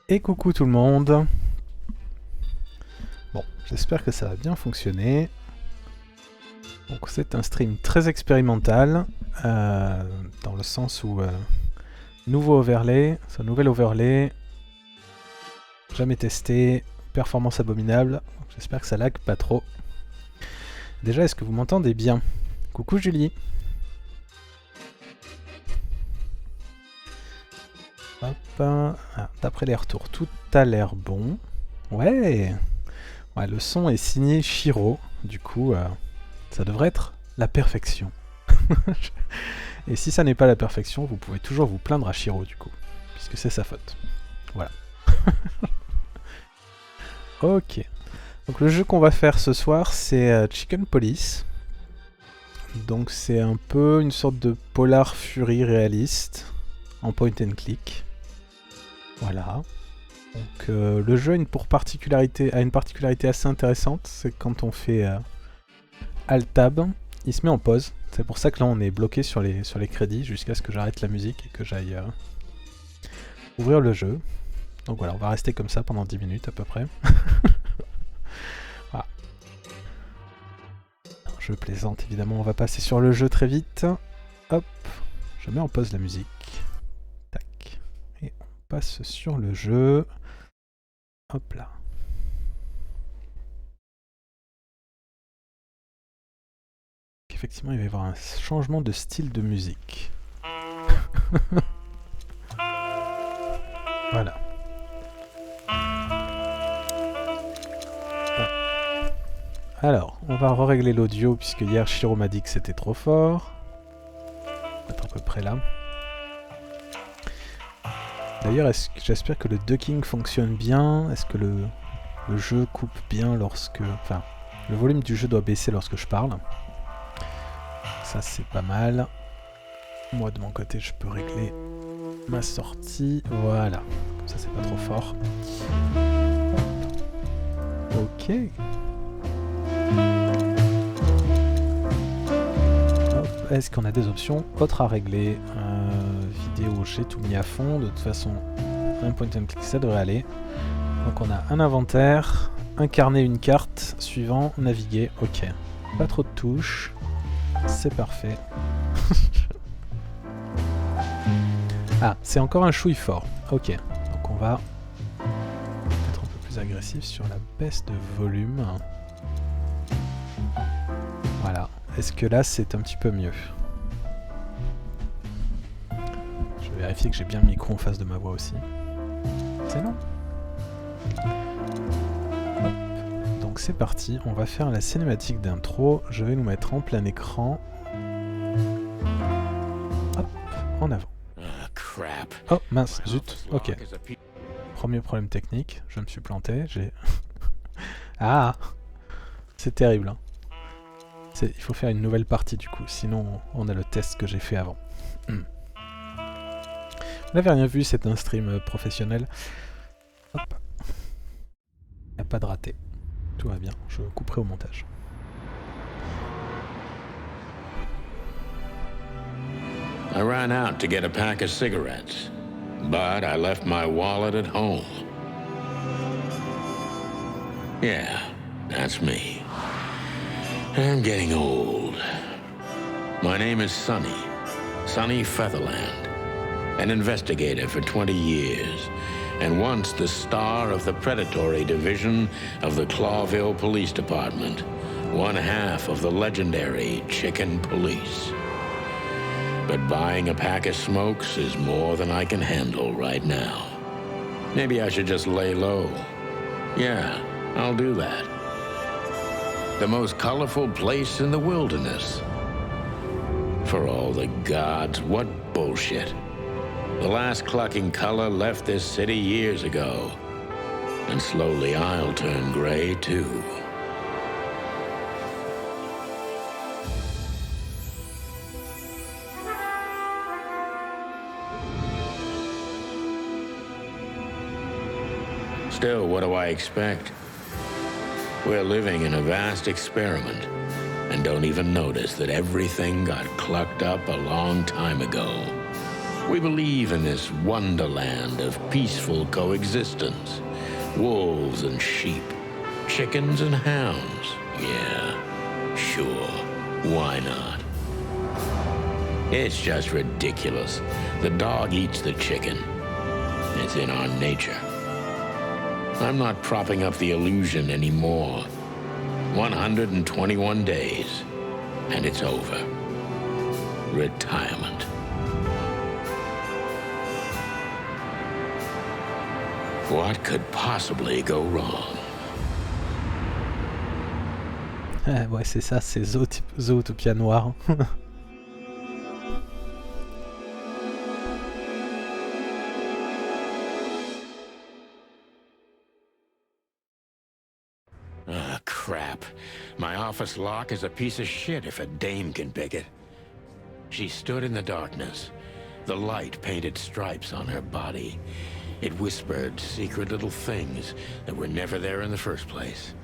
Et coucou tout le monde. Bon, j'espère que ça va bien fonctionner. Donc c'est un stream très expérimental, dans le sens où nouveau overlay, c'est un nouvel overlay, jamais testé, performance abominable. J'espère que ça lag pas trop. Déjà, est-ce que vous m'entendez bien? Coucou Julie. Hop. Ah, d'après les retours, tout a l'air bon. Ouais, le son est signé Shiro, du coup, ça devrait être la perfection. Et si ça n'est pas la perfection, vous pouvez toujours vous plaindre à Shiro, du coup, puisque c'est sa faute. Voilà. Ok. Donc le jeu qu'on va faire ce soir, c'est Chicken Police. Donc c'est un peu une sorte de polar fury réaliste, en point and click. Voilà. Donc le jeu a une particularité assez intéressante, c'est que quand on fait Alt-Tab, il se met en pause. C'est pour ça que là on est bloqué sur les crédits jusqu'à ce que j'arrête la musique et que j'aille ouvrir le jeu. Donc voilà, on va rester comme ça pendant 10 minutes à peu près. Voilà. Je plaisante évidemment, on va passer sur le jeu très vite. Hop, je mets en pause la musique. Tac. Et on passe sur le jeu. Hop là. Effectivement, il va y avoir un changement de style de musique. Voilà. Bon. Alors, on va régler l'audio puisque hier Shiro m'a dit que c'était trop fort. On va être à peu près là. D'ailleurs, j'espère que le ducking fonctionne bien. Est-ce que le jeu coupe bien lorsque... Enfin, le volume du jeu doit baisser lorsque je parle. Ça, c'est pas mal. Moi, de mon côté, je peux régler ma sortie. Voilà. Comme ça, c'est pas trop fort. Ok. Est-ce qu'on a des options autres à régler? Vidéo, j'ai tout mis à fond. De toute façon, un point and click, ça devrait aller. Donc on a un inventaire, incarner une carte, suivant, naviguer. Ok. Pas trop de touches. C'est parfait. Ah, c'est encore un chouille fort. Ok. Donc on va être un peu plus agressif sur la baisse de volume. Voilà. Est-ce que là, c'est un petit peu mieux? Je vais vérifier que j'ai bien le micro en face de ma voix aussi. C'est non. Hop. Donc c'est parti, on va faire la cinématique d'intro. Je vais nous mettre en plein écran. Hop, en avant. Oh mince, zut, ok. Premier problème technique, je me suis planté, j'ai... Ah, c'est terrible, hein. Il faut faire une nouvelle partie du coup, sinon on a le test que j'ai fait avant. Vous n'avez rien vu, c'est un stream professionnel. Hop. Il n'y a pas de raté. Tout va bien, je couperai au montage. I ran out to get a pack of cigarettes, but I left my wallet at home. Yeah, that's me. I'm getting old. My name is Sonny Featherland, an investigator for 20 years, and once the star of the predatory division of the Clawville Police Department, one half of the legendary Chicken Police. But buying a pack of smokes is more than I can handle right now. Maybe I should just lay low. Yeah, I'll do that. The most colorful place in the wilderness. For all the gods, what bullshit. The last clucking color left this city years ago. And slowly I'll turn gray too. Still, what do I expect? We're living in a vast experiment, and don't even notice that everything got clucked up a long time ago. We believe in this wonderland of peaceful coexistence. Wolves and sheep, chickens and hounds. Yeah, sure, why not? It's just ridiculous. The dog eats the chicken. It's in our nature. I'm not propping up the illusion anymore. 121 days, and it's over. Retirement. What could possibly go wrong? Ouais, c'est ça, c'est Zootopia noir. Ah, crap. My office lock is a piece of shit if a dame can pick it. She stood in the darkness. The light painted stripes on her body. It whispered secret little things that were never there in the first place.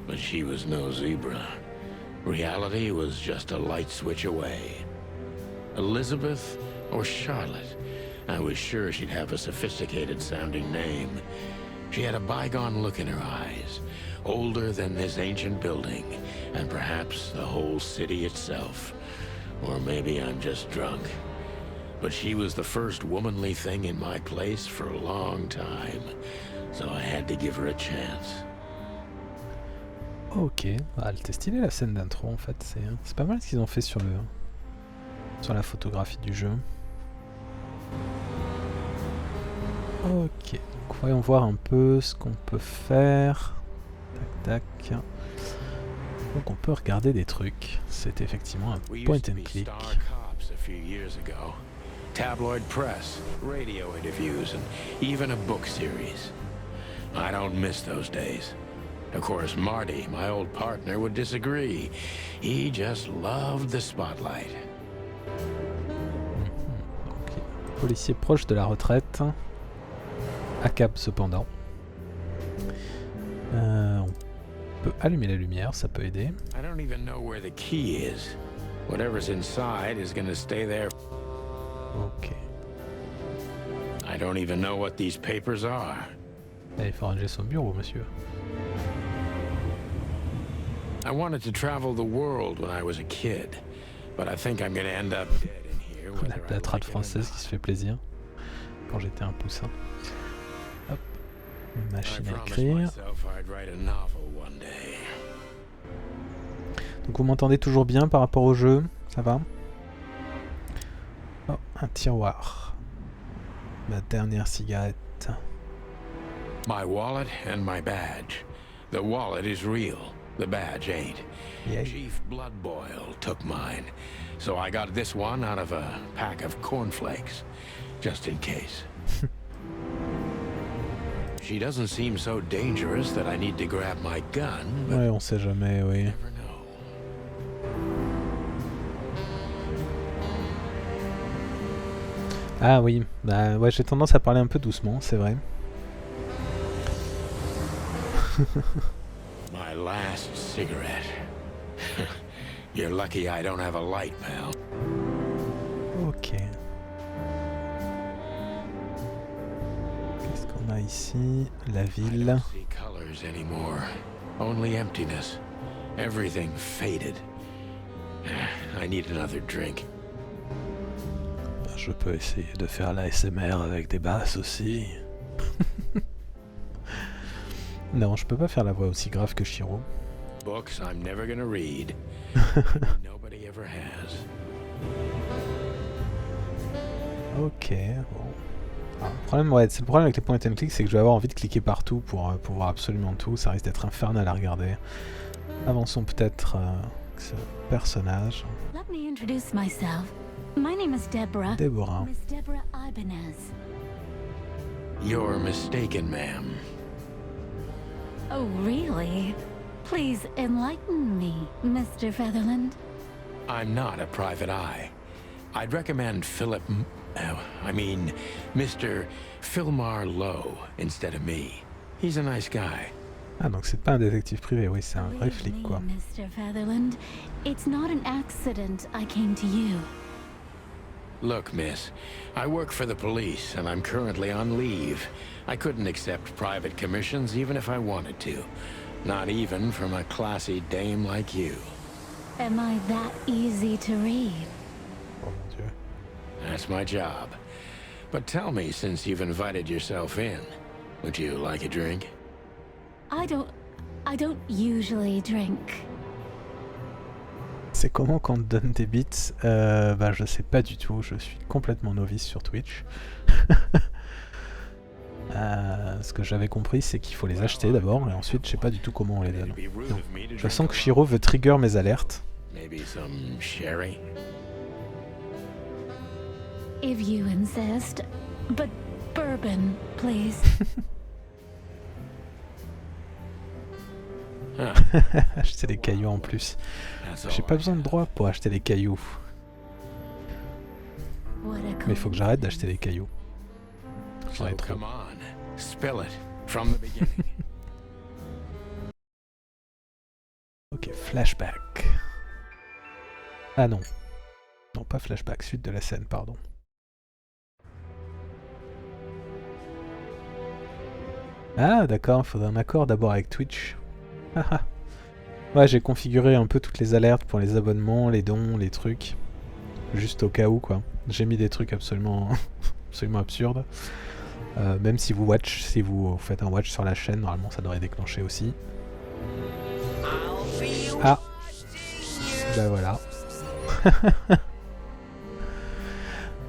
But she was no zebra. Reality was just a light switch away. Elizabeth or Charlotte? I was sure she'd have a sophisticated sounding name. She had a bygone look in her eyes, older than this ancient building, and perhaps the whole city itself. Or maybe I'm just drunk. But she was the first womanly thing in my place for a long time, so I had to give her a chance. Ok, ah, elle était stylée la scène d'intro en fait, c'est pas mal ce qu'ils ont fait sur la photographie du jeu. Ok, donc voyons voir un peu ce qu'on peut faire. Tac tac. Donc on peut regarder des trucs, c'est effectivement un point and click. Tabloid press, radio interviews, and even a book series. I don't miss those days. Of course, Marty, my old partner, would disagree. He just loved the spotlight. Okay. Policier proche de la retraite. À cap cependant. On peut allumer la lumière, ça peut aider. I don't even know where the key is. Whatever's inside is going to stay there. Ok. I don't even know what these papers are. Il faut ranger son bureau, monsieur. I wanted to travel the world when I was a kid, but I think I'm going to end up dead in here. La trad française qui se fait plaisir quand j'étais un poussin. Hop, machine à écrire. Donc vous m'entendez toujours bien par rapport au jeu, ça va? Oh, un tiroir. Ma dernière cigarette. My wallet and my badge. The wallet is real. The badge ain't. Yeah. Chief Bloodboil took mine, so I got this one out of a pack of cornflakes, just in case. She doesn't seem so dangerous that I need to grab my gun, but ouais, on sait jamais, oui. never know. Ah oui, bah ouais, j'ai tendance à parler un peu doucement, c'est vrai. My last cigarette. You're lucky I don't have a light, pal. Ok. Qu'est-ce qu'on a ici? La ville. I don't see colors anymore. Only emptiness. Everything faded. I need another drink. Je peux essayer de faire la SMR avec des basses aussi. Non, je peux pas faire la voix aussi grave que Shiro. Books I'm never gonna read. Nobody ever has. Ok, bon. Ah, le problème, ouais, c'est le problème avec les point and click, c'est que je vais avoir envie de cliquer partout pour voir absolument tout. Ça risque d'être infernal à regarder. Avançons peut-être ce personnage. Let me introduce myself. My name is Deborah. Deborah. Miss Deborah Ibanez. You're mistaken, ma'am. Oh, really? Please enlighten me, Mr. Featherland. I'm not a private eye. I'd recommend Mr. Philmar Lowe instead of me. He's a nice guy. Ah, donc c'est pas un détective privé, oui, c'est un vrai flic, quoi. Mr. Featherland, it's not an accident I came to you. Look, miss, I work for the police, and I'm currently on leave. I couldn't accept private commissions even if I wanted to. Not even from a classy dame like you. Am I that easy to read? Oh mon dieu. That's my job. But tell me, since you've invited yourself in, would you like a drink? I don't usually drink. C'est comment qu'on te donne des bits? Bah je sais pas du tout, je suis complètement novice sur Twitch. Ce que j'avais compris c'est qu'il faut les acheter d'abord et ensuite je sais pas du tout comment on les donne. Non. Je sens que Shiro veut trigger mes alertes. Maybe some sherry? If you insist. But bourbon, please. Acheter des cailloux en plus. J'ai pas besoin de droit pour acheter des cailloux. Mais il faut que j'arrête d'acheter des cailloux. J'en ai trop. Ok, flashback. Ah non. Non, pas flashback, suite de la scène, pardon. Ah d'accord, il faudrait un accord d'abord avec Twitch. Ouais, j'ai configuré un peu toutes les alertes pour les abonnements, les dons, les trucs. Juste au cas où, quoi. J'ai mis des trucs absolument, absolument absurdes. Même si vous faites un watch sur la chaîne, normalement ça devrait déclencher aussi. Ah, bah voilà.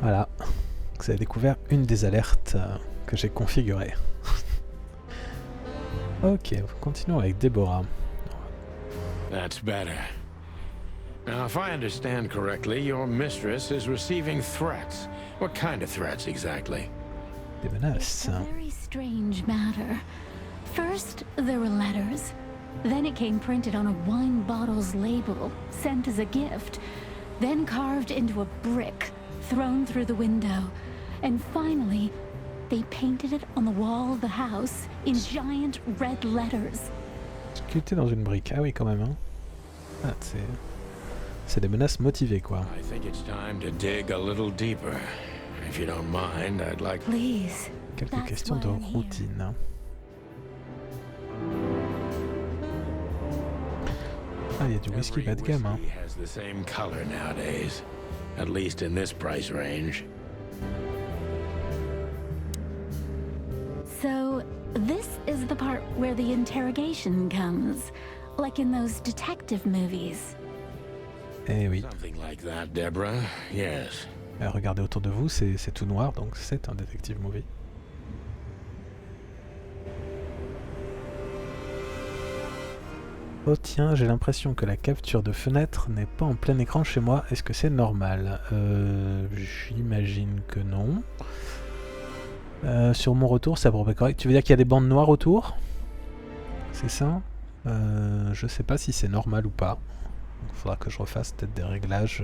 Voilà. Vous avez découvert une des alertes que j'ai configurées. Ok, continuons avec Deborah. That's better. Now, if I understand correctly, your mistress is receiving threats. What kind of threats exactly? Des menaces. A very strange matter. First, there were letters. Then it came printed on a wine bottle's label, sent as a gift. Then carved into a brick, thrown through the window. And finally, they painted it on the wall of the house in giant red letters. Sculpté dans une brique. Ah oui, quand même. Hein. Ah, c'est des menaces motivées, quoi. I think it's time to dig a little deeper. If you don't mind, I'd like... Please. Quelques questions de routine. Ah, il y a du whisky bas de gamme. Hein. Has the same color nowadays, at least in this price range. So, this is the part where the interrogation comes, like in those detective movies. Eh oui. Something like that, Deborah. Yes. Regardez autour de vous, c'est tout noir, donc c'est un detective movie. Oh tiens, j'ai l'impression que la capture de fenêtre n'est pas en plein écran chez moi. Est-ce que c'est normal? J'imagine que non. Sur mon retour, c'est à peu près correct. Tu veux dire qu'il y a des bandes noires autour? C'est ça? Je sais pas si c'est normal ou pas. Il faudra que je refasse peut-être des réglages.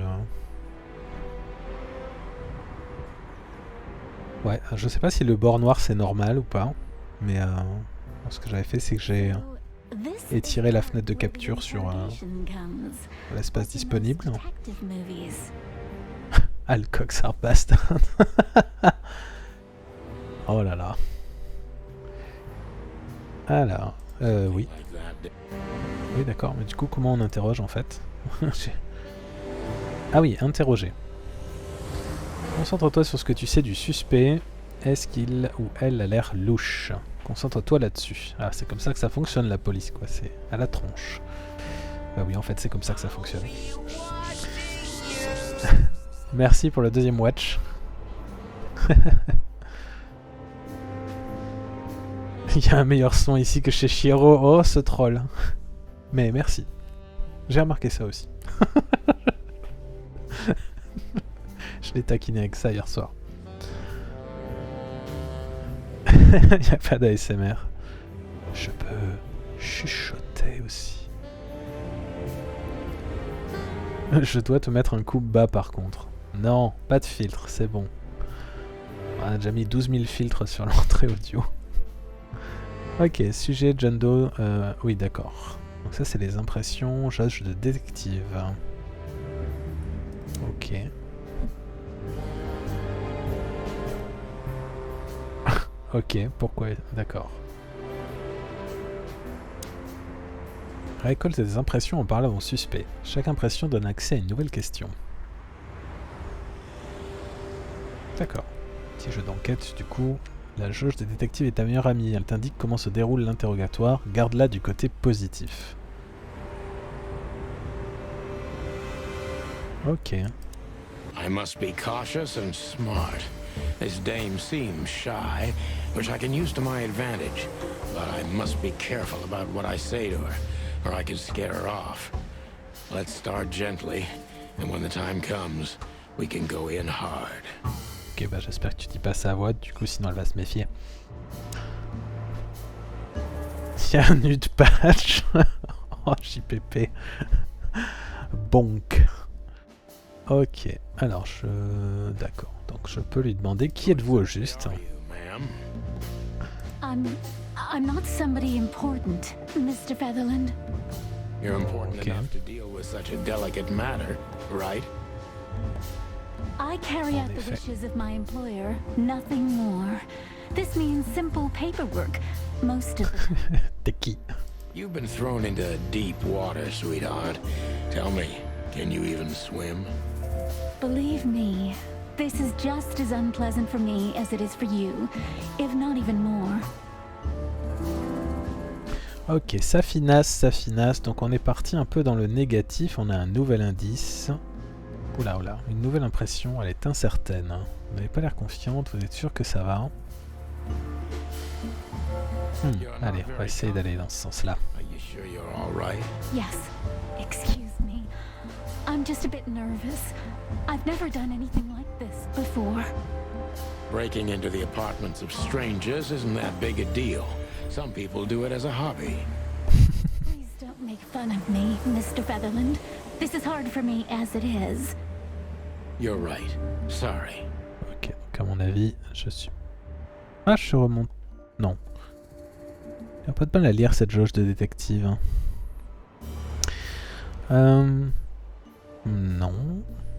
Ouais, je sais pas si le bord noir c'est normal ou pas. Mais ce que j'avais fait, c'est que j'ai étiré la fenêtre de capture sur l'espace disponible. Ah, le coxard bastard. Oh là là. Alors, oui. Oui, d'accord, mais du coup, comment on interroge en fait? Ah oui, interroger. Concentre-toi sur ce que tu sais du suspect. Est-ce qu'il ou elle a l'air louche? Concentre-toi là-dessus. Ah, c'est comme ça que ça fonctionne la police, quoi. C'est à la tronche. Bah oui, en fait, c'est comme ça que ça fonctionne. Merci pour le deuxième watch. Il y a un meilleur son ici que chez Shiro. Oh, ce troll. Mais merci. J'ai remarqué ça aussi. Je l'ai taquiné avec ça hier soir. Il n'y a pas d'ASMR. Je peux chuchoter aussi. Je dois te mettre un coup bas par contre. Non, pas de filtre, c'est bon. On a déjà mis 12 000 filtres sur l'entrée audio. Ok, sujet John Doe. Oui, d'accord. Donc ça, c'est les impressions. Jage de détective. Ok. Ok, pourquoi? D'accord. Récolte des impressions en parlant au suspect. Chaque impression donne accès à une nouvelle question. D'accord. Petit jeu d'enquête, du coup. La jauge des détectives est ta meilleure amie. Elle t'indique comment se déroule l'interrogatoire. Garde-la du côté positif. Ok. I must be cautious and smart. This dame seems shy, which I can use to my advantage. But I must be careful about what I say to her, or I could scare her off. Let's start gently, and when the time comes, we can go in hard. Ok, bah j'espère que tu dis pas ça à voix, du coup sinon elle va se méfier. Tiens, un nude patch. Oh, JPP. Bonk. Ok, alors je... D'accord, donc je peux lui demander qui êtes-vous au juste. I'm not somebody important, Mr. Featherland. You're important enough to deal with such a delicate matter, right? I carry out the wishes of my employer, nothing more. This means simple paperwork, most of it. T'es qui? You've been thrown into deep water, sweetheart. Tell me, can you even swim? Believe me, this is just as unpleasant for me as it is for you, if not even more. Ok, ça finasse, donc on est parti un peu dans le négatif, on a un nouvel indice. Oula, oula, une nouvelle impression, elle est incertaine. Vous n'avez pas l'air confiante, vous êtes sûr que ça va? Allez, on va essayer d'aller dans ce sens-là. Yes, excuse me. I'm just a bit nervous. I've never done anything like this before. Breaking into the apartments of strangers isn't that big a deal. Some people do it as a hobby. Please don't make fun of me, Mr. Featherland. This is hard for me as it is. You're right. Sorry. Ok, donc à mon avis, je suis... Ah, je remonte... Non. Il n'y a pas de mal à lire cette jauge de détective. Non.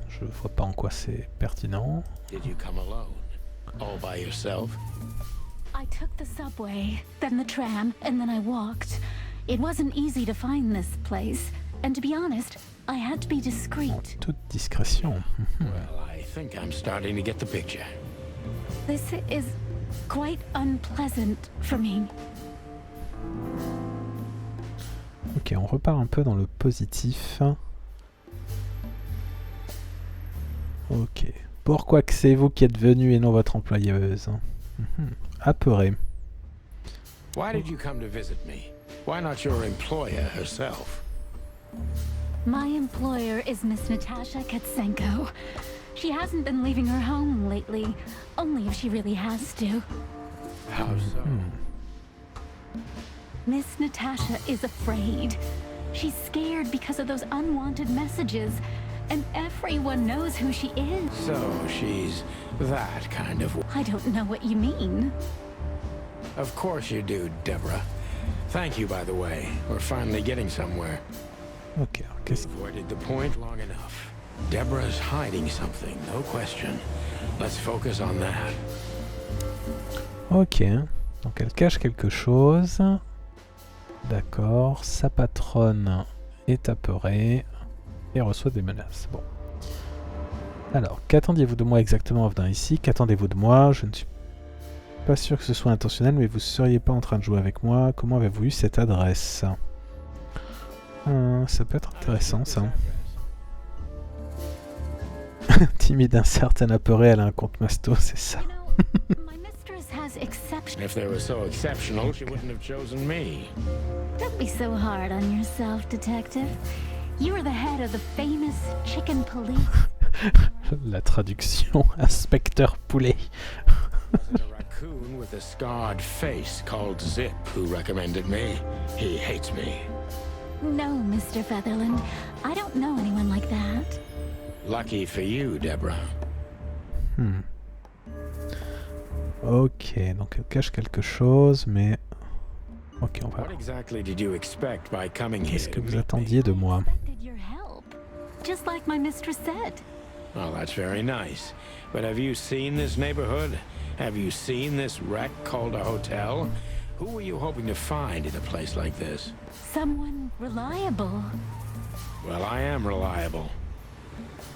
Je vois pas en quoi c'est pertinent. Did you come alone? All by yourself? I took the subway, then the tram, and then I walked. It wasn't easy to find this place, and to be honest, I had to be discreet. En toute discrétion. Well, I think I'm starting to get the picture. This is quite unpleasant for me. Ok, on repart un peu dans le positif. Ok. Pourquoi que c'est vous qui êtes venu et non votre employeuse? Apeuré. Why did you come to visit me? Why not your employer herself? My employer is Miss Natasha Katsenko. She hasn't been leaving her home lately, only if she really has to. How so? Miss Natasha is afraid. She's scared because of those unwanted messages, and everyone knows who she is. So she's that kind of... I don't know what you mean. Of course you do, Deborah. Thank you, by the way. We're finally getting somewhere. Ok, qu'est-ce We've avoided the point long enough. Deborah's hiding something, no question. Let's focus on that. Ok, donc elle cache quelque chose. D'accord, sa patronne est apeurée et reçoit des menaces. Bon. Alors, qu'attendiez-vous de moi exactement en venant ici? Qu'attendez-vous de moi? Je ne suis pas sûr que ce soit intentionnel, mais vous ne seriez pas en train de jouer avec moi. Comment avez-vous eu cette adresse? Ça peut être intéressant, ça. Timide, incertaine, apeurée, elle a un compte masto, c'est ça. If they were so exceptional, she wouldn't have chosen me. Don't be so hard on yourself, detective. You are the head of the famous chicken police. La traduction, inspecteur poulet. Was it a raccoon with a scarred face called Zip who recommended me? He hates me. No, Mr. Featherland. I don't know anyone like that. Lucky for you, Deborah. Ok, donc elle cache quelque chose, mais... Ok, on va... What exactly did you expect by coming here? Qu'est-ce que vous attendiez de moi? Your help. Just like my mistress said. Well, that's very nice. But have you seen this neighborhood? Have you seen this wreck called a hotel? Who were you hoping to find in a place like this? Someone reliable. Well, I am reliable.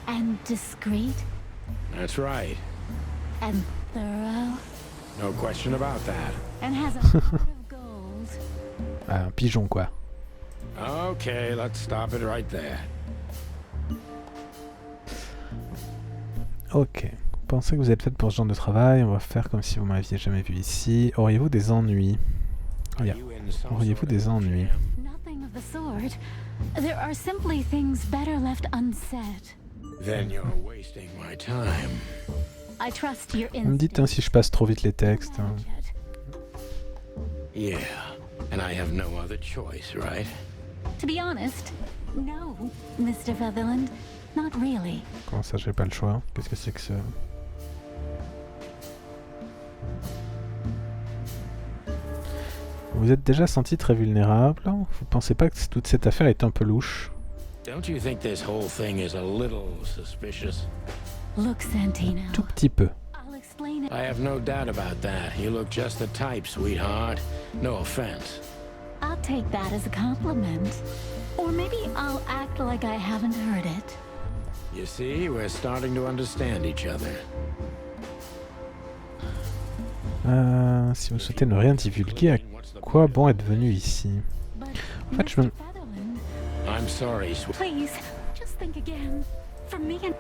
And discreet. That's right. And thorough. No question about that. And has a heart of gold. Ah, un pigeon quoi. Okay, let's stop it right there. Ok. Pensez que vous êtes faite pour ce genre de travail. On va faire comme si vous m'aviez jamais vu ici. Auriez-vous des ennuis? Yeah. Auriez-vous des ennuis? Nothing of the sort. There are simply things better left unsaid. Then you're wasting my time. I trust your Vous me dites hein, si je passe trop vite les textes. Hein. Yeah, and I have no other choice, right? To be honest, no, Mr. Featherland, not really. Comment ça, j'ai pas le choix? Qu'est-ce que c'est que ça? Vous êtes déjà senti très vulnérable? Vous pensez pas que toute cette affaire est un peu louche? Don't you think this whole thing is a little suspicious? Look, Santino. Tout petit peu. I'll explain it. I have no doubt about that. You look just the type, sweetheart. No offense. I'll take that as a compliment. Or maybe I'll act like I haven't heard it. You see, we're starting to understand each other. Si vous souhaitez ne rien divulguer, à quoi bon être venu ici? But En fait, je me... Mr. Featherland, I'm sorry, please, just think again. For me and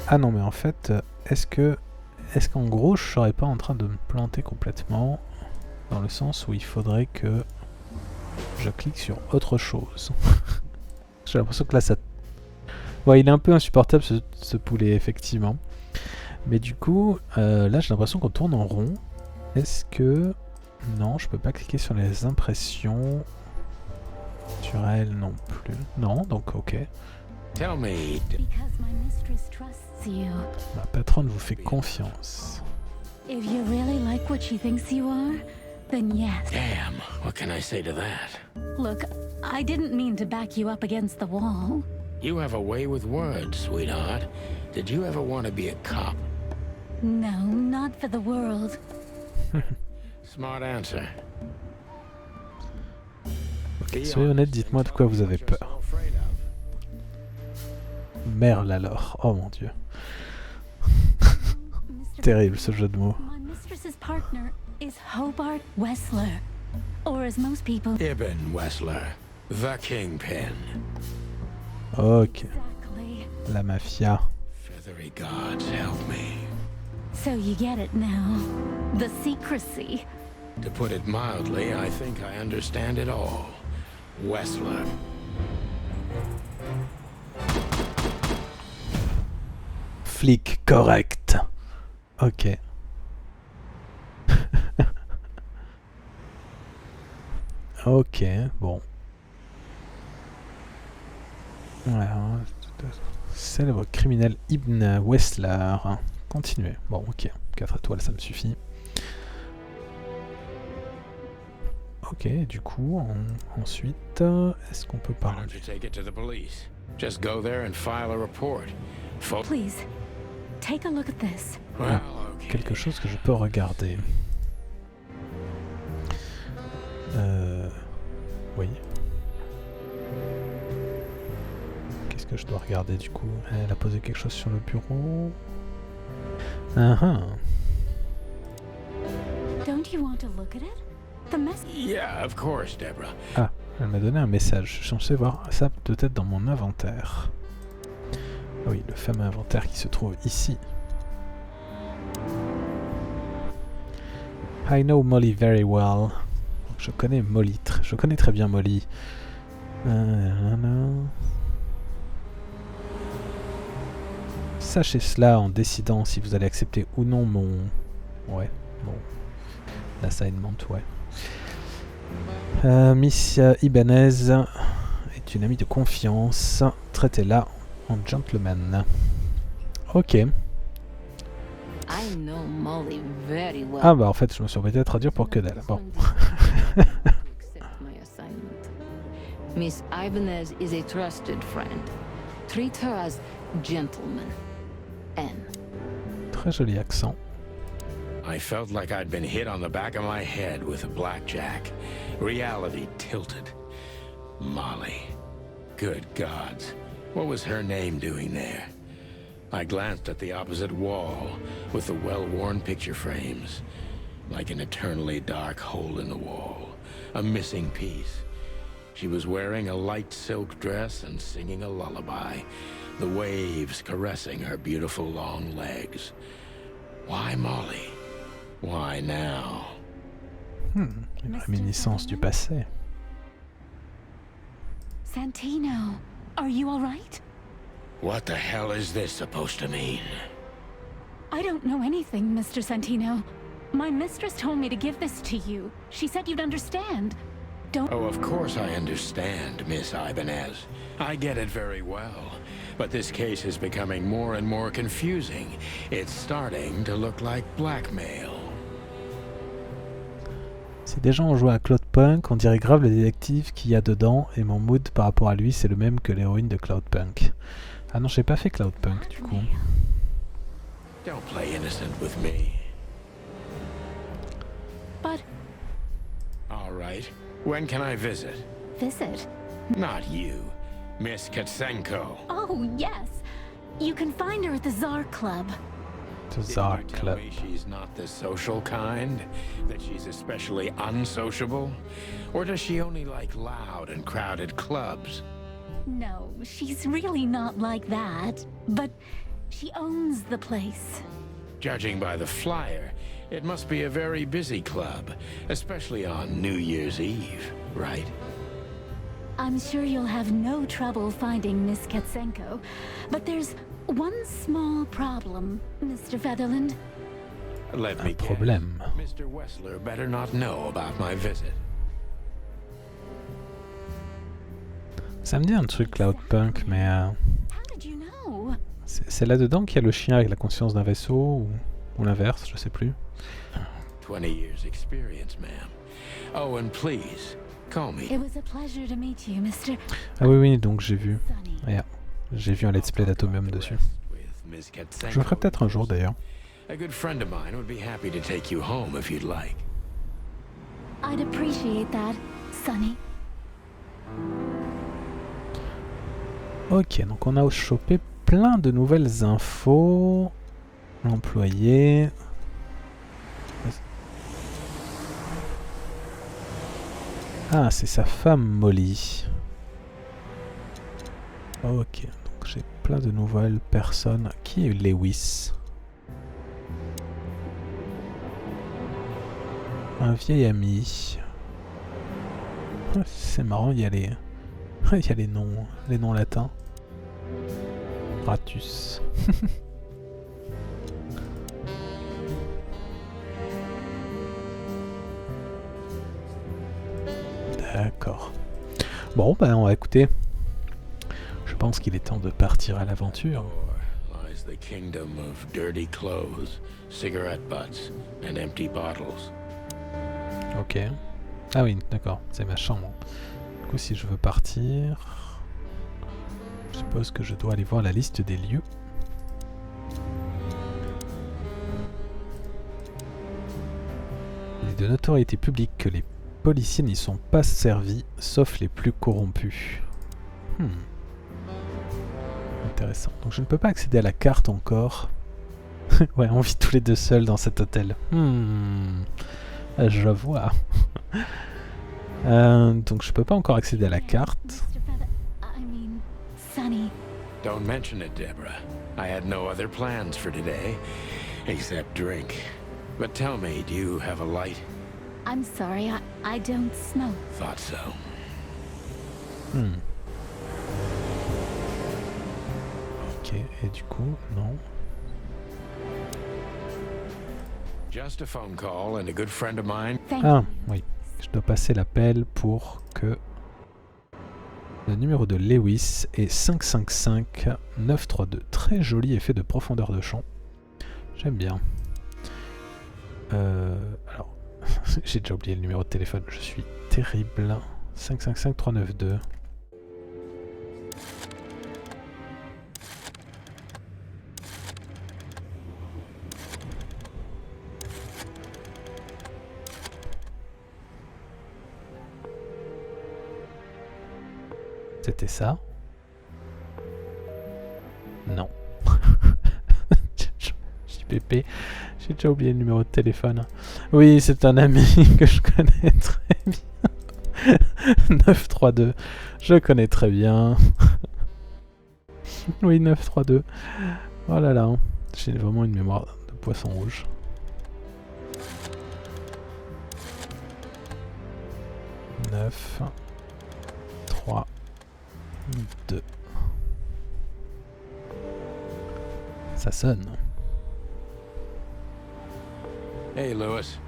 Ah non, mais en fait, est-ce qu'en gros, je serais pas en train de me planter complètement, dans le sens où il faudrait que je clique sur autre chose. J'ai l'impression que là, ça... Ouais, il est un peu insupportable, ce poulet, effectivement. Mais du coup, là, j'ai l'impression qu'on tourne en rond. Est-ce que... Non, je peux pas cliquer sur les impressions. Sur elle non plus. Non, donc ok. Tell me, because my mistress trusts you. Ma patronne vous fait confiance. If you really like what she thinks you are, then yes. damn, what can I say to that? Look, I didn't mean to back you up against the wall. You have a way with words, sweetheart. Did you ever want to be a cop? No, not for the world. Smart answer. Ok, soyez honnête, dites-moi de quoi vous avez peur. Merle alors, oh mon dieu. Terrible ce jeu de mots. My mistress's partner is Hobart Wessler. Or as most people... Ibn Wessler, the kingpin. Ok, Exactly. la mafia. Feathery gods help me. So you get it now. The secrecy. To put it mildly, I think I understand it all. Wessler. Flic correct. Ok. Ok, bon. Voilà. Célèbre criminel Ibn Wessler. Continuez. Bon, ok. 4 étoiles, ça me suffit. Ok, du coup, ensuite, est-ce qu'on peut Why parler? don't you take it to the police? Just go there and file a report. Please, take a look at this. Well, okay. Quelque chose que je peux regarder. Oui. Qu'est-ce que je dois regarder du coup? Elle a posé quelque chose sur le bureau. Don't you want to look at it? The mess... Yeah, of course, Deborah. Ah, elle m'a donné un message. Je suis censé voir ça peut-être dans mon inventaire. Ah oui, le fameux inventaire qui se trouve ici. I know Molly very well. Je connais Molly. Je connais très bien Molly. Sachez cela en décidant si vous allez accepter ou non mon... Ouais, bon... L'assignment, ouais. Miss Ibanez est une amie de confiance. Traitez-la en gentleman. Ok. I know Molly very well. Ah bah en fait je me suis embêté à traduire pour que dalle. Bon. Accept my assignment. Miss Ibanez is a trusted friend. Treat her as Gentleman. N. Très joli accent. I felt like I'd been hit on the back of my head with a blackjack. Reality tilted. Molly. Good gods. What was her name doing there? I glanced at the opposite wall with the well-worn picture frames. Like an eternally dark hole in the wall. A missing piece. She was wearing a light silk dress and singing a lullaby. The waves caressing her beautiful long legs. Why Molly? Why now? Une réminiscence du passé. Santino, are you all right? What the hell is this supposed to mean? I don't know anything, Mr. Santino. My mistress told me to give this to you. She said you'd understand. Don't... Oh, of course I understand, Miss Ibanez. I get it very well. But this case is becoming more and more confusing. It's starting to look like blackmail. Si des gens ont joué à Cloudpunk, on dirait grave le détective qu'il y a dedans, et mon mood par rapport à lui, c'est le même que l'héroïne de Cloudpunk. Ah non, j'ai pas fait Cloudpunk du coup. Don't play innocent with me. But... All right. When can I visit? Visit? Not you. Miss Katsenko. Oh, yes. You can find her at the Tsar Club. The Tsar Didn't you tell Club. me she's not the social kind? That she's especially unsociable? Or does she only like loud and crowded clubs? No, she's really not like that. But she owns the place. Judging by the flyer, it must be a very busy club, especially on New Year's Eve, right? I'm sure you'll have no trouble finding Miss Katsenko. But there's one small problem, Mr. Featherland. Let me Un guess. problème. Mr. Wessler better not know about my visit. Ça me dit un truc Cloudpunk, mais How did you know? c'est là-dedans qu'il y a le chien avec la conscience d'un vaisseau, ou l'inverse, je sais plus. 20 years experience, ma'am. Oh, and please, call me. It was a pleasure to meet you, Mr. Ah oui, oui, donc j'ai vu. Sunny. Yeah. J'ai vu un let's play d'Atomium dessus. With Miss Katsenko. Je le ferai peut-être un jour d'ailleurs. A good friend of mine would be happy to take you home if you'd like. I'd appreciate that, Sunny. Ok, donc on a chopé plein de nouvelles infos. L'employé. Ah, c'est sa femme Molly. Ok, donc j'ai plein de nouvelles personnes. Qui est Lewis? Un vieil ami. Ah, c'est marrant, il y a les... il y a les noms latins. Ratus. D'accord. Bon, ben on va écouter. Je pense qu'il est temps de partir à l'aventure. Or lies the kingdom of dirty clothes, cigarette butts, and empty bottles. Ok. Ah oui, d'accord, c'est ma chambre. Du coup, si je veux partir, je suppose que je dois aller voir la liste des lieux. Il est de notoriété publique que les policiers n'y sont pas servis, sauf les plus corrompus. Intéressant. Donc je ne peux pas accéder à la carte encore. Ouais, on vit tous les deux seuls dans cet hôtel. Je vois. Donc je peux pas encore accéder à la carte. Mr. I mean, Sunny. Don't mention it, Deborah. I had no other plans for today, except drink. But tell me, do you have a light? I'm sorry, I don't smoke. Thought so. Ok, et du coup, non. Just a phone call and a good friend of mine. Thank Ah, you. oui. Je dois passer l'appel pour que le numéro de Lewis est 555-932. Très joli effet de profondeur de champ. J'aime bien. Alors, j'ai déjà oublié le numéro de téléphone. Je suis terrible. 555-392. C'était ça. Non. JPP, j'ai déjà oublié le numéro de téléphone. Oui, c'est un ami que je connais très bien. 932, je connais très bien. Oui, 932. Oh là là, j'ai vraiment une mémoire de poisson rouge. « 9, 3, 2. » Ça sonne. Hey, Lewis.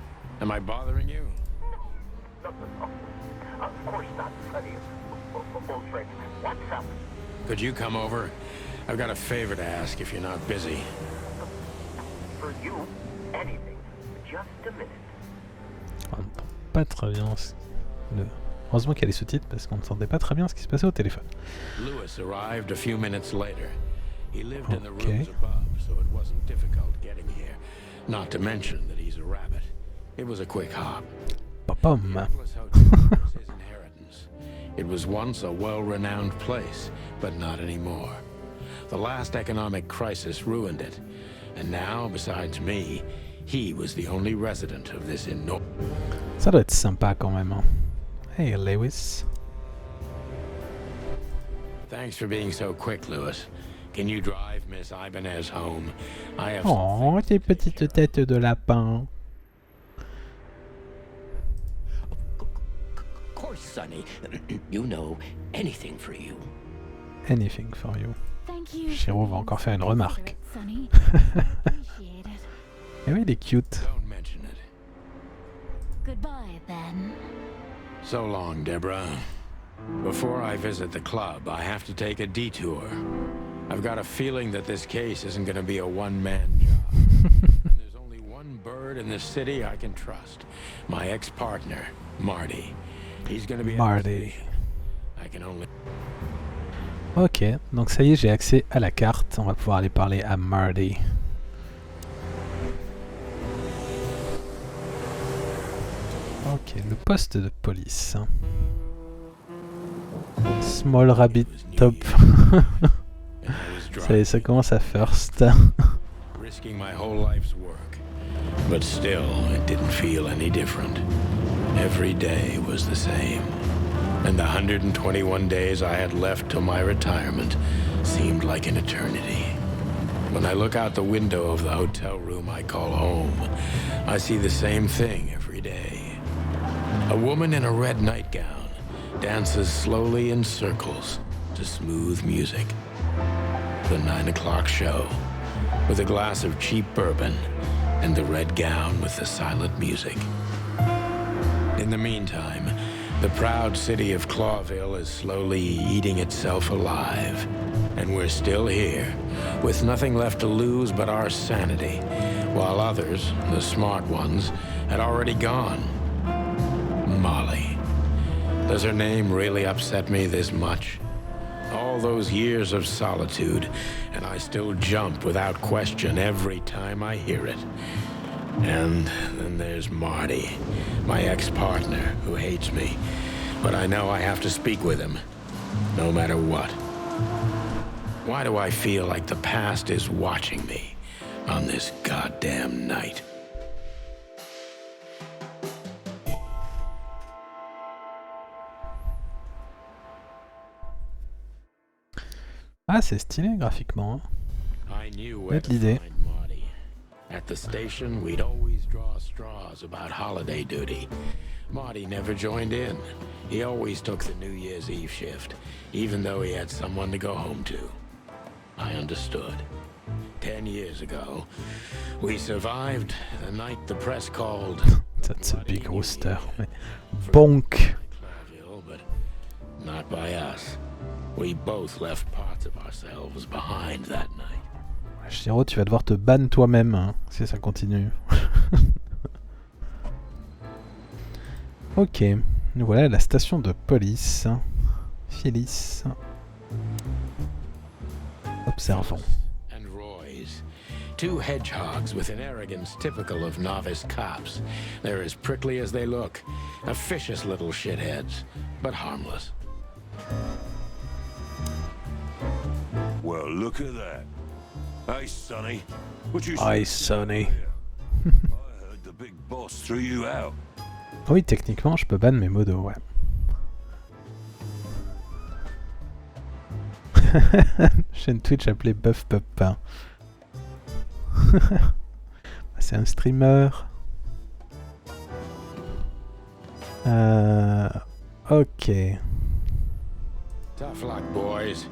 Am I bothering you? No. Of course not, Sonny. Old friend. What's up? Could you come over? I've got a favor to ask if you're not busy. For you, anything. Just a minute. On n'entend pas très bien Heureusement qu'il y a les sous-titres parce qu'on ne entendait pas très bien ce qui se passait au téléphone. Lewis arrived a few minutes later. He lived in the rooms above, so it wasn't difficult getting here. Not to mention that he's a rabbit. It was a quick hop. Pom. Nicholas Hotel was his inheritance. It was once a well-renowned place, but not anymore. The last economic crisis ruined it, and now, besides me, he was the only resident of this enormous... Ça doit être sympa quand même. Hein. Hey Lewis. Thanks for being so quick, Lewis. Can you drive Miss Ibanez home? I have Oh, tes petites têtes de lapin. Of course, Sonny. You know, anything for you. Anything for you. Thank you. Shiro va encore faire une remarque. Sonny. Appreciate it. Eh oui, il est cute. Don't mention it. Goodbye, then. So long, Deborah. Before I visit the club, I have to take a detour. I've got a feeling that this case isn't going to be a one-man job. And there's only one bird in this city I can trust. My ex-partner, Marty. He's going to be... Marty. I can only... Ok, donc ça y est, j'ai accès à la carte. On va pouvoir aller parler à Marty. Ok, le poste de police. Small Rabbit Top. Ça y est, ça commence à first. Risking my whole life's work. But still, it didn't feel any different. Every day was the same. And the 121 days I had left till my retirement seemed like an eternity. When I look out the window of the hotel room I call home, I see the same thing every day. A woman in a red nightgown dances slowly in circles to smooth music. The 9 o'clock show, with a glass of cheap bourbon and the red gown with the silent music. In the meantime, the proud city of Clawville is slowly eating itself alive. And we're still here, with nothing left to lose but our sanity, while others, the smart ones, had already gone. Molly. Does her name really upset me this much? All those years of solitude, and I still jump without question every time I hear it. And then there's Marty, my ex-partner, who hates me. But I know I have to speak with him, no matter what. Why do I feel like the past is watching me on this goddamn night? Ah, c'est stylé graphiquement. Hein. I knew where to l'idée. find Marty. At the station, we'd always draw straws about holiday duty. Marty never joined in. He always took the New Year's Eve shift, even though he had someone to go home to. I understood. 10 years ago, we survived the night the press called... That's a big rooster. Bonk! But not by us. We both left parts of ourselves behind that night. Shiro, tu vas devoir te ban toi-même hein, si ça continue. Ok, nous voilà à la station de police. Phyllis. Observons. And Roy's. Two hedgehogs with an arrogance typical of novice cops. They're as prickly as they look. Officious little shitheads, but harmless. Well, look at that. Hey, Sonny. What you Hi, supposed to do Sonny. here? I heard the big boss threw you out. Oui, techniquement, je peux ban mes modos, ouais. Chaîne Twitch appelée Buff Pup Pain. C'est un streamer. Ok. Tough luck, boys.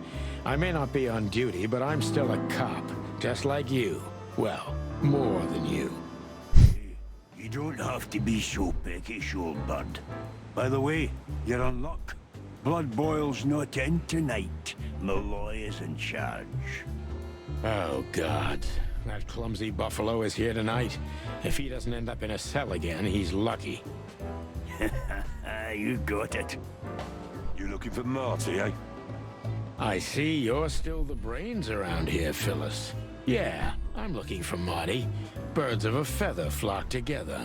I may not be on duty, but I'm still a cop, just like you. Well, more than you. You don't have to be so peckish, old bud. By the way, you're on luck. Blood Boil's not in tonight. Malloy is in charge. Oh, God. That clumsy buffalo is here tonight. If he doesn't end up in a cell again, he's lucky. You got it. You looking for Marty, eh? I see you're still the brains around here, Phyllis. Yeah, I'm looking for Marty. Birds of a feather flock together.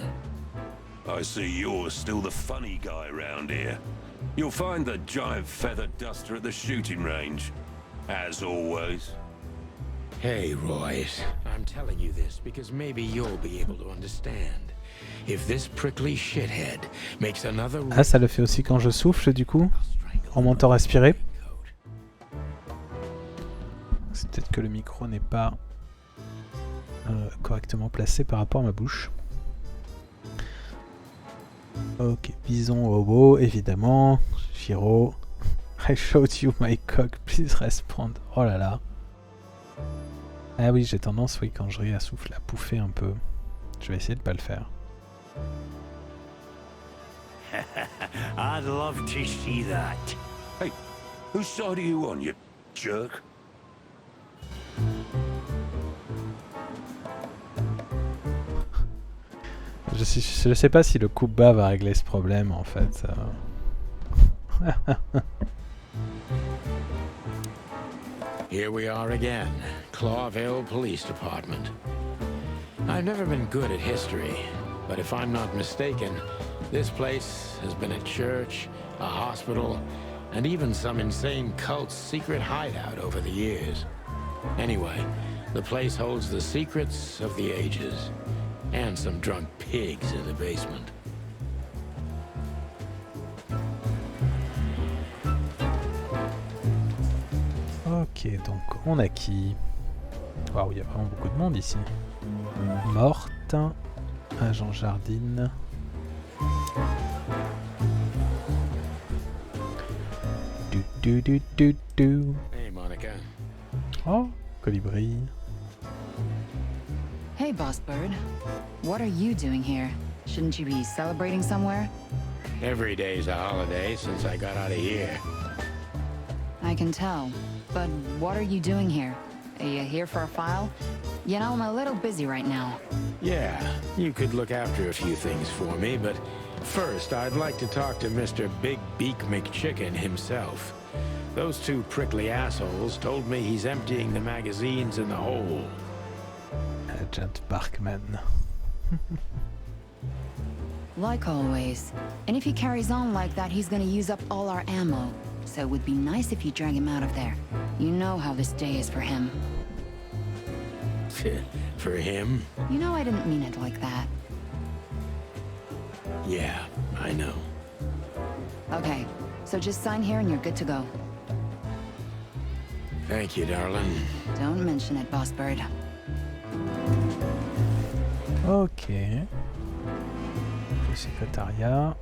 I see you're still the funny guy around here. You'll find the giant feather duster at the shooting range. As always. Hey, Royce. I'm telling you this because maybe you'll be able to understand. If this prickly shithead makes another... Ah, ça le fait aussi quand je souffle, du coup, en m'entend respirer. C'est peut-être que le micro n'est pas correctement placé par rapport à ma bouche. Ok, bison hobo, évidemment. Shiro. I showed you my cock, please respond. Oh là là. Ah oui, j'ai tendance, oui, quand je ris à souffle, à pouffer un peu. Je vais essayer de pas le faire. I'd love to see that. Hey, whose side are you on, you jerk? Je sais pas si le coup bas va régler ce problème en fait. Here we are again, Clawville Police Department. I've never been good at history, but if I'm not mistaken, this place has been a church, a hospital, and even some insane cult's secret hideout over the years. Anyway, the place holds the secrets of the ages, and some drunk pigs in the basement. Ok, donc on a qui? Waouh, il y a vraiment beaucoup de monde ici. Morte, agent Jardine. Du. Hey, Monica. Oh, colibri. Hey, Boss Bird. What are you doing here? Shouldn't you be celebrating somewhere? Every day's a holiday since I got out of here. I can tell. But what are you doing here? Are you here for a file? You know, I'm a little busy right now. Yeah, you could look after a few things for me, but first I'd like to talk to Mr. Big Beak McChicken himself. Those two prickly assholes told me he's emptying the magazines in the hole. Agent Parkman. Like always. And if he carries on like that, he's gonna use up all our ammo. So it would be nice if you drag him out of there. You know how this day is for him. For him? You know I didn't mean it like that. Yeah, I know. Okay, so just sign here and you're good to go. Thank you, darling. Don't mention it, Boss Bird. Ok. Le secrétariat.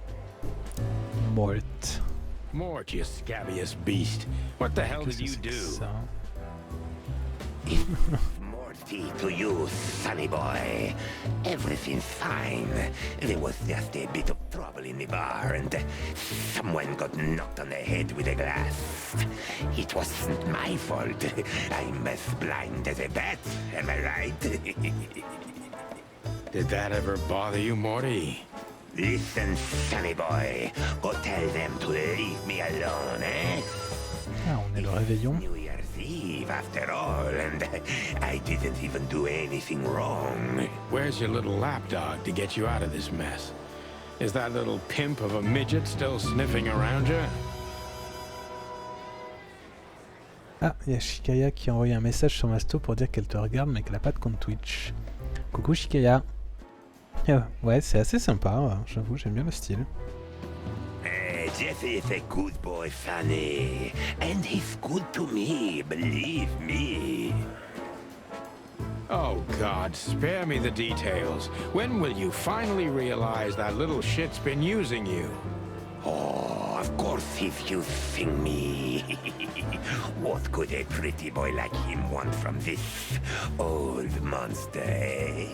Mort. Mort, you scabious beast. What the hell did you do? Ça. Morty to you, sonny boy. Everything's fine. There was just a bit of trouble in the bar and someone got knocked on the head with a glass. It wasn't my fault. I'm as blind as a bat, am I right? Did that ever bother you, Morty? Listen, sonny boy. Go tell them to leave me alone, eh? Ah, on est le réveillon. New Year's Eve, after all, and I didn't even do anything wrong. Where's your little lapdog to get you out of this mess? Is that little pimp of a midget still sniffing around you? Ah, il y a Shikaya qui a envoyé un message sur Masto pour dire qu'elle te regarde mais qu'elle a pas de compte Twitch. Coucou Shikaya. Ouais, c'est assez sympa, j'avoue, j'aime bien le style. Jeffy is a good boy, Fanny. And he's good to me, believe me. Oh, God, spare me the details. When will you finally realize that little shit's been using you? Oh, of course he's using me. What could a pretty boy like him want from this old monster, eh?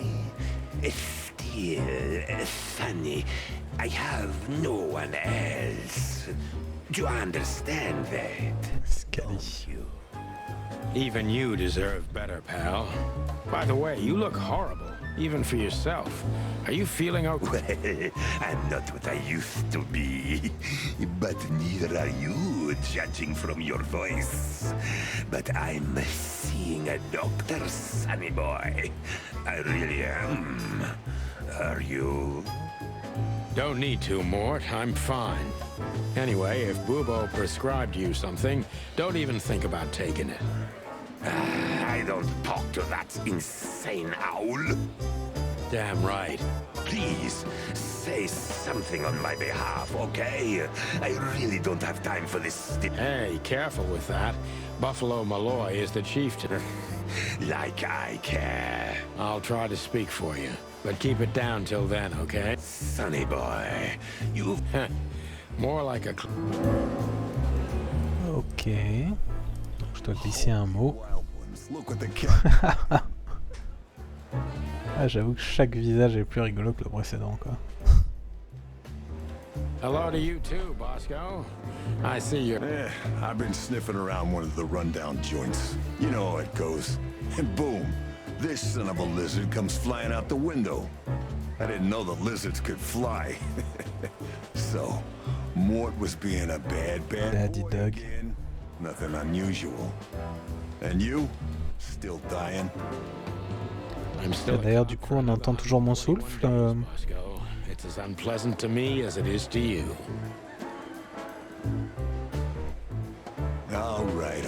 Still, Sonny, I have no one else. Do you understand that? Scally. Even you deserve better, pal. By the way, you look horrible, even for yourself. Are you feeling okay? Well, I'm not what I used to be. But neither are you, judging from your voice. But I'm seeing a doctor, sonny boy. I really am. Are you? Don't need to, Mort. I'm fine. Anyway, if Bubo prescribed you something, don't even think about taking it. I don't talk to that insane owl. Damn right. Please, say something on my behalf, okay? I really don't have time for this. Hey, careful with that. Buffalo Malloy is the chieftain. Like I care. I'll try to speak for you, but keep it down till then, okay? Sonny boy, you've... More like a... Ok. Je dois glisser un mot. Ah, j'avoue que chaque visage est plus rigolo que le précédent, quoi. Hello to you too, Bosco. I see you. I've been sniffing around one of the rundown joints. You know how it goes. And boom, this son of a lizard comes flying out the window. I didn't know the lizards could fly. So, Mort was being a bad Daddy boy Doug. again. Nothing unusual. And you? Still dying? I'm still D'ailleurs, du coup, on entend toujours mon souffle. Bosco. It's as unpleasant to me as it is to you. All right.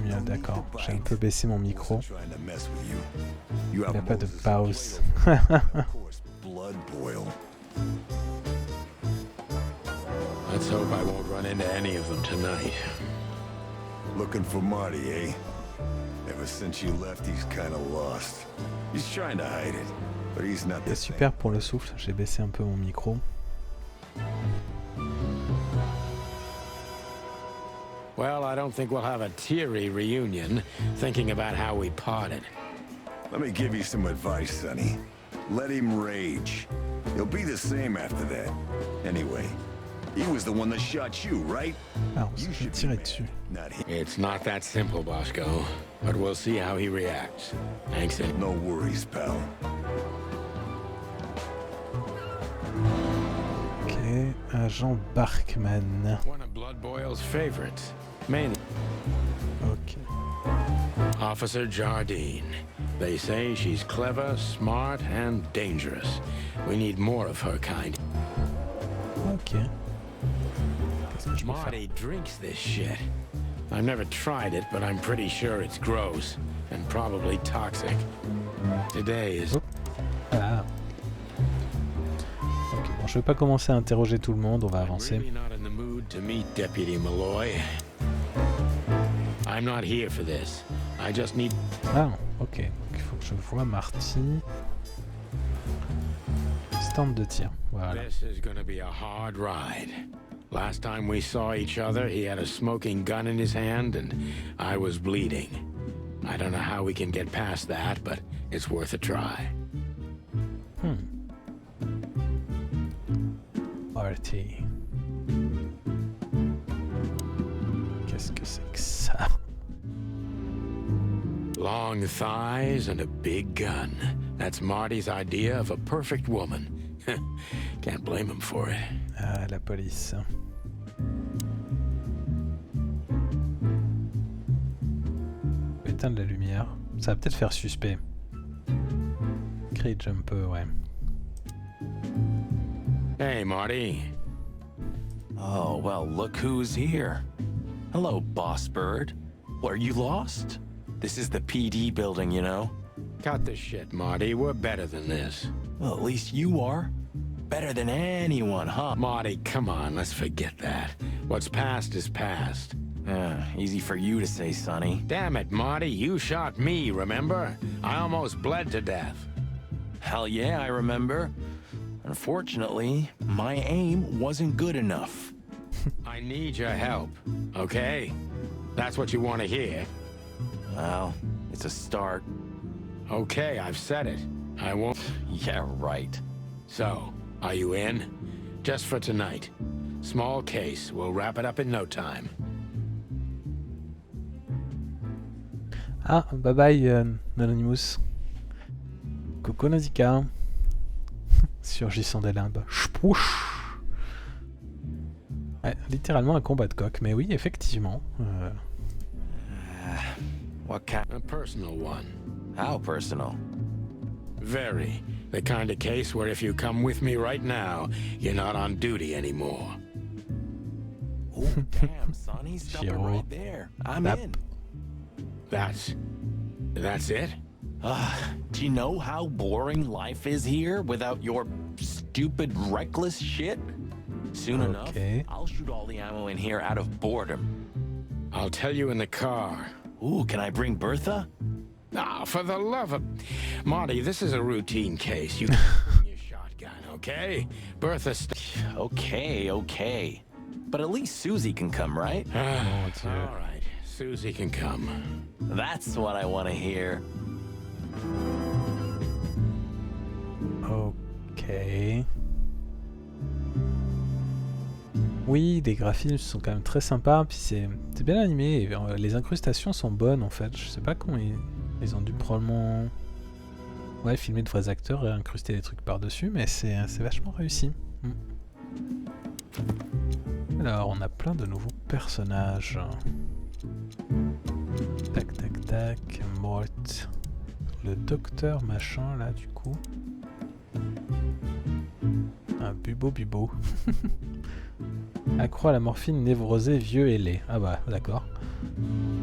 Bien, d'accord. J'ai un peu baissé mon micro. Trying to mess with you. Il n'y a pas de pause. Of course, blood boil. Let's hope I won't run into any of them tonight. Looking for Marty, eh? Ever since you left, he's kinda lost. He's trying to hide it, but he's not the C'est super pour le souffle. J'ai baissé un peu mon micro. Well, I don't think we'll have a teary reunion, thinking about how we parted. Let me give you some advice, Sonny. Let him rage. He'll be the same after that. Anyway, he was the one that shot you, right? Ah, on s'est fait tirer dessus. Not him. It's not that simple, Bosco, but we'll see how he reacts. Thanks, and No worries, pal. Ok, agent Barkman. one of Blood Boil's favorites, mainly Ok. Officer Jardine. They say she's clever, smart, and dangerous. We need more of her kind. Ok. Qu'est-ce que je peux faire? Marty drinks this shit. I've never tried it, but I'm pretty sure it's gross and probably toxic. Today is... Ah. Ok, bon, je vais pas commencer à interroger tout le monde, on va avancer. Really not in the mood to meet Deputy Malloy. I'm not here for this. I just need... Ah, ok. Donc, il faut que je voie Marty. Stand de tir, voilà. This is gonna be a hard ride. Last time we saw each other, he had a smoking gun in his hand, and I was bleeding. I don't know how we can get past that, but it's worth a try. Marty. Qu'est-ce que c'est que ça? Long thighs and a big gun. That's Marty's idea of a perfect woman. Can't blame him for it. Ah, la police. Éteindre la lumière. Ça va peut-être faire suspect. Cage un peu, ouais. Hey, Marty. Oh, well, look who's here. Hello, Boss Bird. Are you lost? This is the PD building, you know? Cut the shit, Marty. We're better than this. Well, at least you are. Better than anyone, huh? Marty, come on, let's forget that. What's past is past. Easy for you to say, Sonny. Damn it, Marty, you shot me, remember? I almost bled to death. Hell yeah, I remember. Unfortunately, my aim wasn't good enough. I need your help, okay? That's what you want to hear. Well, it's a start. Okay, I've said it. I won't... Yeah, right. So, are you in? Just for tonight. Small case. We'll wrap it up in no time. Ah, bye bye Anonymous. Coucou Nausicaa. Surgissant des limbes. Spouch. Ouais, littéralement un combat de coq, mais oui, effectivement. What kind? A personal one. How personal? Very. The kind of case where if you come with me right now, you're not on duty anymore. Oh, damn, Sonny, stop it Shiro. right there. I'm Yep. in. That's it? Do you know how boring life is here without your stupid, reckless shit? Soon enough, I'll shoot all the ammo in here out of boredom. I'll tell you in the car. Ooh, can I bring Bertha? Ah, for the love of... Marty, this is a routine case. You can bring your shotgun, okay? Bertha... Okay. But at least Susie can come, right? All right, Susie can come. That's what I want to hear. Ok. Oui, des graphismes sont quand même très sympas, puis c'est bien animé, et les incrustations sont bonnes en fait. Je sais pas comment ils ont dû probablement filmer de vrais acteurs et incruster des trucs par-dessus, mais c'est vachement réussi. Alors, on a plein de nouveaux personnages. Tac, tac, tac, Mort. Le docteur machin là du coup. Un bubo. Accro à la morphine, névrosé, vieux et laid. Ah bah d'accord.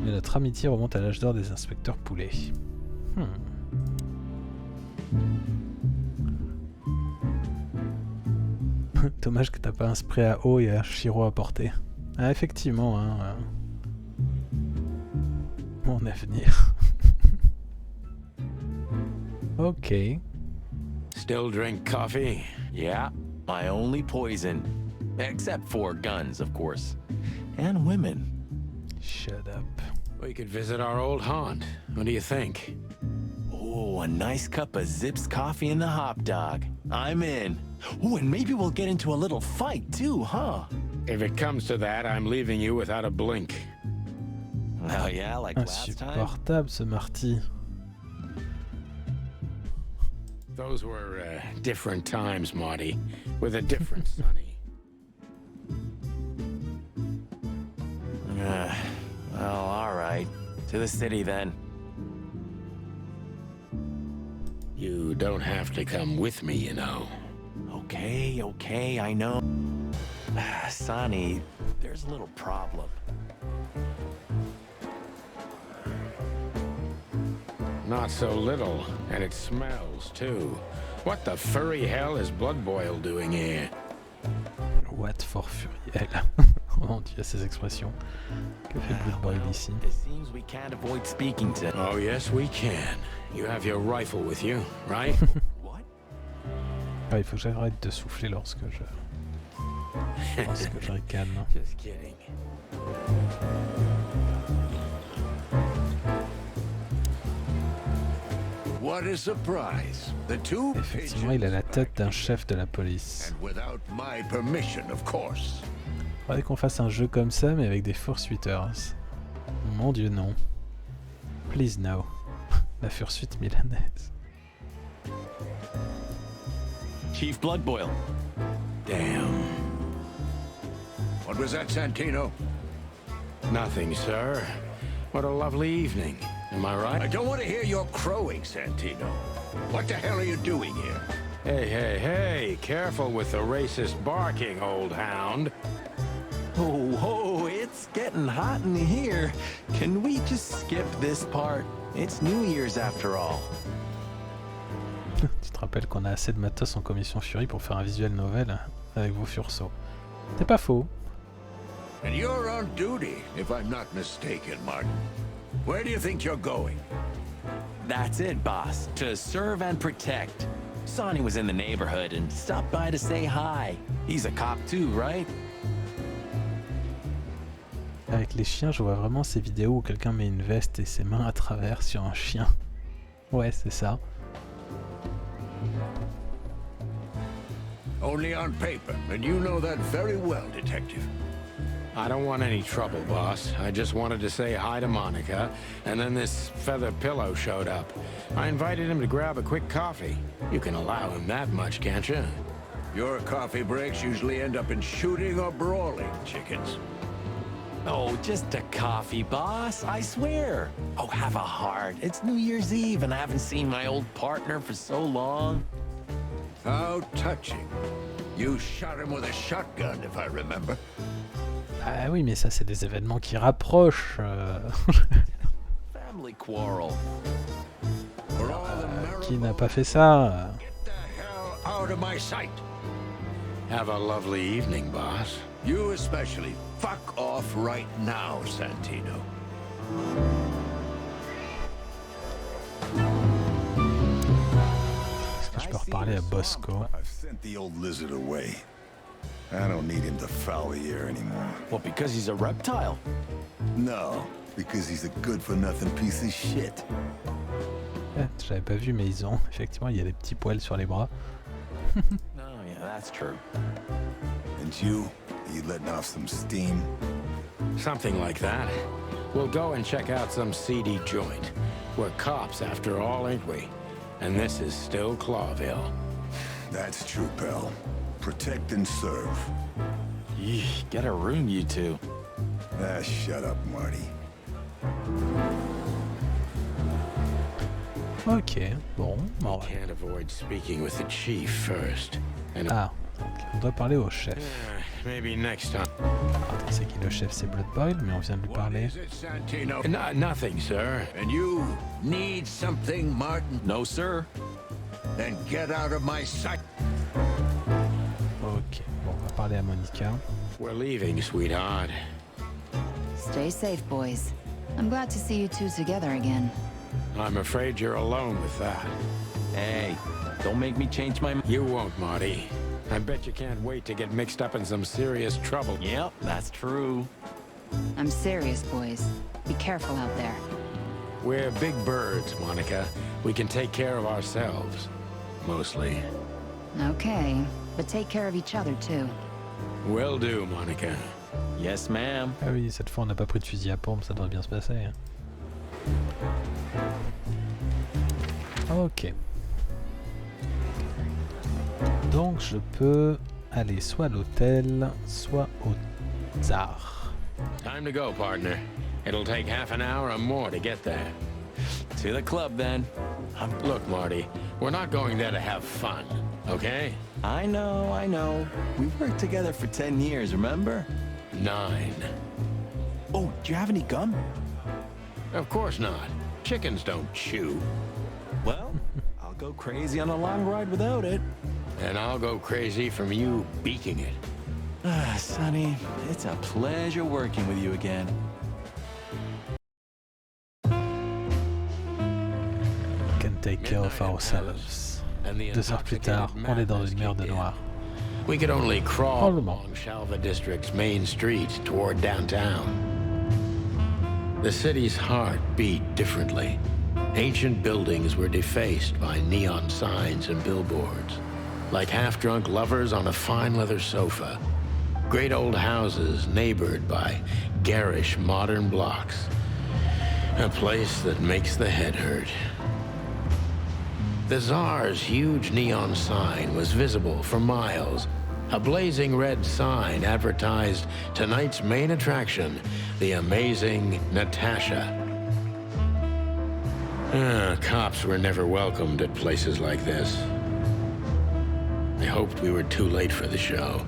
Mais notre amitié remonte à l'âge d'or des inspecteurs poulets. Dommage que t'as pas un spray à eau et un Shiro à porter. Ah effectivement, hein. Mon avenir. Ok. Still drink coffee? Yeah, my only poison. Except for guns, of course. And women. Shut up. We could visit our old haunt. What do you think? Oh, a nice cup of Zips coffee and the hot dog. I'm in. Oh, and maybe we'll get into a little fight too, huh? If it comes to that, I'm leaving you without a blink. Oh yeah, like last time? Insupportable ce Marty. Those were different times, Marty, with a different Sonny. Well, all right. To the city then. You don't have to come with me, you know. Okay, I know. Sonny, there's a little problem. Not so little, and it smells, too. What the furry hell is Blood Boil doing here? What for Furiel. Oh mon dieu, ces expressions. Que fait Blood Boil ici? It seems we can't avoid speaking to... Oh, yes, we can. You have your rifle with you, right? What? Ah, il faut que j'arrête de souffler lorsque je ricane. Just kidding. What a surprise. The two Effectivement, il a la tête d'un chef de la police. and without my permission, of course. Faudrait qu'on fasse un jeu comme ça, mais avec des fursuiters. Mon dieu, non. Please no. La fursuite milanaise. Chief Blood Boil. Damn. What was that, Santino? Nothing, sir. What a lovely evening. Am I I right? don't want to hear your crowing, Santino. What the hell are you doing here? Hey, careful with the racist barking, old hound. Oh, it's it's getting hot in here. Can we just skip this part? It's New Year's after all. Tu te rappelles qu'on a assez de matos en commission Fury pour faire un visual novel avec vos furceaux. C'est pas faux. And you're on duty, if I'm not mistaken, Martin. Where do you think you're going? That's it, boss. To serve and protect. Sonny was in the neighborhood and stopped by to say hi. He's a cop too, right? Avec les chiens, je vois vraiment ces vidéos où quelqu'un met une veste et ses mains à travers sur un chien. Ouais, c'est ça. Only on paper, and you know that very well, Detective. I don't want any trouble, boss. I just wanted to say hi to Monica, and then this feather pillow showed up. I invited him to grab a quick coffee. You can allow him that much, can't you? Your coffee breaks usually end up in shooting or brawling, chickens. Oh, just a coffee, boss. I swear. Oh, have a heart. It's New Year's Eve, and I haven't seen my old partner for so long. How touching. You shot him with a shotgun, if I remember. Ah oui, mais ça, c'est des événements qui rapprochent. Family quarrel. Qui n'a pas fait ça? Get the hell out of my sight. Have a lovely evening, boss. You especially. Fuck off right now, Santino. Est-ce que je peux reparler à Bosco? I've sent the old lizard away. I don't need him to foul the air anymore. Well, because he's a reptile. No, because he's a good-for-nothing piece of shit. J'avais pas vu, mais ils ont. Effectivement, il y a des petits poils sur les bras. Oh, yeah, that's true. And you letting off some steam? Something like that. We'll go and check out some seedy joint. We're cops after all, ain't we? And this is still Clawville. That's true, pal. Protect and serve. Yee, get a room, you two. Ah, shut up, Marty. Ok, bon. Can't avoid speaking with the chief first. And Ah, on doit parler au chef. maybe next time. Attends, c'est qui le chef? C'est Blood Boil, mais on vient de lui parler. Is it, Santino? Nothing, sir. And you need something, Martin? No, sir. Then get out of my sight. Ok, bon, on va parler à Monica. We're leaving, sweetheart. Stay safe, boys. I'm glad to see you two together again. I'm afraid you're alone with that. Hey, don't make me change my mind. You won't, Marty. I bet you can't wait to get mixed up in some serious trouble. Yep, that's true. I'm serious, boys. Be careful out there. We're big birds, Monica. We can take care of ourselves. Mostly. Okay, but take care of each other, too. Will do, Monica. Yes, ma'am. Ah oui, cette fois on n'a pas pris de fusil à pompe, ça doit bien se passer. Hein. Ok. Donc je peux aller soit à l'hôtel, soit au tsar. Time to go, partner. It'll take half an hour or more to get there. To the club, then. Look, Marty, we're not going there to have fun, okay? I know. We've worked together for 10 years, remember? 9. Oh, do you have any gum? Of course not. Chickens don't chew. Well, I'll go crazy on a long ride without it. And I'll go crazy from you beaking it. Ah, Sonny, it's a pleasure working with you again. Can take care of ourselves. 2 heures plus tard, on est dans une mer de noir. We could only crawl Probablement. along Shalva District's main street toward downtown. The city's heart beat differently. Ancient buildings were defaced by neon signs and billboards, like half-drunk lovers on a fine leather sofa. Great old houses neighbored by garish modern blocks. A place that makes the head hurt. The Tsar's huge neon sign was visible for miles. A blazing red sign advertised tonight's main attraction, the amazing Natasha. Cops were never welcomed at places like this. I hoped we were too late for the show.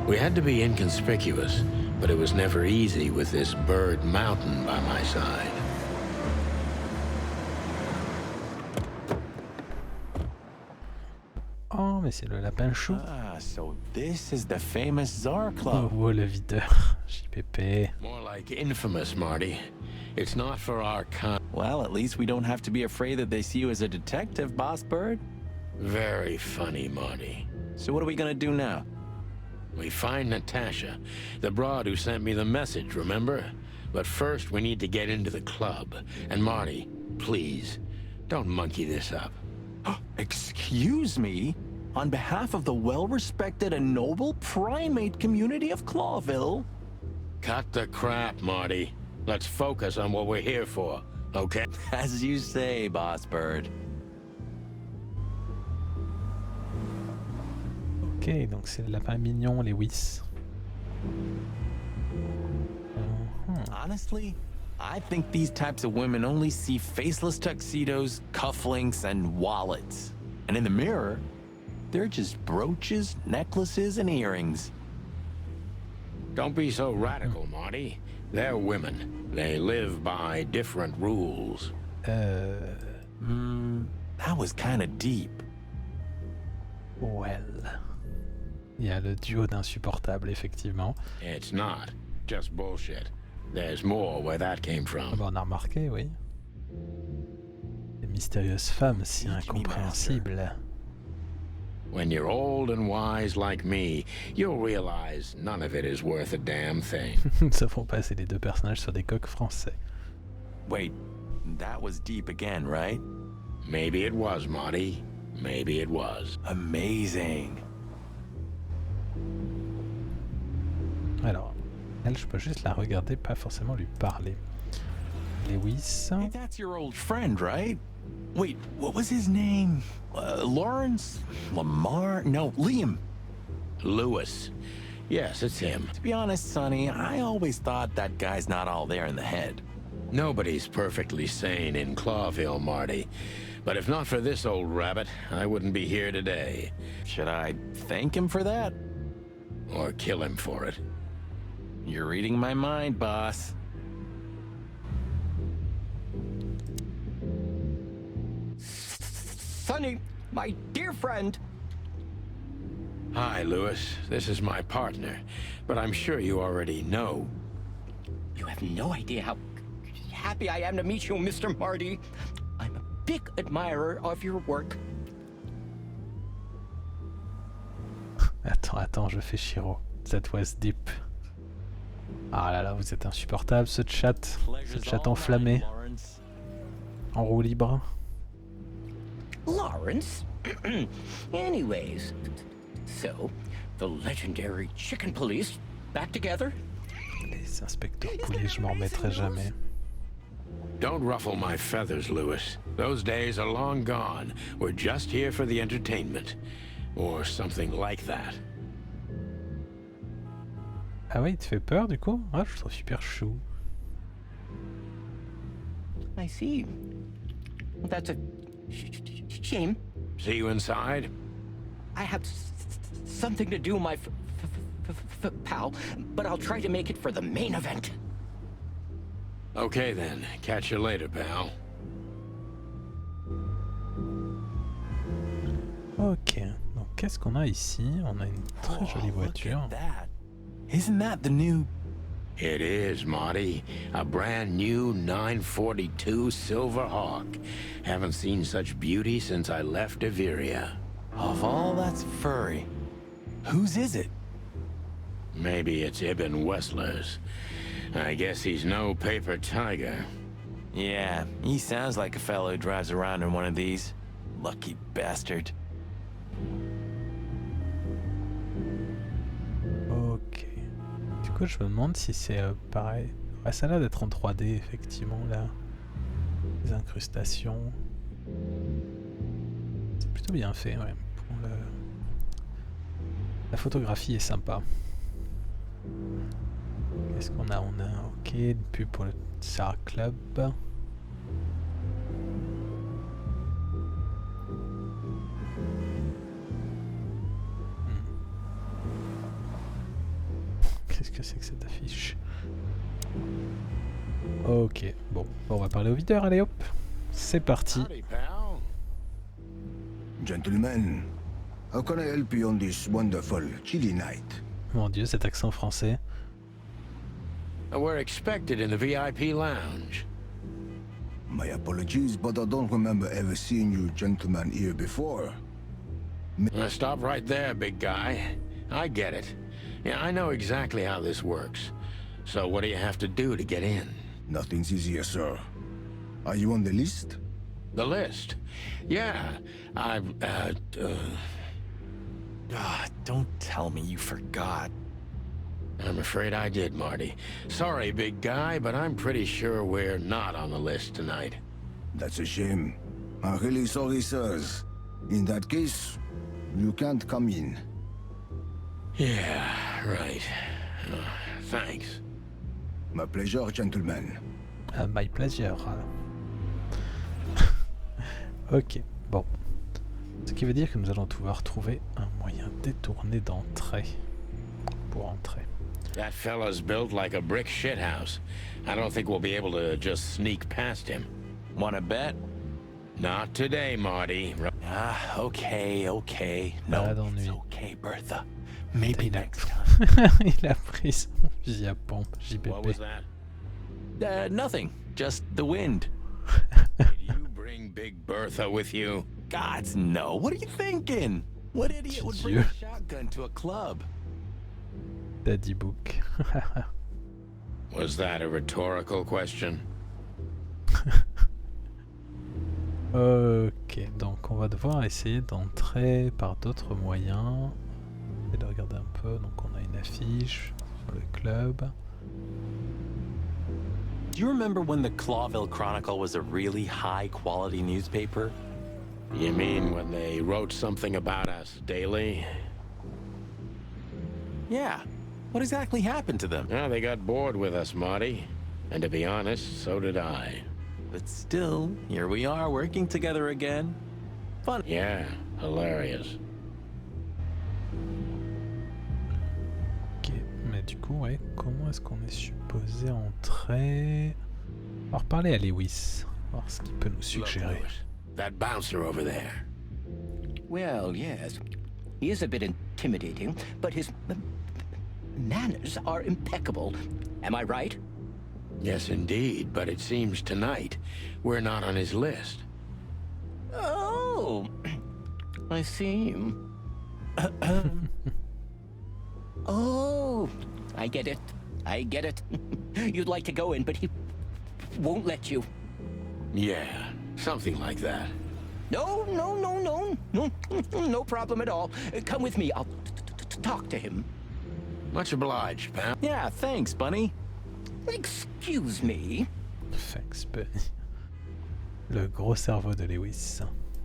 We had to be inconspicuous, but it was never easy with this bird mountain by my side. Oh, mais c'est le lapin chou. Ah, so this is the famous Czar Club. Oh, le videur. JPP. More like infamous, Marty. It's not for our kind. Well, at least we don't have to be afraid that they see you as a detective, Boss Bird. Very funny, Marty. So what are we gonna do now? We find Natasha, the broad who sent me the message, remember? But first we need to get into the club. And Marty, please, don't monkey this up. Excuse me? On behalf of the well-respected and noble primate community of Clawville? Cut the crap, Marty. Let's focus on what we're here for, okay? As you say, Boss Bird. Ok, donc c'est le lapin mignon, Lewis. Honestly, I think these types of women only see faceless tuxedos, cufflinks, and wallets. And in the mirror, they're just brooches, necklaces, and earrings. Don't be so radical, Marty. They're women. They live by different rules. That was kind of deep. Well. Il y a le duo d'insupportables, effectivement. It's not just bullshit. There's more where that came Ah from. bah, on a remarqué, oui. Des mystérieuses femmes si incompréhensibles. When you're old and wise like me, you'll realize none of it is worth a damn thing. Nous avons passé les deux personnages sur des coqs français. Wait, that was deep again, right? Maybe it was, Marty. Maybe it was. Amazing. Alors, elle, je peux juste la regarder, pas forcément lui parler. Lewis. Hey, that's your old friend, right? Wait, what was his name? Lawrence? Lamar? No, Liam. Lewis. Yes, it's him. To be honest, Sonny, I always thought that guy's not all there in the head. Nobody's perfectly sane in Clawville, Marty. But if not for this old rabbit, I wouldn't be here today. Should I thank him for that? Or kill him for it. You're reading my mind, boss. Sonny, my dear friend. Hi, Lewis. This is my partner. But I'm sure you already know. You have no idea how happy I am to meet you, Mr. Marty. I'm a big admirer of your work. Attends, je fais Shiro. That was deep. Ah là là, vous êtes insupportable, ce chat enflammé. En roue libre. Lawrence? Anyways, so, the legendary chicken police back together? Les inspecteurs poulets, je m'en remettrai jamais. Don't ruffle my feathers, Lewis. Those days are long gone. We're just here for the entertainment. Or something like that. Ah ouais, il te fait peur du coup? Ah, je le trouve super chou. I see. That's a shame. See you inside? I have something to do, my pal, but I'll try to make it for the main event. Okay then. Catch you later, pal. Ok, donc qu'est-ce qu'on a ici? On a une très jolie voiture. Isn't that the new... It is, Marty. A brand new 942 Silver Hawk. Haven't seen such beauty since I left Averia. Of all that's furry, whose is it? Maybe it's Ibn Wessler's. I guess he's no paper tiger. Yeah, he sounds like a fellow who drives around in one of these. Lucky bastard. Ok. Du coup, je me demande si c'est pareil. Ouais, ça a l'air d'être en 3D, effectivement, là. Les incrustations. C'est plutôt bien fait, ouais. Pour le... La photographie est sympa. Qu'est-ce qu'on a? On a, ok, une pub pour le Tsar Club. Qu'est-ce que c'est que cette affiche? Ok, bon, on va parler au videur, allez hop. C'est parti. Howdy, pal. Gentlemen, how can I help you on this wonderful, chilly night? Mon dieu, cet accent français. We're expected in the VIP lounge. My apologies, but I don't remember ever seeing you gentlemen here before. Stop right there, big guy. I get it. Yeah, I know exactly how this works. So what do you have to do to get in? Nothing's easier, sir. Are you on the list? The list? Yeah, Don't tell me you forgot. I'm afraid I did, Marty. Sorry, big guy, but I'm pretty sure we're not on the list tonight. That's a shame. I'm really sorry, sirs. In that case, you can't come in. Yeah, right. Thanks. My pleasure, gentlemen. My pleasure. Ok, bon. Ce qui veut dire que nous allons devoir trouver un moyen détourné d'entrée pour entrer. That fella's built like a brick shithouse. I don't think we'll be able to just sneak past him. Wanna bet? Not today, Marty. Okay. No, it's okay, Bertha. Maybe next time. Il a pris son fusil à pompe, What was JPP. that? Nothing. Just the wind. Did you bring Big Bertha with you? Gods, no. What are you thinking? What idiot would bring a shotgun to a club? Daddy Book. Was that a rhetorical question? Ok, donc on va devoir essayer d'entrer par d'autres moyens. Et de regarder un peu, donc on a une affiche sur le club. Do you remember when the Clawville Chronicle was a really high-quality newspaper? You mean when they wrote something about us daily? Yeah. What exactly happened to them? Well, they got bored with us, Marty. And to be honest, so did I. But still, here we are working together again. Fun. Yeah, hilarious. Ok, mais du coup, ouais, comment est-ce qu'on est supposé entrer? On va reparler à Lewis, voir ce qu'il peut nous suggérer. Look, Lewis, that bouncer over there. Well, yes. He is a bit intimidating, but his manners are impeccable. Am I right? Yes, indeed, but it seems tonight we're not on his list. Oh, I see. Oh, I get it. I get it. You'd like to go in, but he won't let you. Yeah, something like that. No, no problem at all. Come with me. I'll talk to him. Much obliged, pal. Yeah, thanks, Bunny. Excuse me. Thanks, Bunny. Le gros cerveau de Lewis.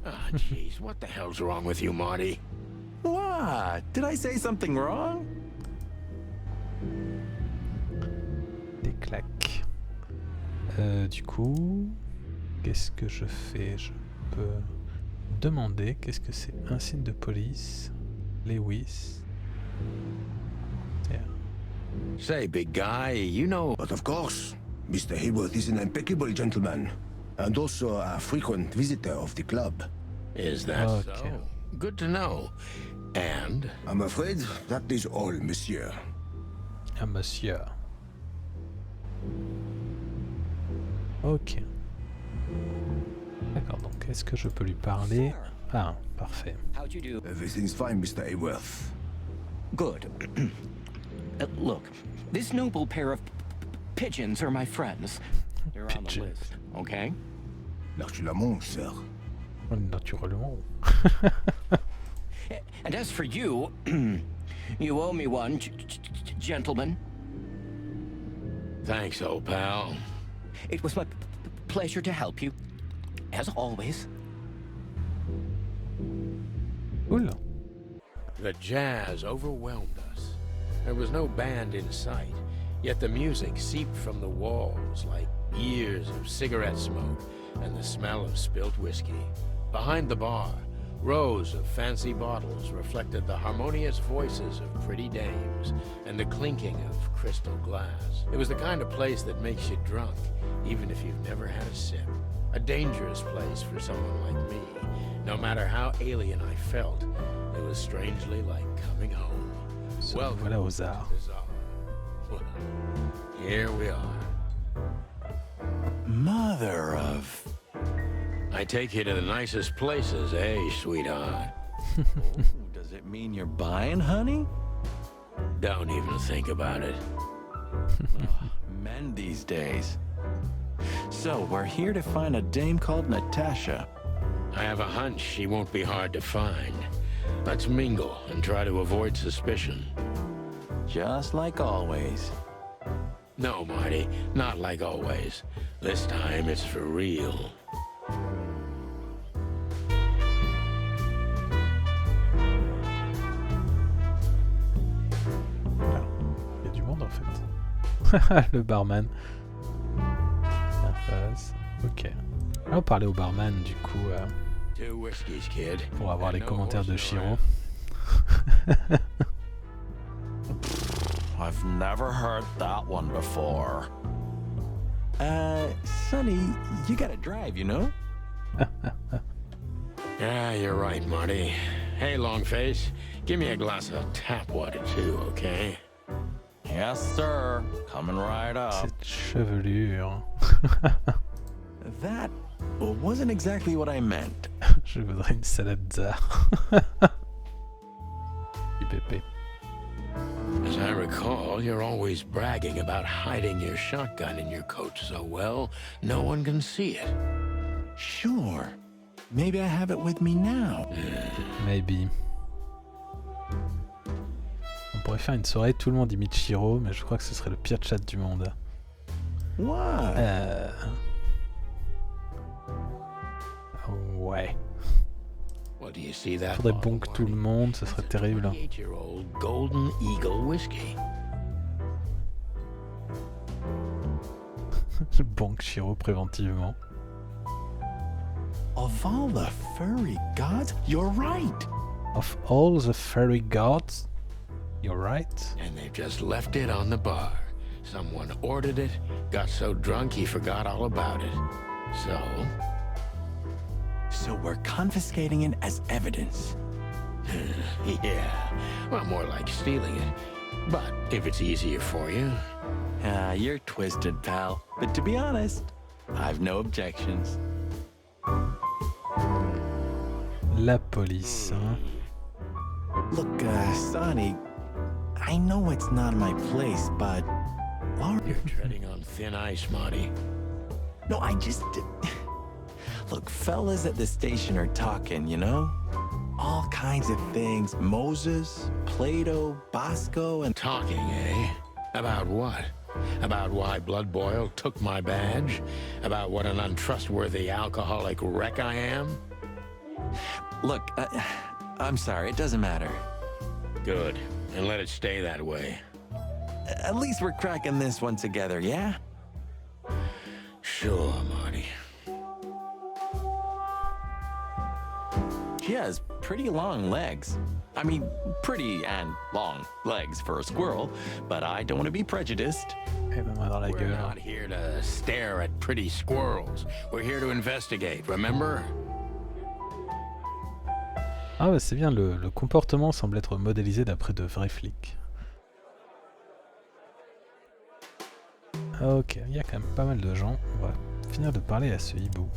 Ah, jeez, what the hell's wrong with you, Marty? What? Did I say something wrong? Des claques. Du coup, qu'est-ce que je fais? Je peux demander qu'est-ce que c'est un signe de police. Lewis. Yeah. Say, big guy, you know... But of course, Mr. Hayworth is an impeccable gentleman, and also a frequent visitor of the club. Is that Okay. so? Good to know. And? I'm afraid that is all, monsieur. Ah, monsieur. Ok. D'accord, donc est-ce que je peux lui parler? Ah, parfait. How'd you do? Everything's fine, Mr. Hayworth. Good. Look, this noble pair of pigeons are my friends. They're on the Pigeons. list, okay? Naturellement, sir. Naturellement. And as for you, you owe me one, gentlemen. Thanks, old pal. It was my pleasure to help you, as always. Cool. The jazz overwhelmed us. There was no band in sight, yet the music seeped from the walls like years of cigarette smoke and the smell of spilt whiskey. Behind the bar, Rows of fancy bottles reflected the harmonious voices of pretty dames and the clinking of crystal glass. It was the kind of place that makes you drunk, even if you've never had a sip. A dangerous place for someone like me. No matter how alien I felt, it was strangely like coming home. Welcome voilà aux arts. Well, here we are. Mother of... I take you to the nicest places, eh, sweetheart? Does it mean you're buying, honey? Don't even think about it. Men these days. So, we're here to find a dame called Natasha. I have a hunch she won't be hard to find. Let's mingle and try to avoid suspicion. Just like always. No, Marty, not like always. This time it's for real. Il y a du monde en fait. Le barman. Ok. On va parler au barman du coup pour avoir les commentaires de Shiro. I've never heard that one before. Sonny, you gotta drive, you know? Yeah, you're right, Marty. Hey, Longface, give me a glass of tap water too, okay? Yes, sir. Coming right up. Cette chevelure. That wasn't exactly what I meant. Je voudrais une salade tsar. Du pépé. As I recall, you're always bragging about hiding your shotgun in your coat so well, no one can see it. Sure. Maybe I have it with me now. Maybe. On pourrait faire une soirée, tout le monde imite Shiro, mais je crois que ce serait le pire chat du monde. What? Ouais. Well, do you see that? Faudrait bonk tout le monde, ce serait terrible. Golden Eagle whiskey. Je bonk Shiro préventivement. Of all the furry gods, you're right. Of all the furry gods, you're right. And they've just left it on the bar. Someone ordered it, got so drunk he forgot all about it. So we're confiscating it as evidence. Yeah, well, more like stealing it. But if it's easier for you. You're twisted, pal. But to be honest, I've no objections. La police, hein? Look, Sonny, I know it's not my place, but... You're treading on thin ice, Marty. No, I just... Look, fellas at the station are talking, you know? All kinds of things. Moses, Plato, Bosco, and... Talking, eh? About what? About why Blood Boil took my badge? About what an untrustworthy alcoholic wreck I am? Look, I'm sorry, it doesn't matter. Good, and let it stay that way. At least we're cracking this one together, yeah? Sure, Marty. She has pretty long legs. I mean, pretty and long legs for a squirrel, but I don't want to be prejudiced. We're not here to stare at pretty squirrels. We're here to investigate, remember? Ah ouais, c'est bien, le comportement semble être modélisé d'après de vrais flics. Ok, il y a quand même pas mal de gens. On va finir de parler à ce hibou.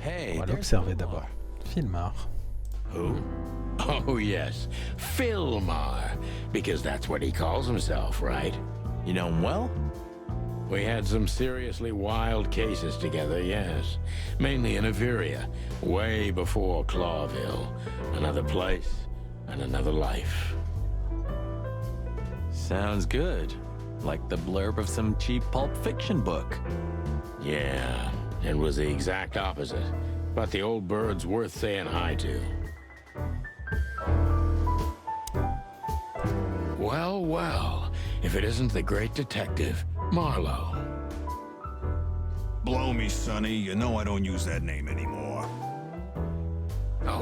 Hey, on va l'observer d'abord. Filmar. Who? Oh yes, Filmar. Because that's what he calls himself, right? You know him well? We had some seriously wild cases together, yes. Mainly in Averia, way before Clawville. Another place and another life. Sounds good. Like the blurb of some cheap pulp fiction book. Yeah, it was the exact opposite. But the old bird's worth saying hi to. Well, well, if it isn't the great detective, Marlowe. Blow me, Sonny. You know I don't use that name anymore.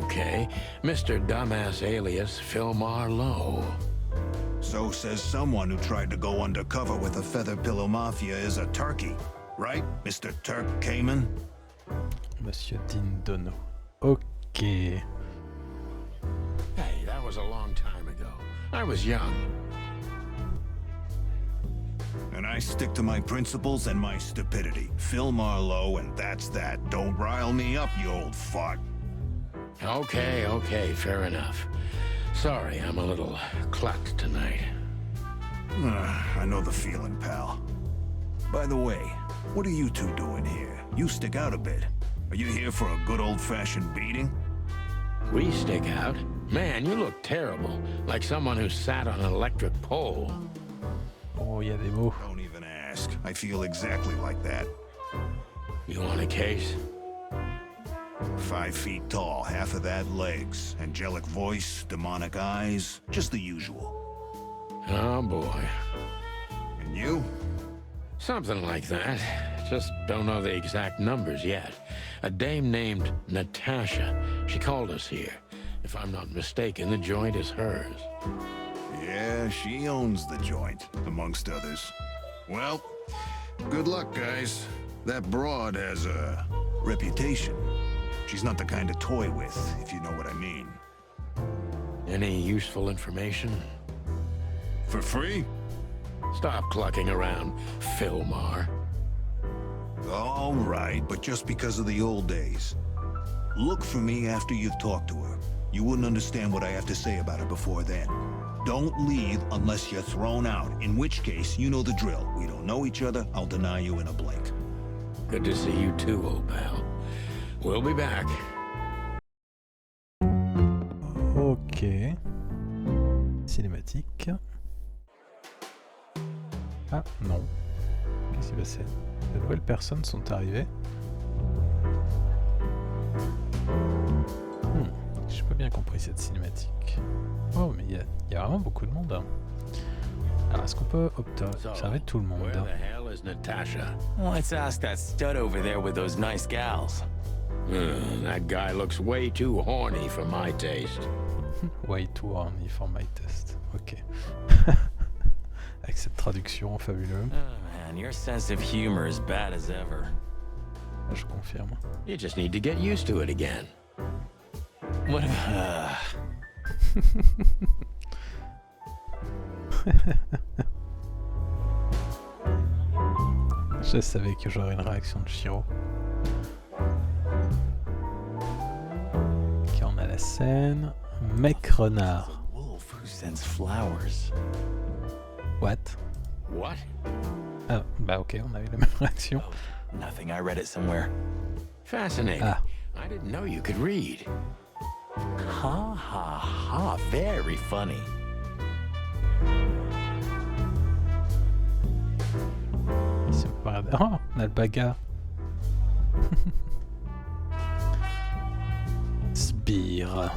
Okay, Mr. Dumbass alias Philmar Lowe. So says someone who tried to go undercover with the Feather Pillow Mafia is a turkey, right, Mr. Turk Cayman? Monsieur Dean Dono. Ok. Hey, that was a long time ago. I was young. And I stick to my principles and my stupidity. Phil Marlowe, and that's that. Don't rile me up, you old fart. Okay, fair enough. Sorry, I'm a little clucked tonight. I know the feeling, pal. By the way, what are you two doing here? You stick out a bit. Are you here for a good old-fashioned beating? We stick out? Man, you look terrible. Like someone who sat on an electric pole. Oh, il y a des mots. Don't even ask. I feel exactly like that. You want a case? 5 feet tall, half of that legs. Angelic voice, demonic eyes, just the usual. Oh, boy. And you? Something like that. Just don't know the exact numbers yet. A dame named Natasha. She called us here. If I'm not mistaken, the joint is hers. Yeah, she owns the joint, amongst others. Well, good luck, guys. That broad has a reputation. She's not the kind to toy with, if you know what I mean. Any useful information? For free? Stop clucking around, Philmar. All right, but just because of the old days. Look for me after you've talked to her. You wouldn't understand what I have to say about her before then. Don't leave unless you're thrown out, in which case, you know the drill. We don't know each other, I'll deny you in a blink. Good to see you too, old pal. We'll be back. Ok. Cinématique. Ah, non. Qu'est-ce qui s'est passé? De nouvelles personnes sont arrivées. J'ai pas bien compris cette cinématique. Oh, mais il y a vraiment beaucoup de monde. Hein. Alors, est-ce qu'on peut observer tout le monde? Where the hell is Natasha? Let's ask that stud over there with those nice gals. That guy looks way too horny for my taste. Way too horny for my taste. Ok. Avec cette traduction fabuleux. Oh man, your sense of humor is bad as ever. Je confirme. You just need to get used to it again. What? Je savais que j'aurais une réaction de Shiro. Ok, on a la scène. Mec renard. Wolf who sends flowers. What? What? Ah, bah ok, on avait la même réaction. Nothing, I read it somewhere. Fascinating. Ah. I didn't know you could read. Ha ha ha, very funny. Oh, on a le bagarre. Sbire.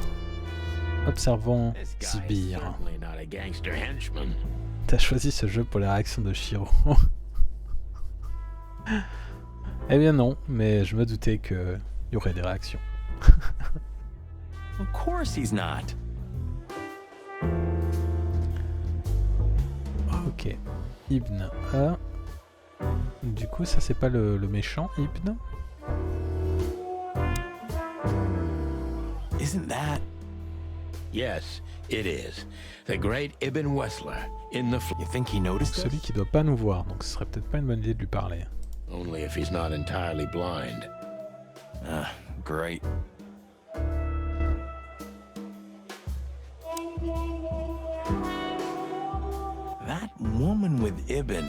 Observons Sbire. Certainly not a gangster henchman. T'as choisi ce jeu pour la réaction de Shiro. Eh bien non, mais je me doutais qu'il y aurait des réactions. Of course he's not. Ok. Ibn A. Du coup, ça c'est pas le méchant, Ibn? Isn't that? Yes, it is. The great Ibn Wessler in the You think he noticed Celui us? qui doit pas nous voir, donc ce serait peut-être pas une bonne idée de lui parler. Only if he's not entirely blind. Great. That woman with Ibn,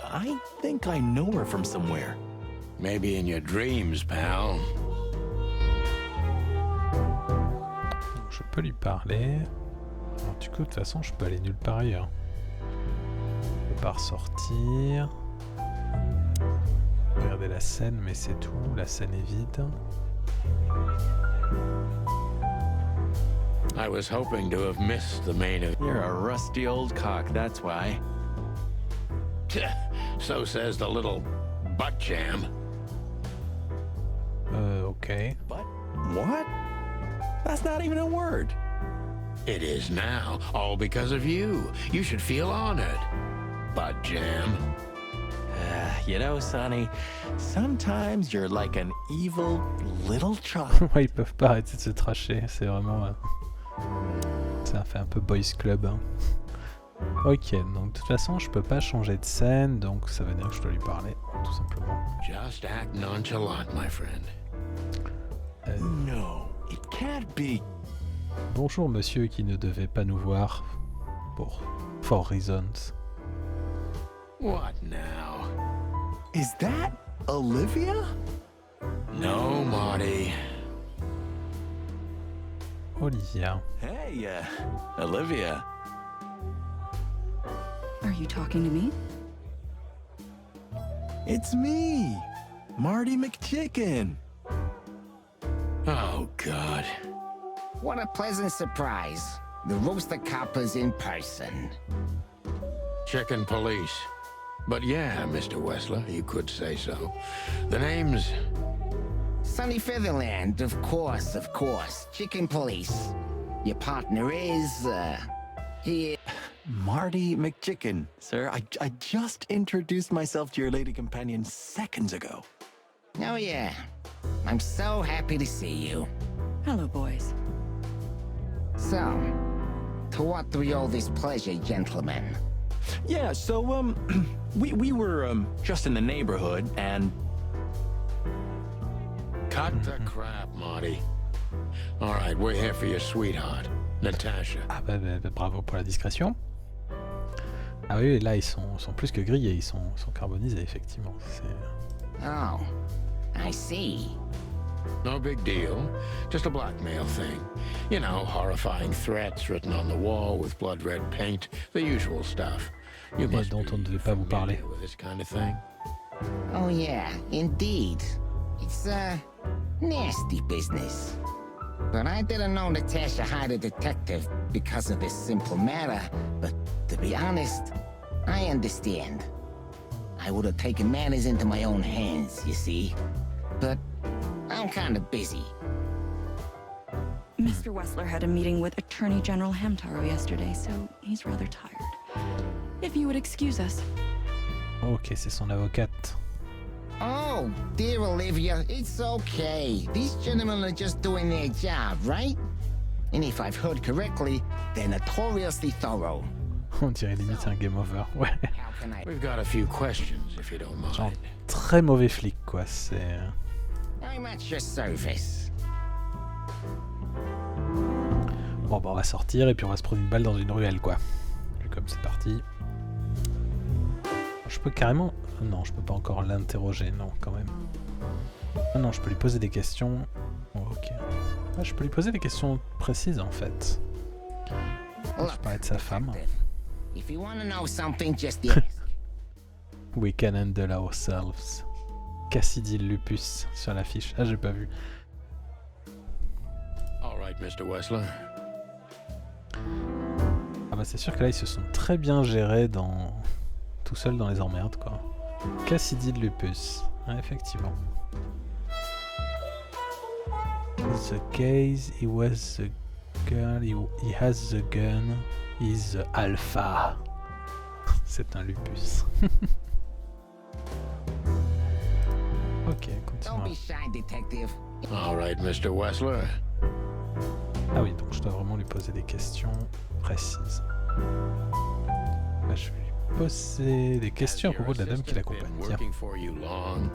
I think I know her from somewhere. Maybe in your dreams, pal. Je peux lui parler. Alors, du coup, de toute façon, je peux aller nulle part ailleurs. Je peux pas ressortir. Regardez la scène, mais c'est tout. La scène est vide. I was hoping to have missed the main event. You're a rusty old cock, that's why. So says the little butt jam. Ok. But what? That's not even a word. It is now, all because of you. You should feel honored. But Jam. You know, Sonny, sometimes you're like an evil little child. Ouais, ils peuvent pas arrêter de se tracher, c'est vraiment... ça fait un peu boys club. Hein. Ok, donc de toute façon, je peux pas changer de scène, donc ça veut dire que je dois lui parler, tout simplement. Just act nonchalant, my friend. No, it can't be. Bonjour monsieur qui ne devait pas nous voir for reasons. What now? Is that Olivia? No, Marty. Olivia. Hey, Olivia. Are you talking to me? It's me, Marty McChicken. Oh, God. What a pleasant surprise. The Rooster Copper's in person. Chicken police. But yeah, Mr. Wessler, you could say so. The name's... Sunny Featherland, of course, of course. Chicken police. Your partner is, he... Marty McChicken, sir. I just introduced myself to your lady companion seconds ago. Oh, yeah. I'm so happy to see you. Hello, boys. So, to what do we owe this pleasure, gentlemen? Yeah, so, we were, just in the neighborhood, and... Cut the crap, Marty. All right, we're here for your sweetheart, Natasha. Ah bah, bravo pour la discrétion. Ah oui, là ils sont plus que grillés, ils sont carbonisés effectivement. Oh, I see. No big deal. Just a blackmail thing. You know, horrifying threats written on the wall with blood red paint, the usual stuff. You must dont on ne devait pas vous parler. with this kind of thing. Oh yeah, indeed. It's, nasty business. But I didn't know Natasha hired a detective because of this simple matter, but to be honest, I understand. I would have taken matters into my own hands, you see. But I'm kind of busy. Mr. Wessler had a meeting with Attorney General Hamtaro yesterday, so he's rather tired. If you would excuse us. Ok, c'est son avocate. Oh, dear Olivia, it's okay. These gentlemen are just doing their job, right? And if I've heard correctly, they're notoriously thorough. On dirait limite un game over, ouais. We've got a few questions, if you don't mind. Genre, très mauvais flic, quoi, c'est... I'm at your service. Bon, bah on va sortir et puis on va se prendre une balle dans une ruelle, quoi. Vu comme c'est parti. Je peux carrément... Non, je peux pas encore l'interroger, non, quand même. Non, je peux lui poser des questions... Oh, ok. Ah, je peux lui poser des questions précises, en fait. Je parlais de sa femme. If you want to know something, just ask. We can handle ourselves. Cassidy Lupus sur l'affiche. Ah, j'ai pas vu. All right, Mr. Wessler. Ah bah c'est sûr que là ils se sont très bien gérés dans... tout seuls dans les emmerdes, quoi. Cassidy Lupus. Ouais, effectivement. The case, he was the girl, he has the gun, he's the alpha. C'est un lupus. Ok, Don't be continuons. shy, detective. All right, Mr. Wessler. Ah oui, donc je dois vraiment lui poser des questions précises. Bah, je vais lui poser des questions à propos de la dame qui l'accompagne. Tiens. Working for you long?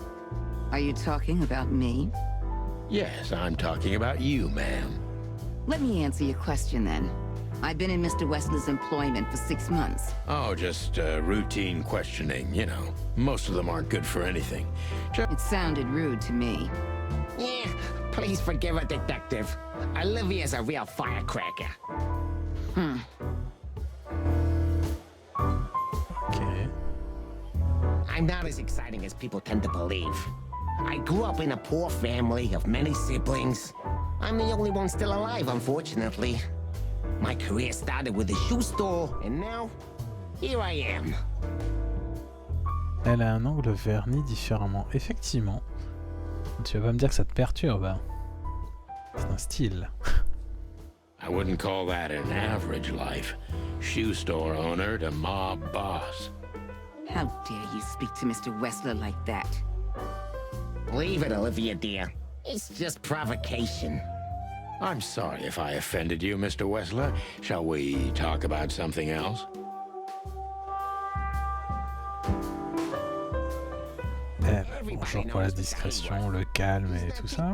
Are you talking about me? Yes, I'm talking about you, ma'am. Let me answer your question then. I've been in Mr. Wessler's employment for 6 months. Oh, just routine questioning, you know. Most of them aren't good for anything. It sounded rude to me. Yeah, please forgive her, detective. Olivia's a real firecracker. Ok. I'm not as exciting as people tend to believe. I grew up in a poor family of many siblings. I'm the only one still alive, unfortunately. My career started with a shoe store, and now, here I am. Elle a un angle verni différemment. Effectivement. Tu vas pas me dire que ça te perturbe. Hein. C'est un style. I wouldn't call that an average life. Shoe store owner to mob boss. How dare you speak to Mr. Wessler like that? Leave it, Olivia, dear. It's just provocation. I'm sorry if I offended you, Mr. Wessler. Shall we talk about something else? Bonjour pour la discrétion, le calme et tout ça.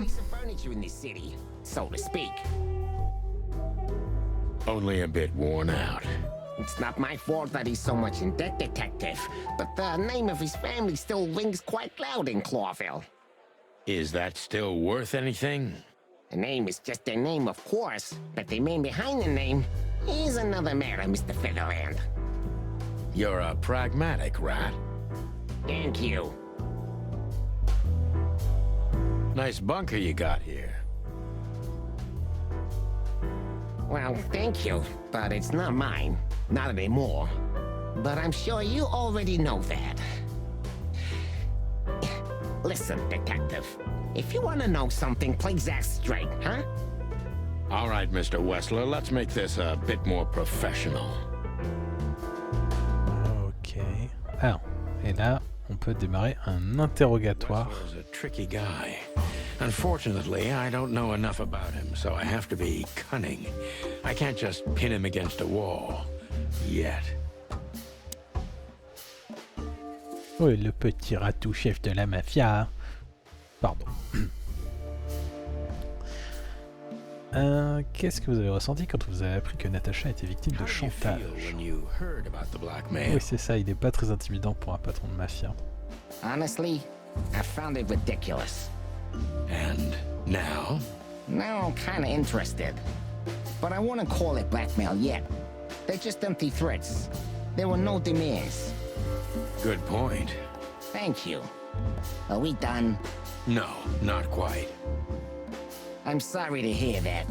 So to speak. Only a bit worn out. It's not my fault that he's so much in debt, Detective, but the name of his family still rings quite loud in Clawville. Is that still worth anything? The name is just their name, of course, but the man behind the name is another matter, Mr. Featherland. You're a pragmatic rat. Thank you. Nice bunker you got here. Well, thank you, but it's not mine. Not anymore. But I'm sure you already know that. Listen, Detective. If you want to know something, play Zack straight, huh? All right, Mr. Wessler, let's make this a bit more professional. Ok. Alors, et là, on peut démarrer un interrogatoire. Wessler's a tricky guy. Unfortunately, I don't know enough about him, so I have to be cunning. I can't just pin him against a wall. Yet. Oui, le petit ratou chef de la mafia. Pardon. Qu'est-ce que vous avez ressenti quand vous avez appris que Natasha était victime de chantage? Oui, c'est ça, il n'est pas très intimidant pour un patron de mafia. Honestly, I found it ridiculous. And now? Now I'm kinda interested. But I wouldn't call it blackmail yet. They're just empty threats. There were no demands. Good point. Thank you. Are we done? No, not quite. I'm sorry to hear that.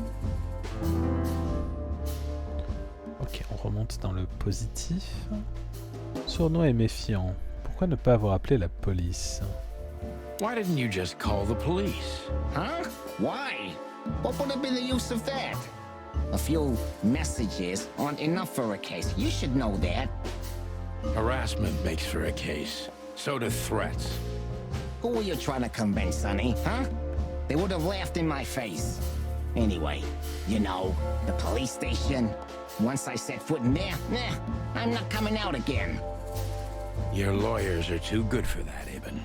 Ok, on remonte dans le positif. Sournois et méfiant. Pourquoi ne pas avoir appelé la police? Why didn't you just call the police? Huh? Why? What would have been the use of that? A few messages aren't enough for a case. You should know that. Harassment makes for a case. So do threats. Who were you trying to convince, Sonny? Huh? They would have laughed in my face. Anyway, you know, the police station. Once I set foot in there, nah, I'm not coming out again. Your lawyers are too good for that, Ibn.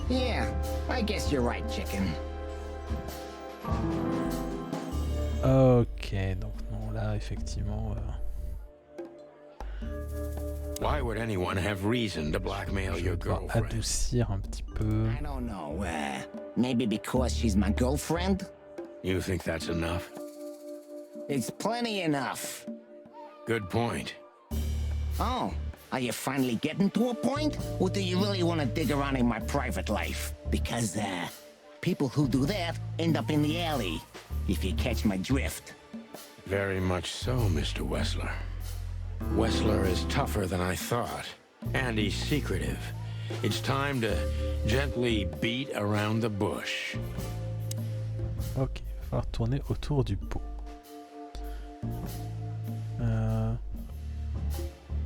Yeah, I guess you're right, chicken. Ok, donc non, là, effectivement... Why would anyone have reason to blackmail your girlfriend? Adoucir un petit peu. I don't know, maybe because she's my girlfriend? You think that's enough? It's plenty enough. Good point. Oh, are you finally getting to a point? Or do you really want to dig around in my private life? Because, people who do that end up in the alley, if you catch my drift. Very much so, Mr. Wessler. Wessler is tougher than I thought, and he's secretive. It's time to gently beat around the bush. Ok, il va falloir tourner autour du pot.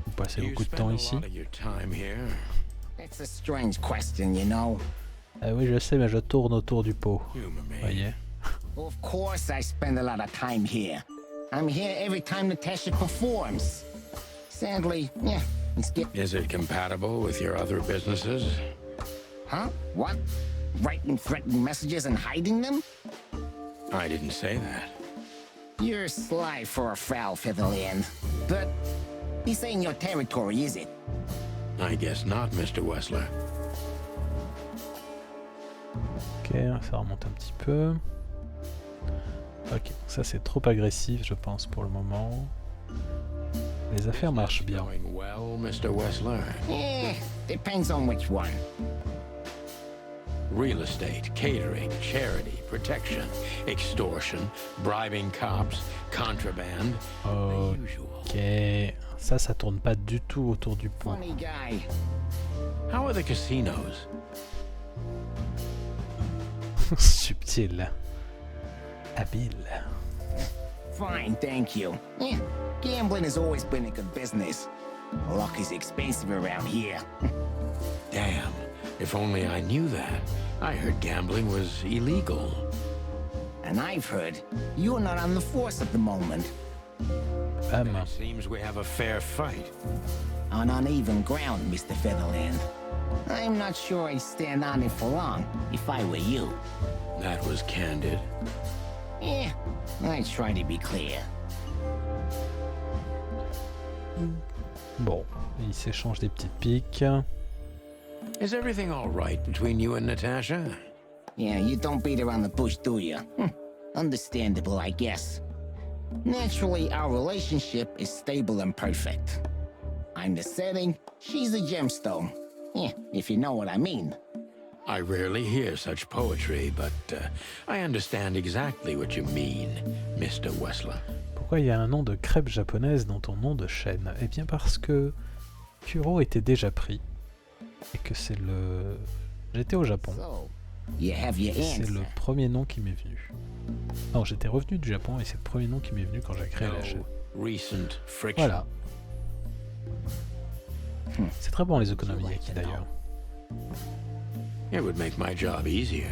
Vous passez beaucoup de temps ici. It's a strange question, you know. Oui, je sais, mais je tourne autour du pot. Voyez. Of course I spend a lot of time here. I'm here every time Natasha performs. Sadly, yeah, it's Is it compatible with your other businesses? Huh? What? Writing threatening messages and hiding them? I didn't say that. You're sly for a foul, Featherland. But this ain't your territory, is it? I guess not, Mr. Wessler. Ok, ça remonte un petit peu. Ok, ça c'est trop agressif, je pense, pour le moment. Les affaires marchent bien. Going well, Mr. Wessler? Depends on which one. Real estate, catering, charity, protection, extortion, bribing cops, contraband, the usual. Ok, ça tourne pas du tout autour du pot. Funny guy. How are the casinos? Subtil. Habile. Fine, thank you. Gambling has always been a good business. Luck is expensive around here. Damn, if only I knew that. I heard gambling was illegal. And I've heard you're not on the force at the moment. It seems we have a fair fight. On uneven ground, Mr. Featherland. I'm not sure I'd stand on it for long, if I were you. That was candid. I try to be clear. Bon, ils s'échangent des petites piques. Is everything all right between you and Natasha? Yeah, you don't beat around the bush, do you? Understandable, I guess. Naturally, our relationship is stable and perfect. I'm the setting, she's the gemstone. If you know what I mean. I rarely hear such poetry, but I understand exactly what you mean, Mr. Wessler. Pourquoi il y a un nom de crêpe japonaise dans ton nom de chaîne? Eh bien parce que Kuro était déjà pris. Et que c'est le... J'étais au Japon. C'est le premier nom qui m'est venu. Non, j'étais revenu du Japon et c'est le premier nom qui m'est venu quand j'ai créé la chaîne. Voilà. C'est très bon les okonomiyaki d'ailleurs. It would make my job easier.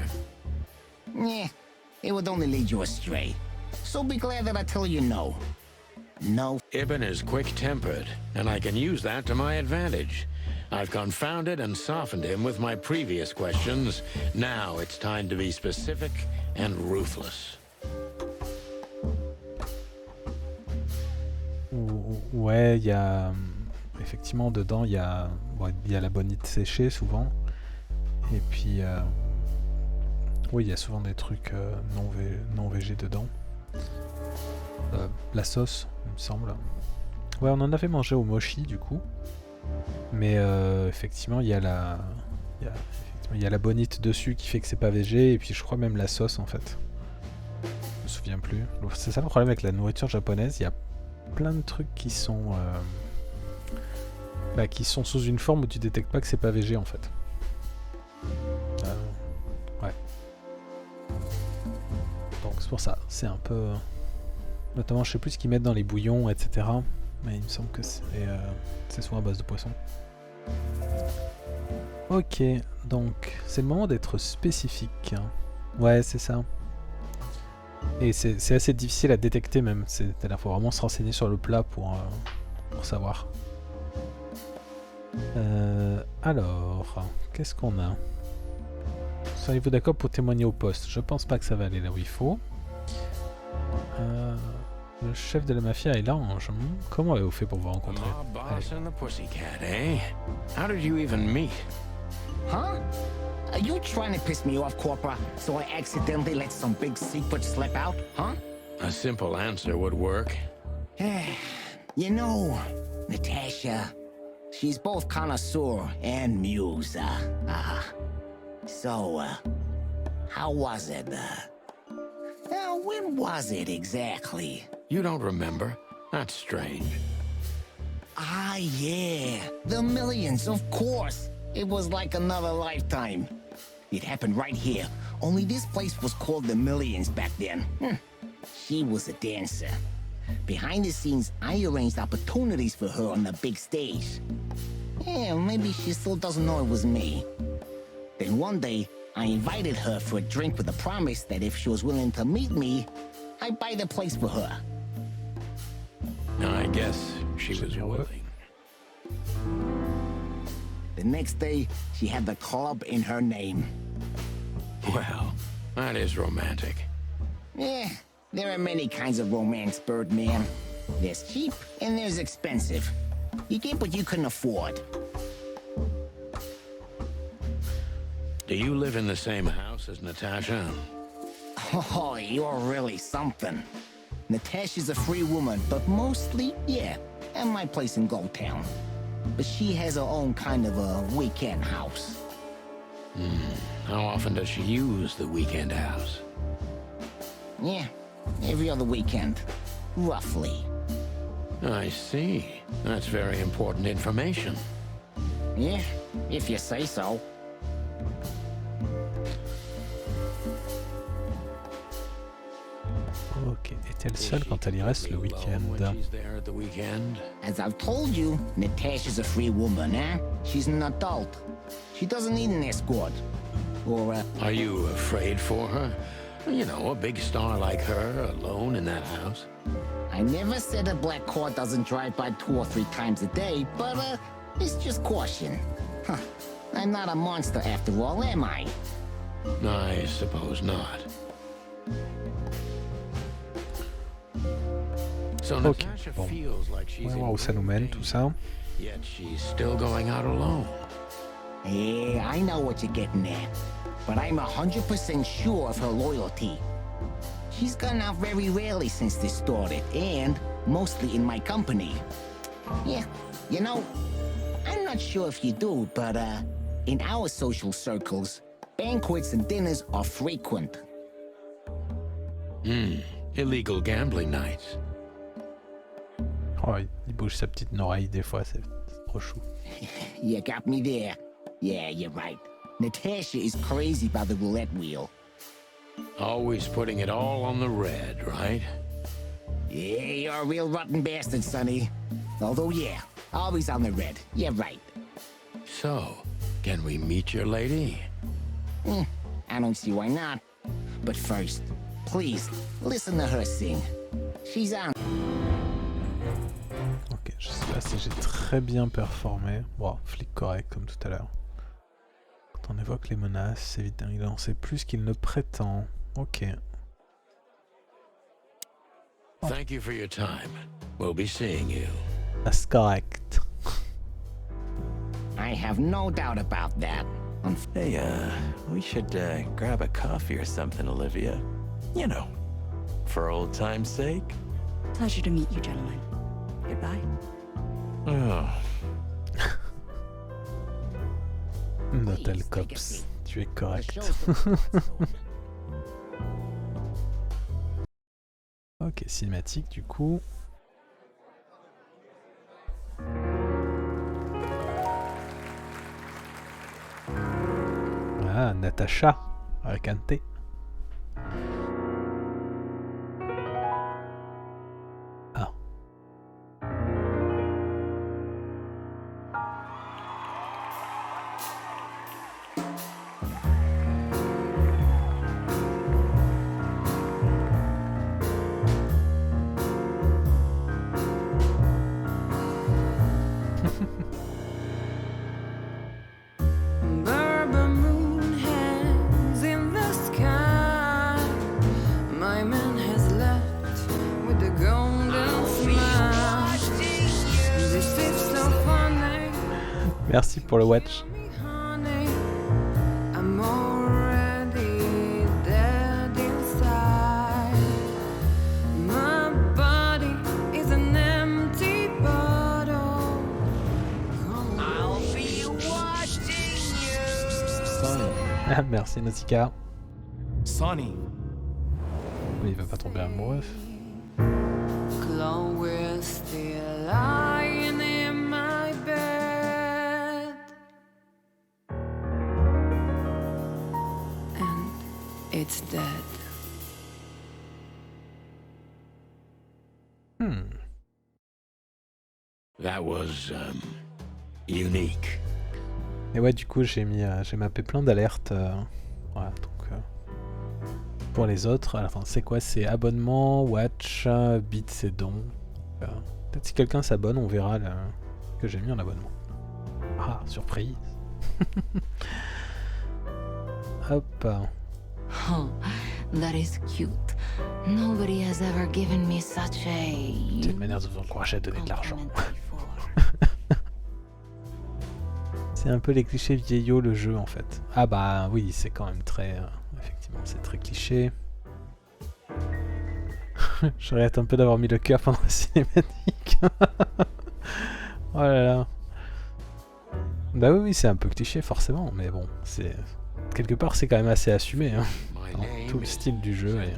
It would only lead you astray. So be glad that I tell you no. No. Ibn is quick-tempered, and I can use that to my advantage. I've confounded and softened him with my previous questions. Now it's time to be specific and ruthless. Ouais, il y a... Effectivement, dedans, il y a la bonite séchée, souvent. Et puis... Oui, il y a souvent des trucs non végés dedans. La sauce, il me semble. Ouais, on en avait mangé au mochi, du coup. Mais effectivement, il y a la bonite dessus qui fait que c'est pas végé. Et puis je crois même la sauce, en fait. Je me souviens plus. C'est ça le problème avec la nourriture japonaise. Il y a plein de trucs qui sont sous une forme où tu détectes pas que c'est pas végé, en fait. Ouais. Donc c'est pour ça. C'est un peu... Notamment, je sais plus ce qu'ils mettent dans les bouillons, etc. Mais il me semble que c'est souvent à base de poisson. Ok, donc c'est le moment d'être spécifique. Ouais, c'est ça. Et c'est assez difficile à détecter même. C'est-à-dire qu'il faut vraiment se renseigner sur le plat pour savoir. Alors, qu'est-ce qu'on a? Seriez-vous d'accord pour témoigner au poste? Je pense pas que ça va aller là où il faut. Le chef de la mafia est là. Comment avez-vous fait pour vous rencontrer? How did you even meet? Huh? Are you trying to piss me off, Corpora, so I accidentally let some big secret slip out, huh? A simple answer would work. You know, Natasha, she's both connoisseur and muse. So, how was it? When was it exactly? You don't remember? That's strange. Ah, yeah. The millions, of course. It was like another lifetime. It happened right here. Only this place was called the Millions back then. She was a dancer. Behind the scenes, I arranged opportunities for her on the big stage. Yeah, maybe she still doesn't know it was me. Then one day, I invited her for a drink with a promise that if she was willing to meet me, I'd buy the place for her. I guess she was willing. The next day, she had the club in her name. Well, that is romantic. Yeah, there are many kinds of romance, Birdman. There's cheap and there's expensive. You get what you can afford. Do you live in the same house as Natasha? Oh, you're really something. Natasha's a free woman, but mostly, yeah, at my place in Gold Town. But she has her own kind of a weekend house. How often does she use the weekend house? Yeah, every other weekend, roughly. I see. That's very important information. Yeah, if you say so. Ok, est-elle seule quand elle y reste le week-end? As I've told you, Natasha's a free woman, eh? She's an adult. She doesn't need an escort. Or, Are you afraid for her? You know, a big star like her, alone in that house. I never said a black car doesn't drive by 2 or 3 times a day, but, it's just caution. Huh. I'm not a monster after all, am I? I suppose not. So Ok, Natasha bon. feels like On she's va voir où ça nous mène tout ça. yet she's still going out alone. Yeah, I know what you're getting at. But I'm 100% sure of her loyalty. She's gone out very rarely since this started, and mostly in my company. Yeah, you know, I'm not sure if you do, but, in our social circles, banquets and dinners are frequent. Illegal gambling nights. Oh, il bouge sa petite oreille des fois, c'est trop chou. You got me there. Yeah, you're right. Natasha is crazy about the roulette wheel. Always putting it all on the red, right? Yeah, you're a real rotten bastard, Sonny. Although, yeah, always on the red. Yeah, right. So, can we meet your lady? I don't see why not. But first, please, listen to her sing. She's on. Ok, je sais pas si j'ai très bien performé. Bon, flic correct comme tout à l'heure. Quand on évoque les menaces, évidemment, il en sait plus qu'il ne prétend. Ok. Thank you for your time. We'll be seeing you. That's correct. I have no doubt about that. Hey, we should grab a coffee or something, Olivia. You know, for old time's sake. Pleasure to meet you, gentlemen. Goodbye. Oh. Notel Cops, tu es correct. Ok, cinématique du coup. Ah, Natacha, avec un T. Ah. Merci pour le watch. Ah, merci Nautica. Sonny. Oui, il va pas tomber amoureux. It's dead. That was, unique. Et ouais, du coup, j'ai mappé plein d'alertes. Voilà, donc pour les autres, alors, c'est quoi? C'est abonnement, watch, bits et dons. Peut-être si quelqu'un s'abonne, on verra que j'ai mis en abonnement. Ah, surprise. Hop. Oh, that is cute. Nobody has ever given me such a... C'est une manière de vous encourager à donner de l'argent. C'est un peu les clichés vieillots le jeu en fait. Ah bah oui, c'est quand même très... effectivement, c'est très cliché. Je regrette un peu d'avoir mis le cœur pendant la cinématique. Oh là là. Bah oui, c'est un peu cliché forcément, mais bon, c'est... Quelque part, c'est quand même assez assumé, hein, dans tout le style du jeu. Et...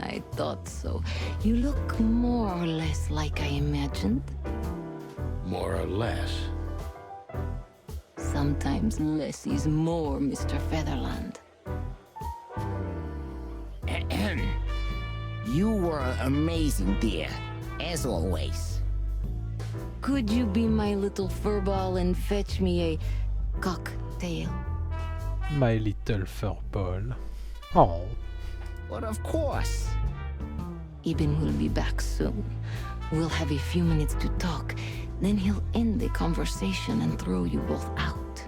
I thought so. You look more or less like I imagined. More or less. Sometimes less is more, Mr. Featherland. You were amazing, dear, as always. Could you be my little furball and fetch me a cocktail? My little furball. Oh. But of course. Eben will be back soon. We'll have a few minutes to talk. Then he'll end the conversation and throw you both out.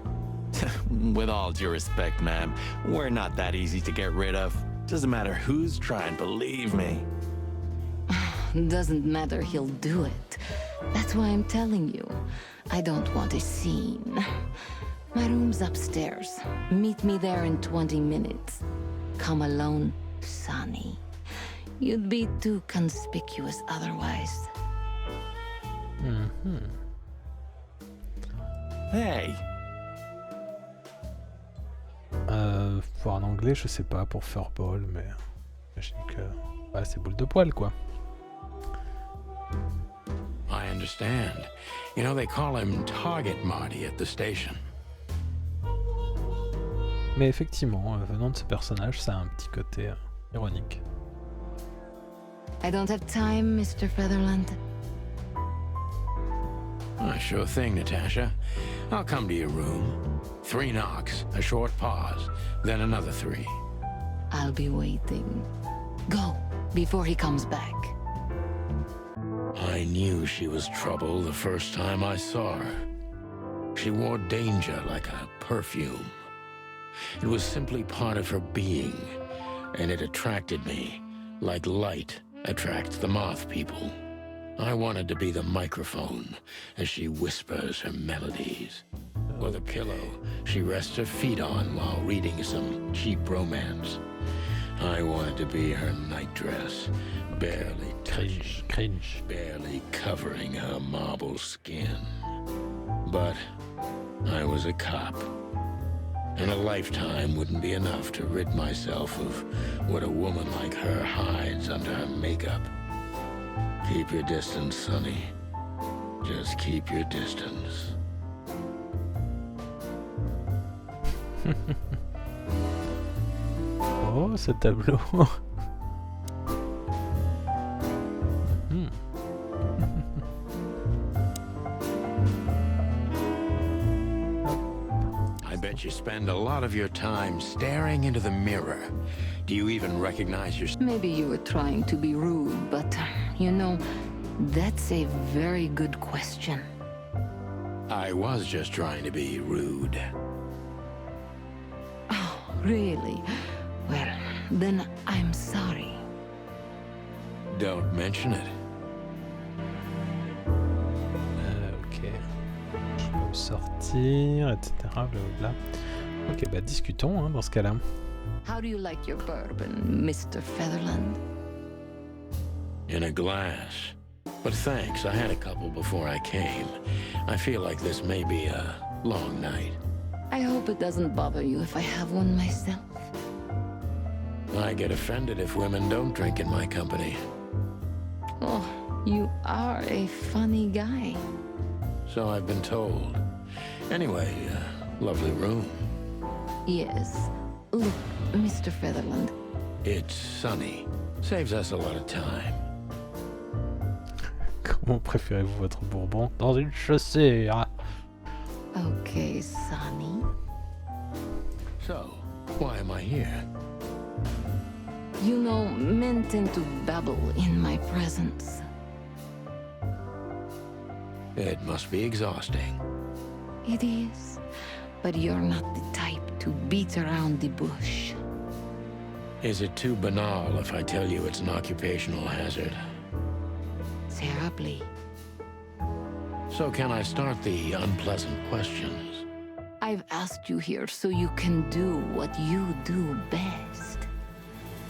With all due respect, ma'am, we're not that easy to get rid of. Doesn't matter who's trying, believe me. Doesn't matter, he'll do it. That's why I'm telling you. I don't want a scene. My room's upstairs. Meet me there in 20 minutes. Come alone, Sonny. You'd be too conspicuous otherwise. Hey. Pour en anglais, je sais pas, pour furball, mais j'imagine que bah, c'est boule de poil, quoi. I understand. You know, they call him Target Marty at the station. Mais effectivement, venant de ce personnage, ça a un petit côté ironique. I don't have time, Mr. Featherland. Sure thing, Natasha. I'll come to your room. 3 knocks, a short pause, then another 3. I'll be waiting. Go, before he comes back. I knew she was trouble the first time I saw her. She wore danger like a perfume. It was simply part of her being, and it attracted me, like light attracts the moth people. I wanted to be the microphone as she whispers her melodies, or the pillow she rests her feet on while reading some cheap romance. I wanted to be her nightdress, barely touching, barely covering her marble skin. But I was a cop, and a lifetime wouldn't be enough to rid myself of what a woman like her hides under her makeup. Keep your distance, Sonny. Just keep your distance. Oh, ce tableau. I bet you spend a lot of your time staring into the mirror. Do you even recognize yourself? Maybe you were trying to be rude, but, you know, that's a very good question. I was just trying to be rude. Oh, really? Well, then I'm sorry. Don't mention it. Ok. Je peux me sortir, etc. Blablabla. Ok, bah discutons hein, dans ce cas-là. How do you like your bourbon, Mr. Featherland? In a glass. But thanks, I had a couple before I came. I feel like this may be a long night. I hope it doesn't bother you if I have one myself. I get offended if women don't drink in my company. Oh, you are a funny guy. So I've been told. Anyway, lovely room. Yes. Look, Mr. Featherland. It's sunny. Saves us a lot of time. Comment préférez-vous votre bourbon? Dans une chaussure. Okay, Sonny. So, why am I here? You know, men tend to babble in my presence. It must be exhausting. It is. But you're not the type to beat around the bush. Is it too banal if I tell you it's an occupational hazard? Terribly. So can I start the unpleasant questions? I've asked you here so you can do what you do best.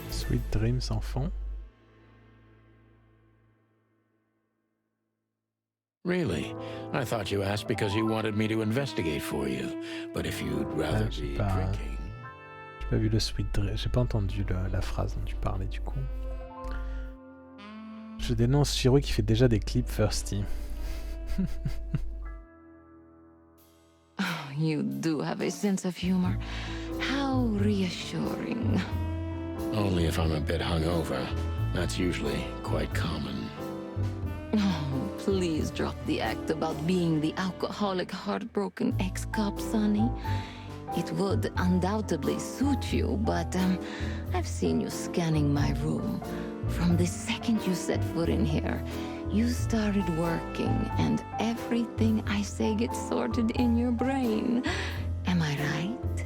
Sweet dreams, enfant. Really? I thought you asked because you wanted me to investigate for you. But if you'd rather be drinking... J'ai pas vu le sweet dream. J'ai pas entendu la phrase dont tu parlais du coup. Je dénonce Shiro qui fait déjà des clips thirsty. Oh, you do have a sense of humor. How reassuring. Only if I'm a bit hungover. That's usually quite common. Oh, please drop the act about being the alcoholic, heartbroken ex-cop, Sonny. It would undoubtedly suit you, but I've seen you scanning my room. From the second you set foot in here, you started working, and everything I say gets sorted in your brain. Am I right?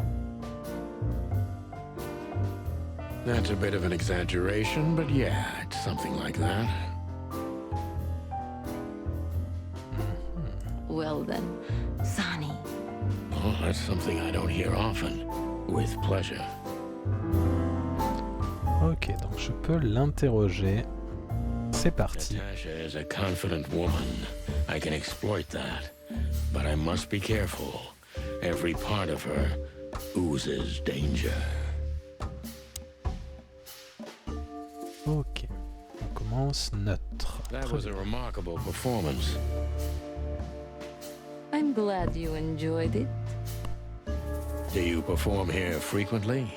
That's a bit of an exaggeration, but yeah, it's something like that. Well then, Sonny. Oh, that's something I don't hear often. With pleasure. Ok, donc je peux l'interroger. C'est parti. Natasha is a confident woman. I can exploit that. But I must be careful. Every part of her oozes danger. Ok, on commence neutre. That was a remarkable performance. I'm glad you enjoyed it. Do you perform here frequently?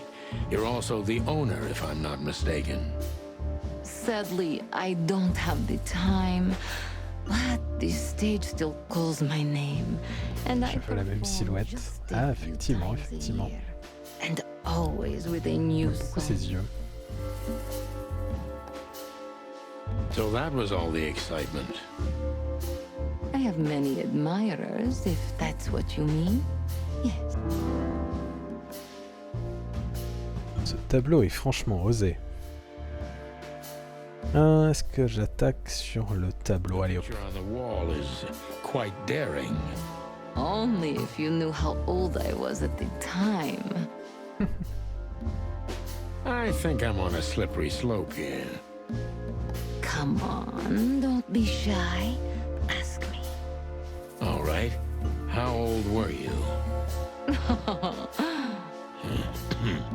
You're also the owner, if I'm not mistaken. Sadly, I don't have the time, but this stage still calls my name, and I fais la même silhouette. Ah, effectivement, effectivement. And always with a new Pourquoi song. ses yeux? So that was all the excitement. I have many admirers, if that's what you mean. Yes. Ce tableau est franchement osé. Est-ce que j'attaque sur le tableau? Allez hop. The picture on the wall is quite daring. Only if you knew how old I was at the time. I think I'm on a slippery slope here. Come on, don't be shy. Ask me. All right. How old were you?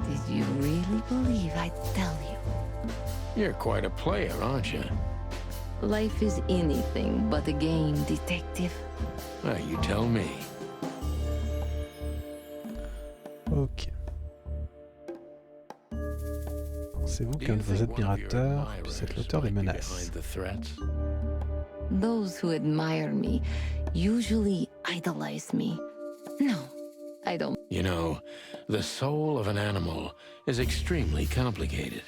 Did you really believe I'd tell you? You're quite a player, aren't you? Life is anything but a game, detective. Well, you tell me. Ok. Pensez-vous qu'un de vos admirateurs puisse être l'auteur des menaces? Those who admire me usually idolize me. No, I don't. You know, the soul of an animal is extremely complicated.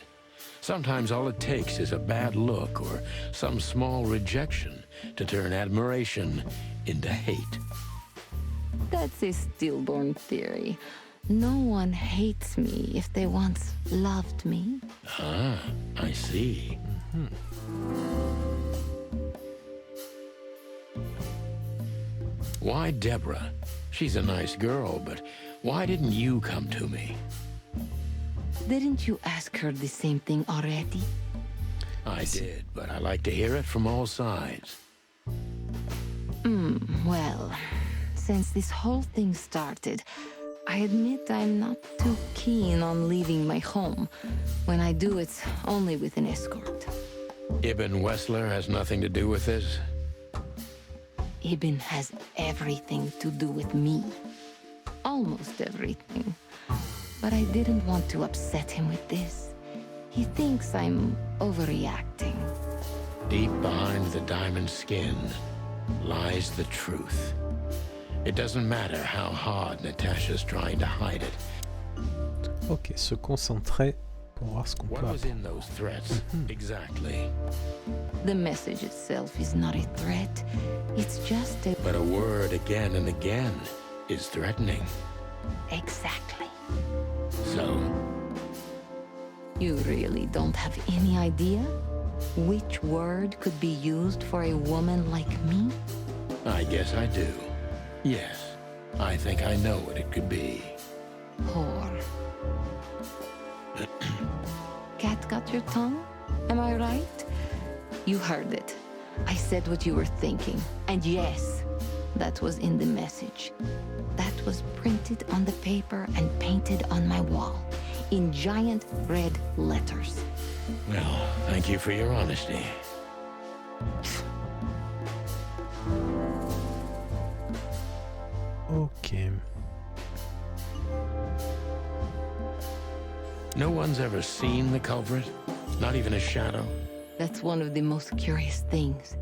Sometimes all it takes is a bad look or some small rejection to turn admiration into hate. That's a stillborn theory. No one hates me if they once loved me. Ah, I see. Why Deborah? She's a nice girl, but why didn't you come to me? Didn't you ask her the same thing already? I did, but I like to hear it from all sides. Well, since this whole thing started, I admit I'm not too keen on leaving my home. When I do, it's only with an escort. Ibn Wessler has nothing to do with this? Ibn has everything to do with me. Almost everything. But I didn't want to upset him with this. He thinks I'm overreacting. Deep behind the diamond skin lies the truth. It doesn't matter how hard Natasha's trying to hide it. Ok, se concentrer pour voir ce qu'on peut What was in apprendre. those threats exactly? The message itself is not a threat. It's just a... But a word again and again is threatening. Exactly. So, You really don't have any idea which word could be used for a woman like me? I guess I do. Yes, I think I know what it could be. Whore. Cat got your tongue? Am I right? You heard it. I said what you were thinking. And yes, that was in the message. That was printed on the paper and painted on my wall in giant red letters. Well, thank you for your honesty. Ok. No one's ever seen the culprit? Not even a shadow? That's one of the most curious things.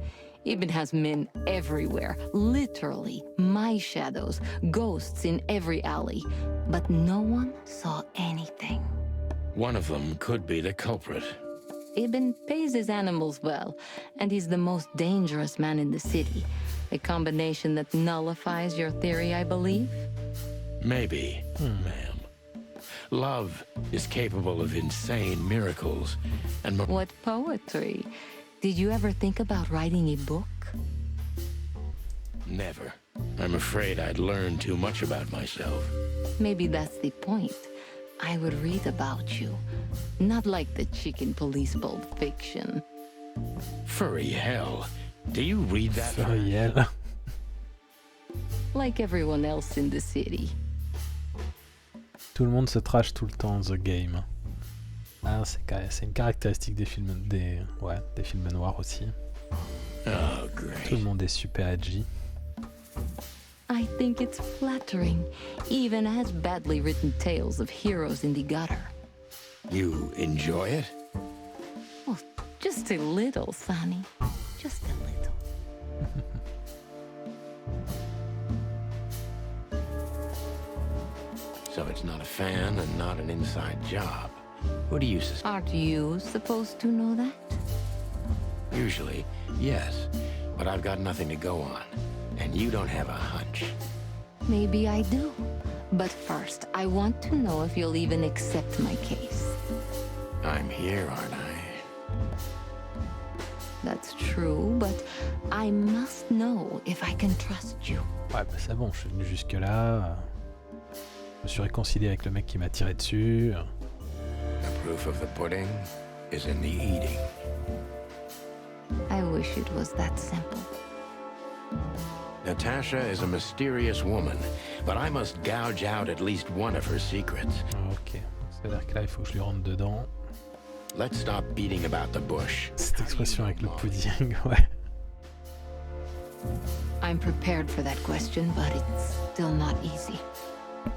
Ibn has men everywhere, literally, my shadows, ghosts in every alley. But no one saw anything. One of them could be the culprit. Ibn pays his animals well, and he's the most dangerous man in the city. A combination that nullifies your theory, I believe? Maybe, ma'am. Love is capable of insane miracles, and what poetry? Did you ever think about writing a book? Never. I'm afraid I'd learn too much about myself. Maybe that's the point. I would read about you. Not like the chicken police Pulp Fiction. Furry hell. Do you read that? Furry hell. Like everyone else in the city. Tout le monde se trash tout le temps, The Game. Ah, c'est une caractéristique des films, des films noirs aussi. Oh, great. Tout le monde est super edgy. I think it's flattering, even as badly written tales of heroes in the gutter. You enjoy it? Well, just a little, Sonny. Just a little. So it's not a fan and not an inside job. Who do you suspect? Aren't you supposed to know that? Usually, yes. But I've got nothing to go on. And you don't have a hunch. Maybe I do. But first, I want to know if you'll even accept my case. I'm here, aren't I? That's true, but I must know if I can trust you. Ouais, bah c'est bon, je suis venu jusque-là. Je me suis réconcilié avec le mec qui m'a tiré dessus. The proof of the pudding is in the eating. I wish it was that simple. Natasha is a mysterious woman, but I must gouge out at least one of her secrets. Ok, c'est-à-dire que là, il faut que je lui rentre dedans. Let's stop beating about the bush. Cette expression avec le pudding, ouais. I'm prepared for that question, but it's still not easy.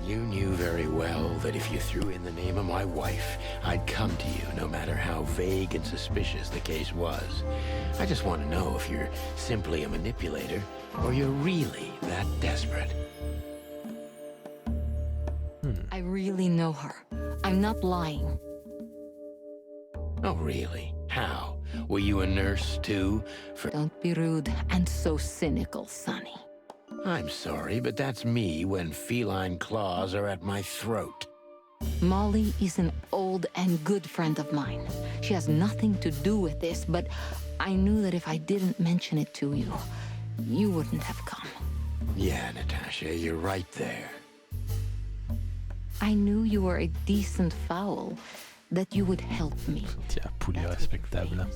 You knew very well that if you threw in the name of my wife, I'd come to you no matter how vague and suspicious the case was. I just want to know if you're simply a manipulator or you're really that desperate. I really know her. I'm not lying. Oh, really? How? Were you a nurse, too? Don't be rude and so cynical, Sonny. I'm sorry, but that's me when feline claws are at my throat. Molly is an old and good friend of mine. She has nothing to do with this, but I knew that if I didn't mention it to you, you wouldn't have come. Yeah, Natasha, you're right there. I knew you were a decent fowl, that you would help me. Tiens, poulet respectable.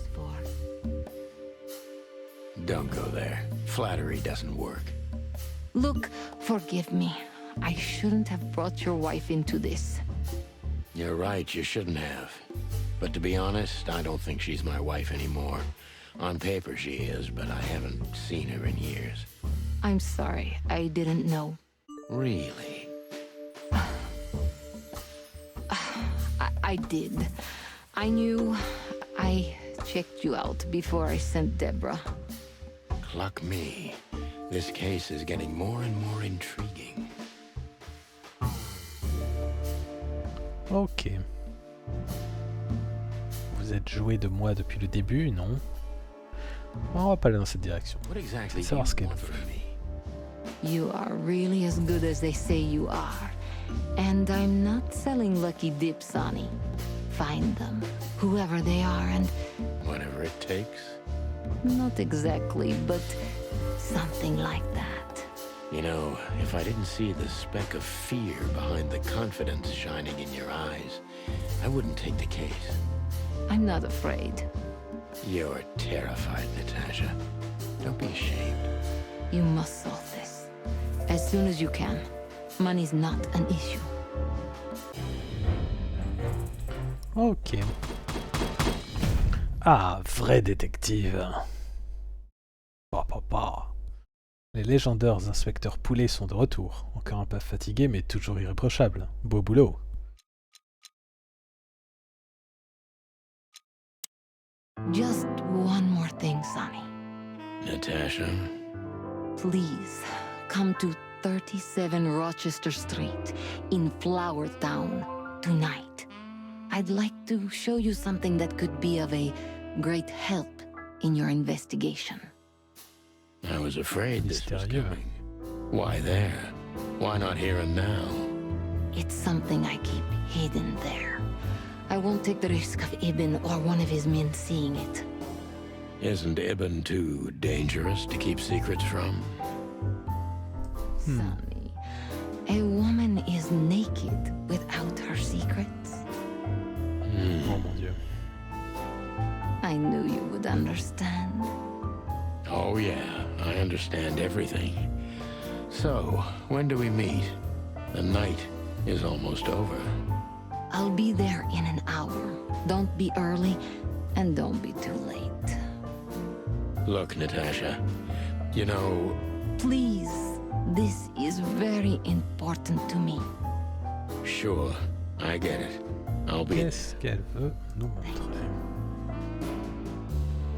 Don't go there. Flattery doesn't work. Look, forgive me. I shouldn't have brought your wife into this. You're right, you shouldn't have. But to be honest, I don't think she's my wife anymore. On paper she is, but I haven't seen her in years. I'm sorry, I didn't know. Really? I did. I knew. I checked you out before I sent Deborah. Cluck me. This case is getting more and more intriguing. Ok. Vous êtes joué de moi depuis le début, non? On va pas aller dans cette direction. What exactly Savoir ce do you qu'elle want veut. from me? You are really as good as they say you are. And I'm not selling lucky dips, Sonny. Find them, whoever they are, and... Whatever it takes. Not exactly, but something like that. You know, if I didn't see the speck of fear behind the confidence shining in your eyes, I wouldn't take the case. I'm not afraid. You're terrified, Natasha. Don't be ashamed. You must solve this. As soon as you can. Money's not an issue. Ok. Ah, vrai détective. Les légendaires inspecteurs Poulet sont de retour. Encore un peu fatigués, mais toujours irréprochables. Beau boulot. Just one more thing, Sonny. Natasha? Please, come to 37 Rochester Street in Flower Town tonight. I'd like to show you something that could be of a great help in your investigation. I was afraid this was coming. Why there? Why not here and now? It's something I keep hidden there. I won't take the risk of Ibn or one of his men seeing it. Isn't Ibn too dangerous to keep secrets from? Sonny, a woman is naked without her secrets. Oh mon Dieu. I knew you would understand. Oh yeah, I understand everything. So, when do we meet? The night is almost over. I'll be there in an hour. Don't be early, and don't be too late. Look, Natasha, you know... Please, this is very important to me. Sure, I get it. I'll be... Qu'est-ce qu'elle veut nous montrer?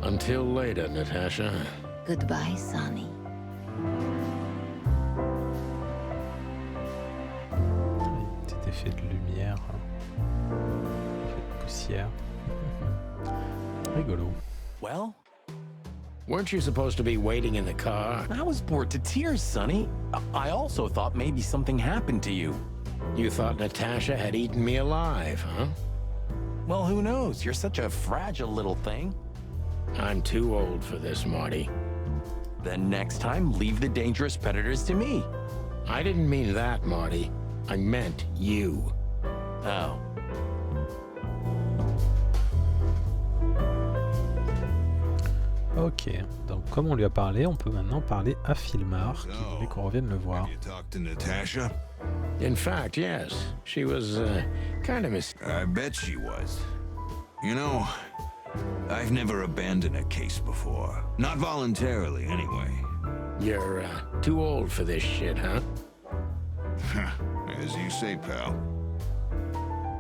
Until later, Natasha. Goodbye, Sonny. Petit effet de lumière, effet de poussière. Rigolo. Well? Weren't you supposed to be waiting in the car? I was bored to tears, Sonny. I also thought maybe something happened to you. You thought Natasha had eaten me alive, huh? Well, who knows? You're such a fragile little thing. I'm too old for this, Marty. Then next time, leave the dangerous predators to me. I didn't mean that, Marty. I meant you. Oh. Ok, donc comme on lui a parlé, on peut maintenant parler à Filmar, qui voulait qu'on revienne le voir. Have you talked to Natasha? In fact, yes. She was, kind of I bet she was. You know, I've never abandoned a case before. Not voluntarily, anyway. You're, too old for this shit, huh? As you say, pal.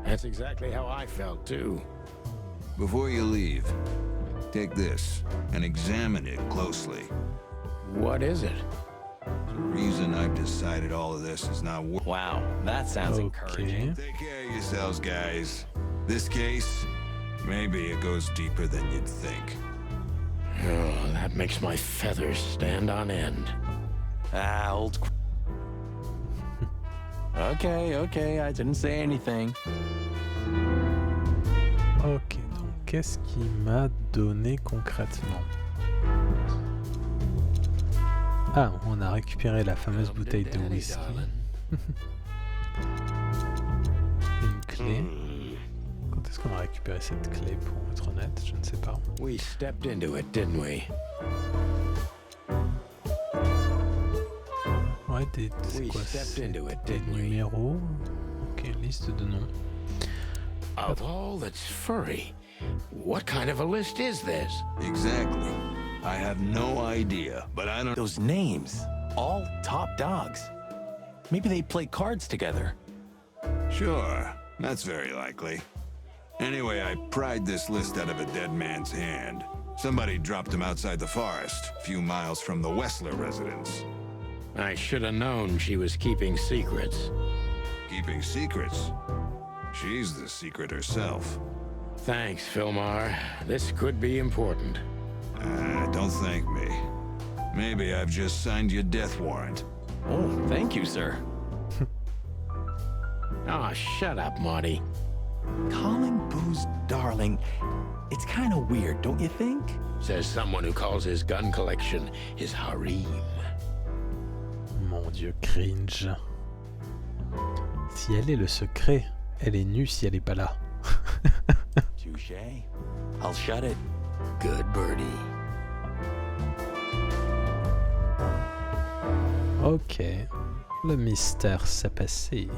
That's exactly how I felt, too. Before you leave, take this and examine it closely. What is it? The reason I've decided all of this is not worth. Wow, that sounds encouraging. Take care of yourselves, guys. This case, maybe it goes deeper than you'd think. Oh, that makes my feathers stand on end. Ah, old... Okay, I didn't say anything. Ok, donc qu'est-ce qu'il m'a donné concrètement? Ah, on a récupéré la fameuse bouteille de whisky. Une clé. Quand est-ce qu'on a récupéré cette clé, pour être honnête? Je ne sais pas. We stepped into it, didn't we? Ouais, c'est quoi? Des numéros. Ok, liste de noms. Of all that's furry, what kind of a list is this? Exactly. I have no idea, but I don't... Those names, all top dogs. Maybe they play cards together. Sure, that's very likely. Anyway, I pried this list out of a dead man's hand. Somebody dropped him outside the forest, a few miles from the Wessler residence. I should have known she was keeping secrets. Keeping secrets? She's the secret herself. Thanks, Filmar. This could be important. Don't thank me. Maybe I've just signed your death warrant. Oh, thank you, sir. Ah, shut up, Marty. Calling booze darling, it's kind of weird, don't you think? Says someone who calls his gun collection his harem. Mon Dieu, cringe. Si elle est le secret, elle est nue si elle est pas là. Touché. I'll shut it. Good birdie. Ok, le mystère s'est passé.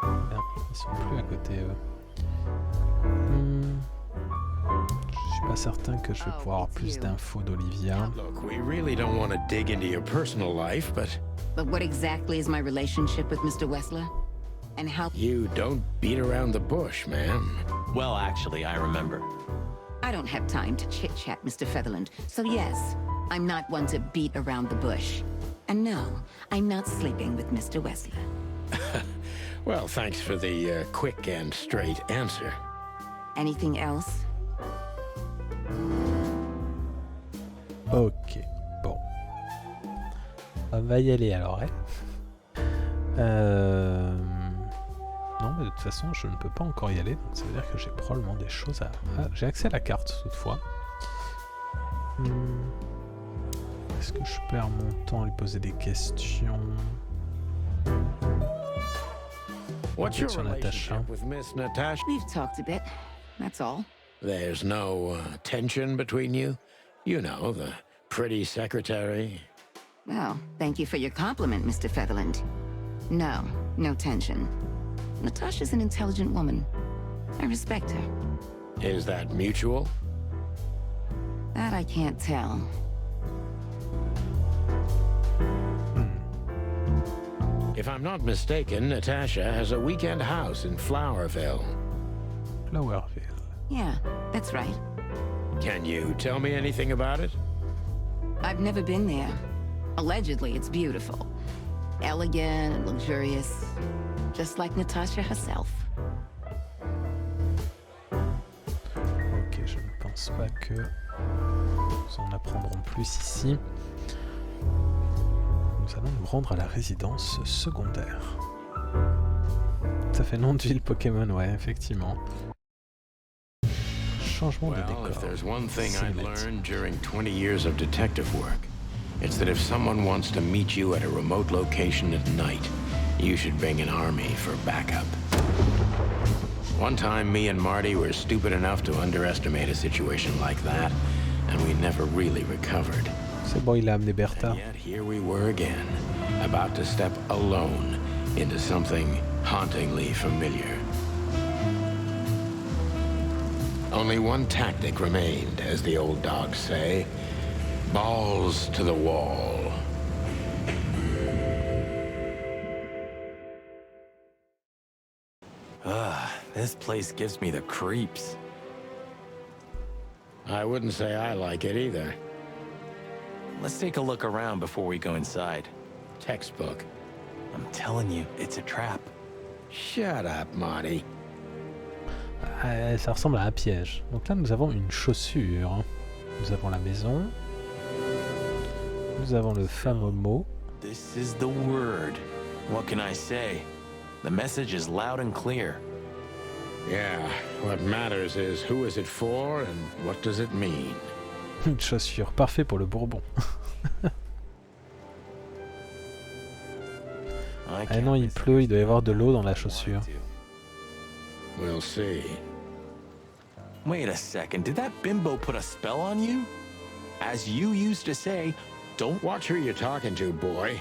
Ah, ils sont plus à côté eux. Je suis pas certain que je vais pouvoir avoir plus d'infos d'Olivia. Look, we really don't want to dig into your personal life, but... But what exactly is my relationship with Mr. Wessler? And how... You don't beat around the bush, man. Well, actually, I remember. I don't have time to chit-chat, Mr. Featherland, so yes, I'm not one to beat around the bush. And no, I'm not sleeping with Mr. Wesley. Well, thanks for the quick and straight answer. Anything else? Ok, bon. On va y aller alors, hein. Non, mais de toute façon, je ne peux pas encore y aller, donc ça veut dire que j'ai probablement des choses à... Ah, j'ai accès à la carte, toutefois. Est-ce que je perds mon temps à lui poser des questions? What's your relationship with Miss Natasha? We've talked a bit, that's all. There's no tension between you? You know, the pretty secretary. Well, thank you for your compliment, Mr. Featherland. No, no tension. Natasha's an intelligent woman. I respect her. Is that mutual? That I can't tell. If I'm not mistaken, Natasha has a weekend house in Flowerville. Flowerville. Yeah, that's right. Can you tell me anything about it? I've never been there. Allegedly, it's beautiful. Elegant and luxurious. Just like Natasha herself. Ok, je ne pense pas que nous en apprendrons plus ici. Nous allons nous rendre à la résidence secondaire. Ça fait nom de ville Pokémon, ouais, effectivement. Changement de décor. If there's one thing I learned during 20 years of detective work, it's that if someone wants to meet you at a remote location at night, you should bring an army for backup. One time, me and Marty were stupid enough to underestimate a situation like that, and we never really recovered. C'est bon, il a amené Bertha. And yet here we were again, about to step alone into something hauntingly familiar. Only one tactic remained, as the old dogs say. Balls to the wall. This place gives me the creeps. I wouldn't say I like it either. Let's take a look around before we go inside. Textbook. I'm telling you, it's a trap. Shut up, Marty. Ça ressemble à un piège. Donc là, nous avons une chaussure. Nous avons la maison. Nous avons le fameux mot. This is the word. What can I say? The message is loud and clear. Yeah, what matters is who is it for and what does it mean. Une chaussure, parfait pour le Bourbon. Ah non, il pleut, il doit y avoir de l'eau dans la chaussure. We'll see. Wait a second, did that bimbo put a spell on you? As you used to say, don't watch who you're talking to, boy.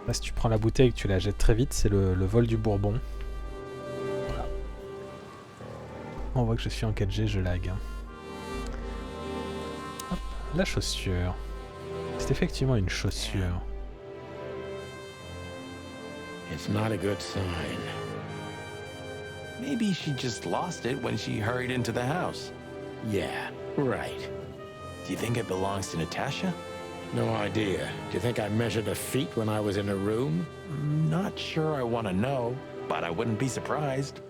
Là, si tu prends la bouteille et que tu la jettes très vite, c'est le vol du Bourbon. Voilà. On voit que je suis en 4G, je lag. Hop, la chaussure. C'est effectivement une chaussure. It's not a good sign. Maybe she just lost it when she hurried into the house. Yeah, right. Do you think it belongs to Natasha? No idea. Do you think I measured her feet when I was in her room? Not sure I want to know, but I wouldn't be surprised.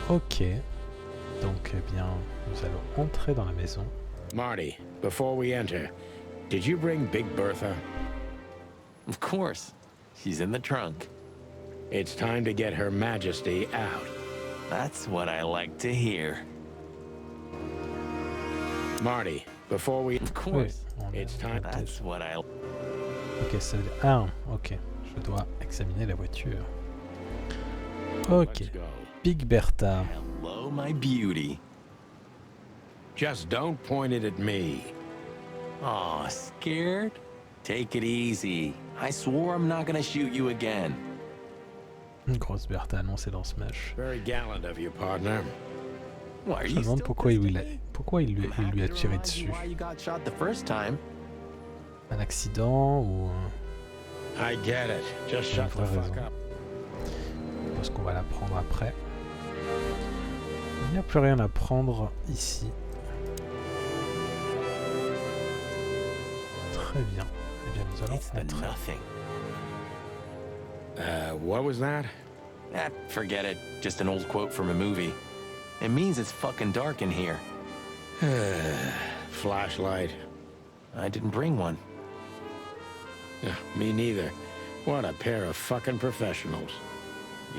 Ok. Donc, eh bien, nous allons entrer dans la maison. Marty, before we enter, did you bring Big Bertha? Of course. She's in the trunk. It's time to get Her Majesty out. That's what I like to hear. Marty, before we... Of course. Oui, it's time... That's what I... Ok, ça veut dire... Ah, ok. Je dois examiner la voiture. Ok. Big Bertha. Hello, my beauty. Just don't point it at me. Aw, scared? Take it easy. I swore I'm not gonna shoot you again. Une grosse Bertha annoncée dans Smash. Very gallant of you, partner. Je me demande pourquoi il lui a tiré dessus. Un accident ou... I get it. Just shut the fuck up. Je pense qu'on va la prendre après. Il n'y a plus rien à prendre ici. Très bien. Eh bien, nous allons entrer. What was that? Forget it. Just an old quote from a movie. It means it's fucking dark in here. Flashlight. I didn't bring one. Me neither. What a pair of fucking professionals.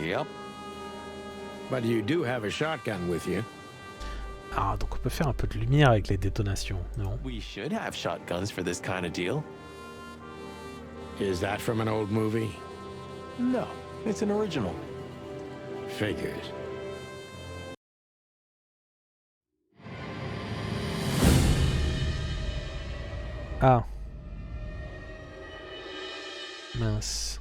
Yep. But you do have a shotgun with you. Ah, donc on peut faire un peu de lumière avec les détonations, non? We should have shotguns for this kind of deal. Is that from an old movie? No, it's an original. Figures. Ah. Mince.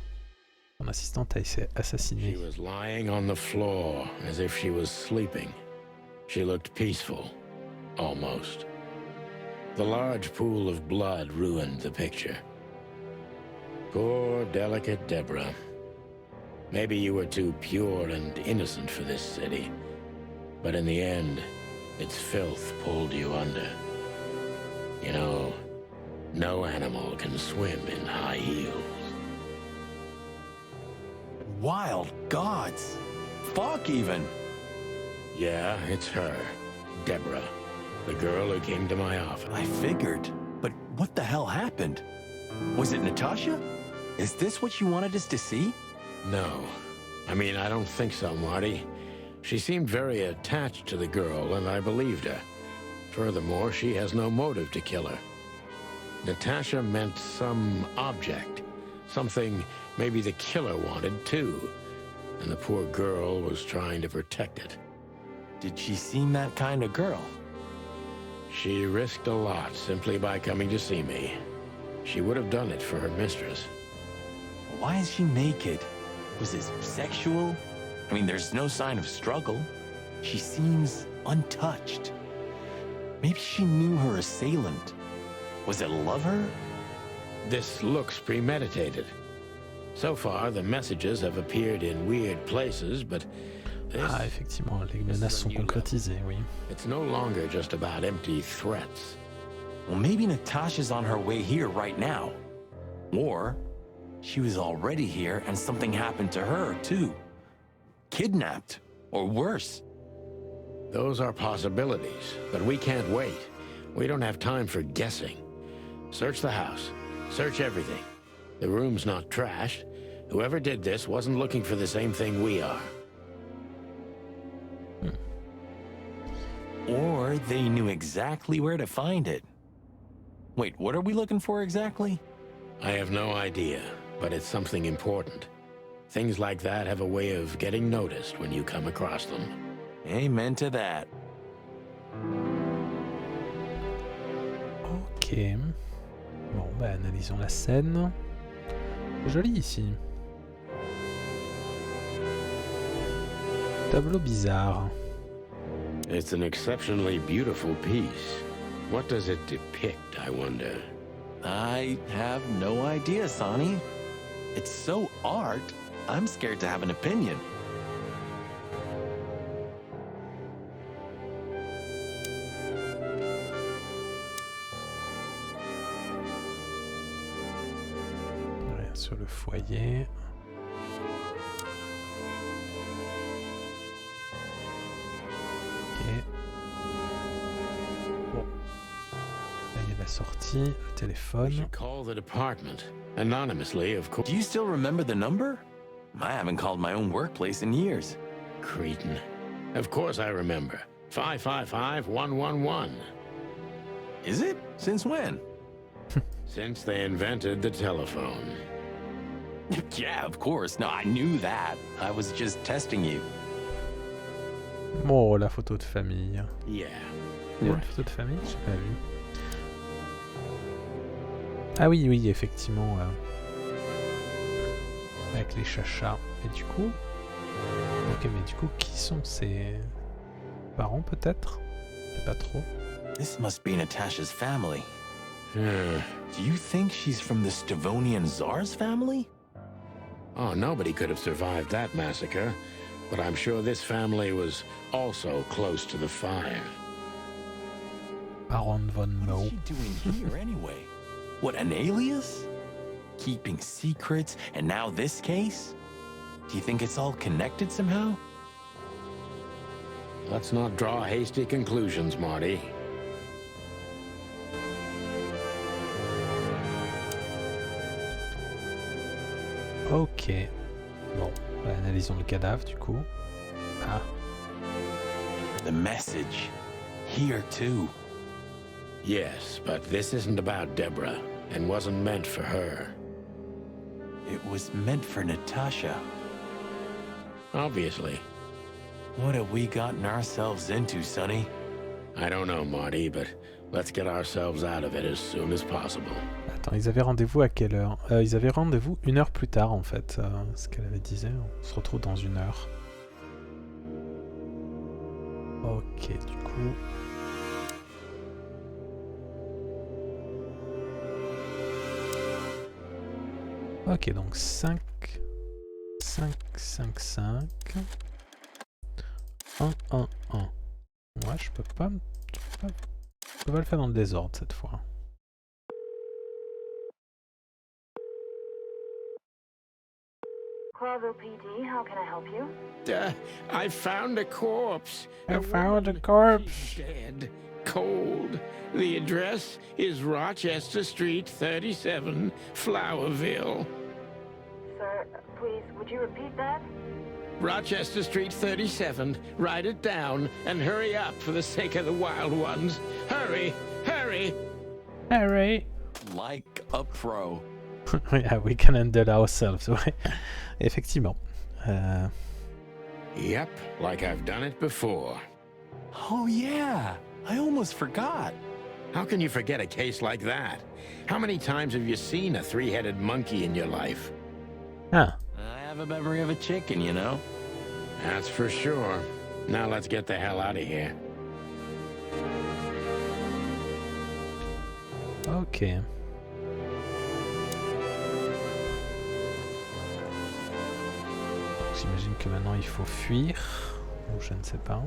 Mon assistante a été assassinée. She was lying on the floor as if she was sleeping. She looked peaceful, almost. The large pool of blood ruined the picture. Poor, delicate Deborah. Maybe you were too pure and innocent for this city, but in the end, its filth pulled you under. You know, no animal can swim in high heels. Wild gods. Fuck even. Yeah, it's her. Deborah. The girl who came to my office. I figured. But what the hell happened? Was it Natasha? Is this what you wanted us to see? No. I mean, I don't think so, Marty. She seemed very attached to the girl, and I believed her. Furthermore, she has no motive to kill her. Natasha meant some object. Something maybe the killer wanted, too. And the poor girl was trying to protect it. Did she seem that kind of girl? She risked a lot simply by coming to see me. She would have done it for her mistress. Why is she naked? Was this sexual? I mean, there's no sign of struggle. She seems untouched. Maybe she knew her assailant. Was it lover? This looks premeditated. So far, the messages have appeared in weird places, but ah, effectivement, les menaces sont concrétisées, oui. It's no longer just about empty threats. Well, maybe Natasha's on her way here right now. Or she was already here and something happened to her, too. Kidnapped, or worse. Those are possibilities, but we can't wait. We don't have time for guessing. Search the house. Search everything. The room's not trashed. Whoever did this wasn't looking for the same thing we are. Or they knew exactly where to find it. Wait, what are we looking for exactly? I have no idea, but it's something important. Things like that have a way of getting noticed when you come across them. Amen to that. Ok. Bon, bah analysons la scène. Joli ici. Tableau bizarre. It's an exceptionally beautiful piece. What does it depict, I wonder? I have no idea, Sonny. It's so art, I'm scared to have an opinion. Rien sur le foyer. Ok. Bon. Là, il y a la sortie, le téléphone. Call the department. Anonymously, of course. Do you still remember the number? I haven't called my own workplace in years. Cretin. Of course I remember. 555-111. Is it? Since when? Since they invented the telephone. Yeah, of course. No, I knew that. I was just testing you. Oh, la photo de famille. Yeah. Il y a une photo de famille? J'ai pas vu. Ah oui, oui, effectivement. Avec les chachas. Et du coup... Ok, mais du coup, qui sont ses parents, peut-être? C'est pas trop. This must be Natasha's family. Do you think she's from the Stavonian Tsar's family? Oh, nobody could have survived that massacre, but I'm sure this family was also close to the fire. Baron von What's Moe. she doing here anyway? What, an alias? Keeping secrets, and now this case? Do you think it's all connected somehow? Let's not draw hasty conclusions, Marty. Ok. Bon, bah, analysons le cadavre du coup. Ah, The message. Here too. Yes, but this isn't about Deborah, and wasn't meant for her. It was meant for Natasha. Obviously. What have we gotten ourselves into, Sonny? I don't know, Marty, but let's get ourselves out of it as soon as possible. attends, ils avaient rendez-vous à quelle heure? Ils avaient rendez-vous 1 heure plus tard en fait. Ce qu'elle avait disait, on se retrouve dans 1 heure. Ok, du coup... Ok, donc 5, 5, 5, 5, 1, 1, 1. Ouais, je peux pas le faire dans le désordre cette fois. Clarville PD, how can I help you? I found a corpse. I found a corpse. She's dead. Cold. The address is Rochester Street, 37, Flowerville. Sir, please, would you repeat that? Rochester Street, 37. Write it down and hurry up for the sake of the wild ones. Hurry! Hurry! Hurry! Like a pro. Yeah, we can handle ourselves, ouais. Effectivement. Yep, like I've done it before. Oh yeah, I almost forgot. How can you forget a case like that? How many times have you seen a three-headed monkey in your life? Ah. I have a memory of a chicken, you know? That's for sure. Now let's get the hell out of here. Ok. J'imagine que maintenant il faut fuir. Ou je ne sais pas.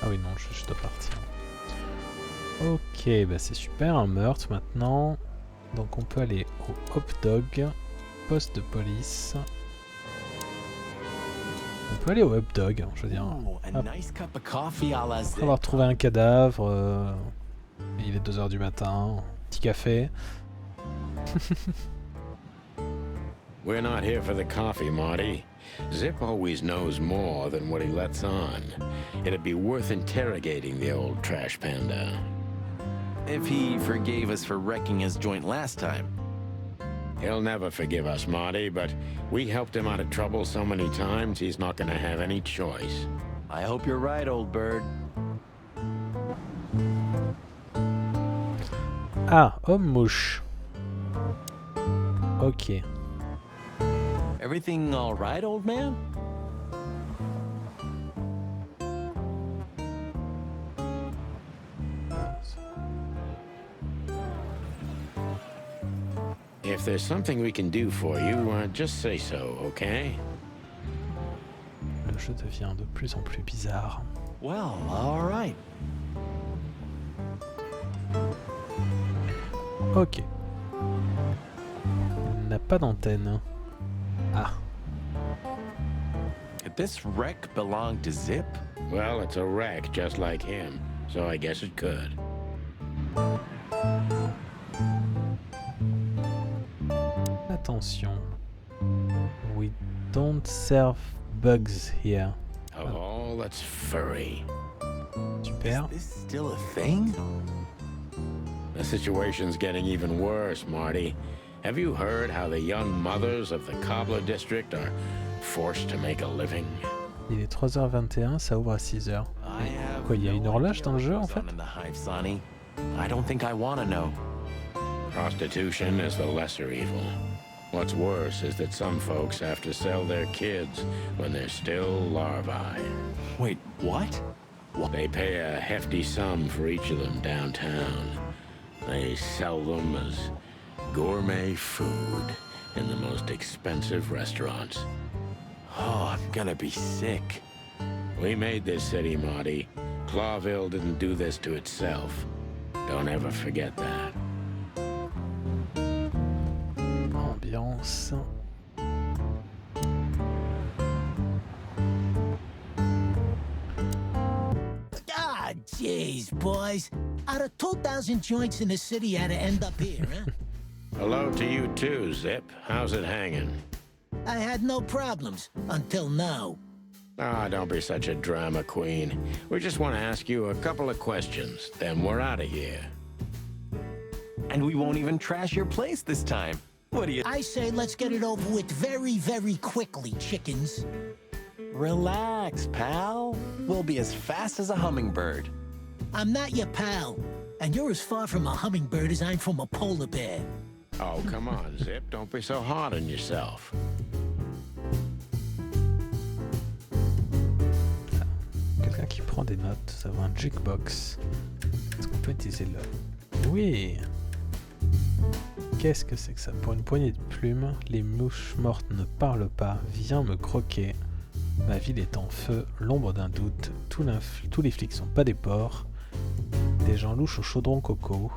Ah oui, non, je dois partir. Ok, bah c'est super, un meurtre maintenant. Donc on peut aller au Hop Dog, poste de police. On peut aller au Hop Dog, je veux dire. Après avoir trouvé un cadavre, il est 2 h du matin, petit café. We're not here for the coffee, Marty. Zip always knows more than what he lets on. It'd be worth interrogating the old trash panda. If he forgave us for wrecking his joint last time. He'll never forgive us, Marty, but we helped him out of trouble so many times, he's not gonna have any choice. I hope you're right, old bird. Ah, homme mouche. Ok. Everything all right, old man? If there's something we can do for you, just say so, okay? Le jeu devient de plus en plus bizarre. Well, all right. Ok. Il n'a pas d'antenne. Ah. Could this wreck belong to Zip? Well, it's a wreck just like him, so I guess it could. Attention. We don't serve bugs here. Of all that's furry. Super. Is this still a thing? The situation's getting even worse, Marty. Have you heard how the young mothers of the Cobbler District are forced to make a living? Il est 3h21, ça ouvre à 6h. Quoi, il y a une horloge dans le jeu en fait? I don't think I want to know. Prostitution is the lesser evil. What's worse is that some folks have to sell their kids when they're still larvae. Wait, what? They pay a hefty sum for each of them downtown. They sell them as gourmet food in the most expensive restaurants. Oh, I'm gonna be sick. We made this city, Marty. Clawville didn't do this to itself. Don't ever forget that. Ambiance. Ah, jeez, boys. Out of 2,000 joints in the city, had to end up here, huh? Hello to you too, Zip. How's it hanging? I had no problems until now. Ah, don't be such a drama queen. We just want to ask you a couple of questions, then we're out of here. And we won't even trash your place this time. What do you... I say let's get it over with very, very quickly, chickens. Relax, pal. We'll be as fast as a hummingbird. I'm not your pal, and you're as far from a hummingbird as I'm from a polar bear. Oh, come on, Zip. Don't be so hard on yourself. Quelqu'un qui prend des notes, nous avons un jukebox. Est-ce qu'on peut utiliser le... Oui. Qu'est-ce que c'est que ça? Pour une poignée de plumes, les mouches mortes ne parlent pas. Viens me croquer. Ma ville est en feu, l'ombre d'un doute. Tous les flics sont pas des porcs. Des gens louches au chaudron coco.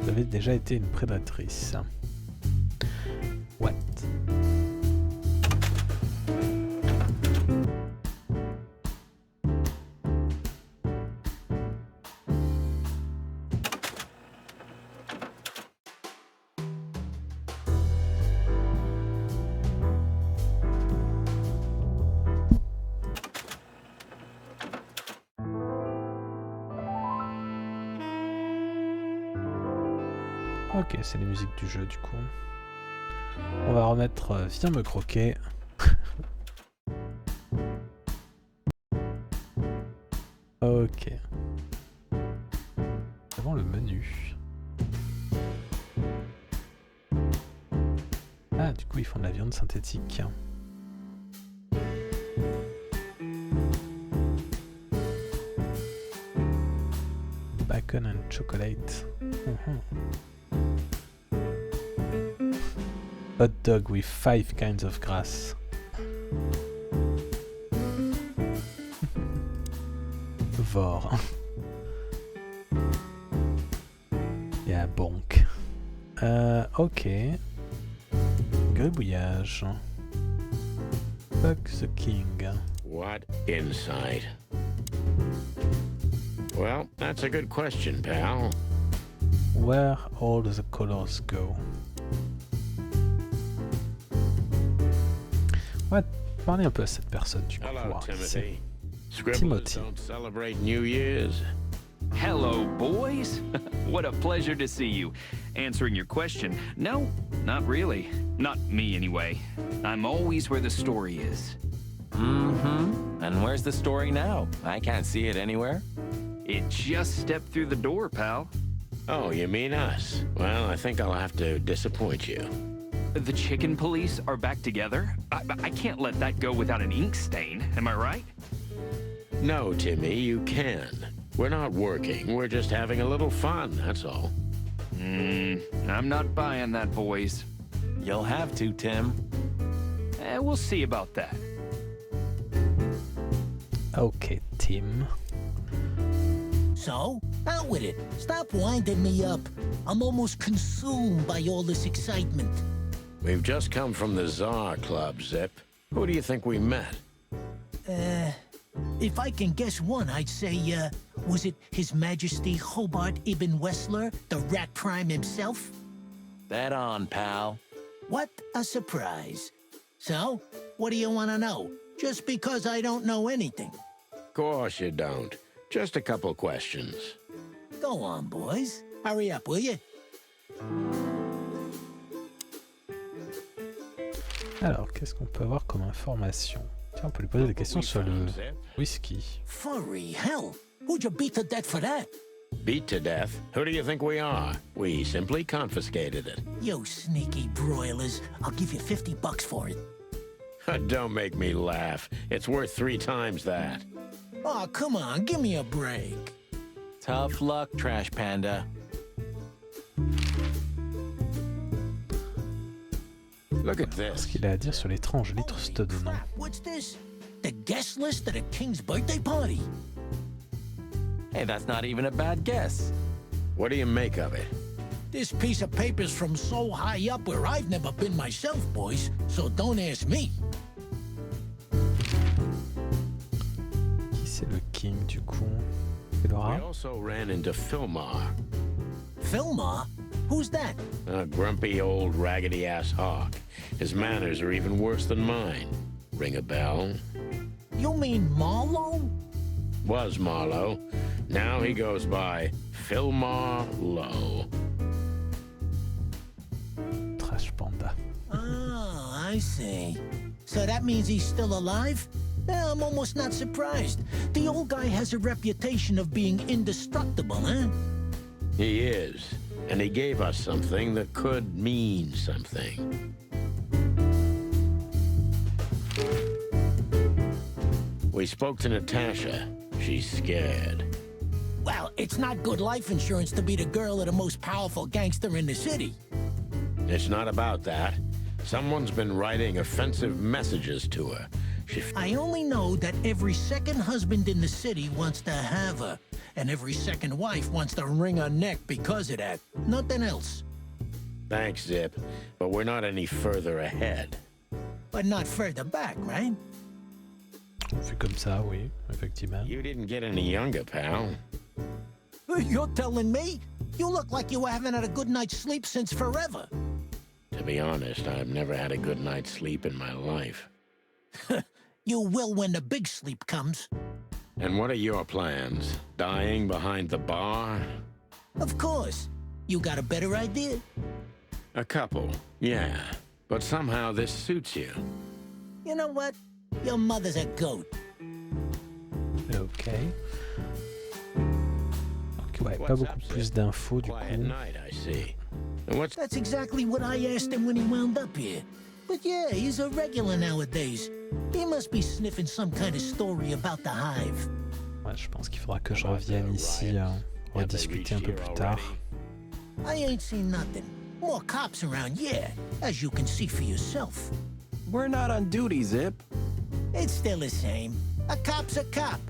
Vous avez déjà été une prédatrice. What? Ok, c'est les musiques du jeu du coup. On va remettre Viens me croquer. Ok. Avant le menu. Ah, du coup ils font de la viande synthétique. Bacon and chocolate. Hot dog with 5 kinds of grass. Vor. Yeah, bonk. Ok. Gribouillage. Fuck the king. What insight? Well, that's a good question, pal. Where all the colors go. On va parler un peu à cette personne du coup. Hello, Timothy. Timothy. Don't celebrate New Year's. Hello, boys. What a pleasure to see you. Answering your question, no, not really. Not me, anyway. I'm always where the story is. Mm-hmm. And where's the story now? I can't see it anywhere. It just stepped through the door, pal. Oh, you mean us? Well, I think I'll have to disappoint you. The chicken police are back together? I can't let that go without an ink stain, am I right? No, Timmy, you can. We're not working, we're just having a little fun, that's all. I'm not buying that, boys. You'll have to, Tim. We'll see about that. Okay, Tim. So, out with it. Stop winding me up. I'm almost consumed by all this excitement. We've just come from the Tsar Club, Zip. Who do you think we met? If I can guess one, I'd say, was it His Majesty Hobart Ibn Wessler, the Rat Prime himself? That on, pal. What a surprise. So, what do you want to know? Just because I don't know anything. Of course you don't. Just a couple questions. Go on, boys. Hurry up, will you? Alors, qu'est-ce qu'on peut avoir comme information? Tiens, on peut lui poser des questions sur le whisky. Furry hell! Who'd you beat to death for that? Beat to death? Who do you think we are? We simply confiscated it. You sneaky broilers. I'll give you $50 for it. Don't make me laugh. It's worth 3 times that. Oh, come on, give me a break. Tough luck, Trash Panda. Look at this. Ce qu'il a à dire sur l'étrange liste de noms. What's this? The guest list at a king's birthday party? Hey, that's not even a bad guess. What do you make of it? This piece of paper's from so high up where I've never been myself, boys, so don't ask me. Qui c'est le king du coup? C'est Laura? We also ran into Filmar. Filmar? Who's that? A grumpy old raggedy-ass hawk. His manners are even worse than mine. Ring a bell? You mean Marlowe? Was Marlowe. Now he goes by Filmar Lowe. Trash Panda. Oh, I see. So that means he's still alive? I'm almost not surprised. The old guy has a reputation of being indestructible, huh? He is. And he gave us something that could mean something. We spoke to Natasha. She's scared. Well, it's not good life insurance to be the girl of the most powerful gangster in the city. It's not about that. Someone's been writing offensive messages to her. I only know that every second husband in the city wants to have her, and every second wife wants to wring her neck because of that. Nothing else. Thanks, Zip, but we're not any further ahead. But not further back, right? On fait comme ça, oui, effectivement. You didn't get any younger, pal. You're telling me? You look like you haven't had a good night's sleep since forever. To be honest, I've never had a good night's sleep in my life. You will when the big sleep comes. And what are your plans? Dying behind the bar? Of course. You got a better idea? A couple, yeah. But somehow this suits you. You know what? Your mother's a goat. Ok. Ok, ouais, pas beaucoup plus d'infos du coup. That's exactly what I asked him when he wound up here. But yeah, he's a regular nowadays. He must be sniffing some kind of story about the hive. Ouais, je pense qu'il faudra que je revienne ici rediscuter un peu plus tard. I ain't seen nothing. More cops around, yeah, as you can see for yourself. We're not on duty, Zip. It's still the same. A cop's a cop.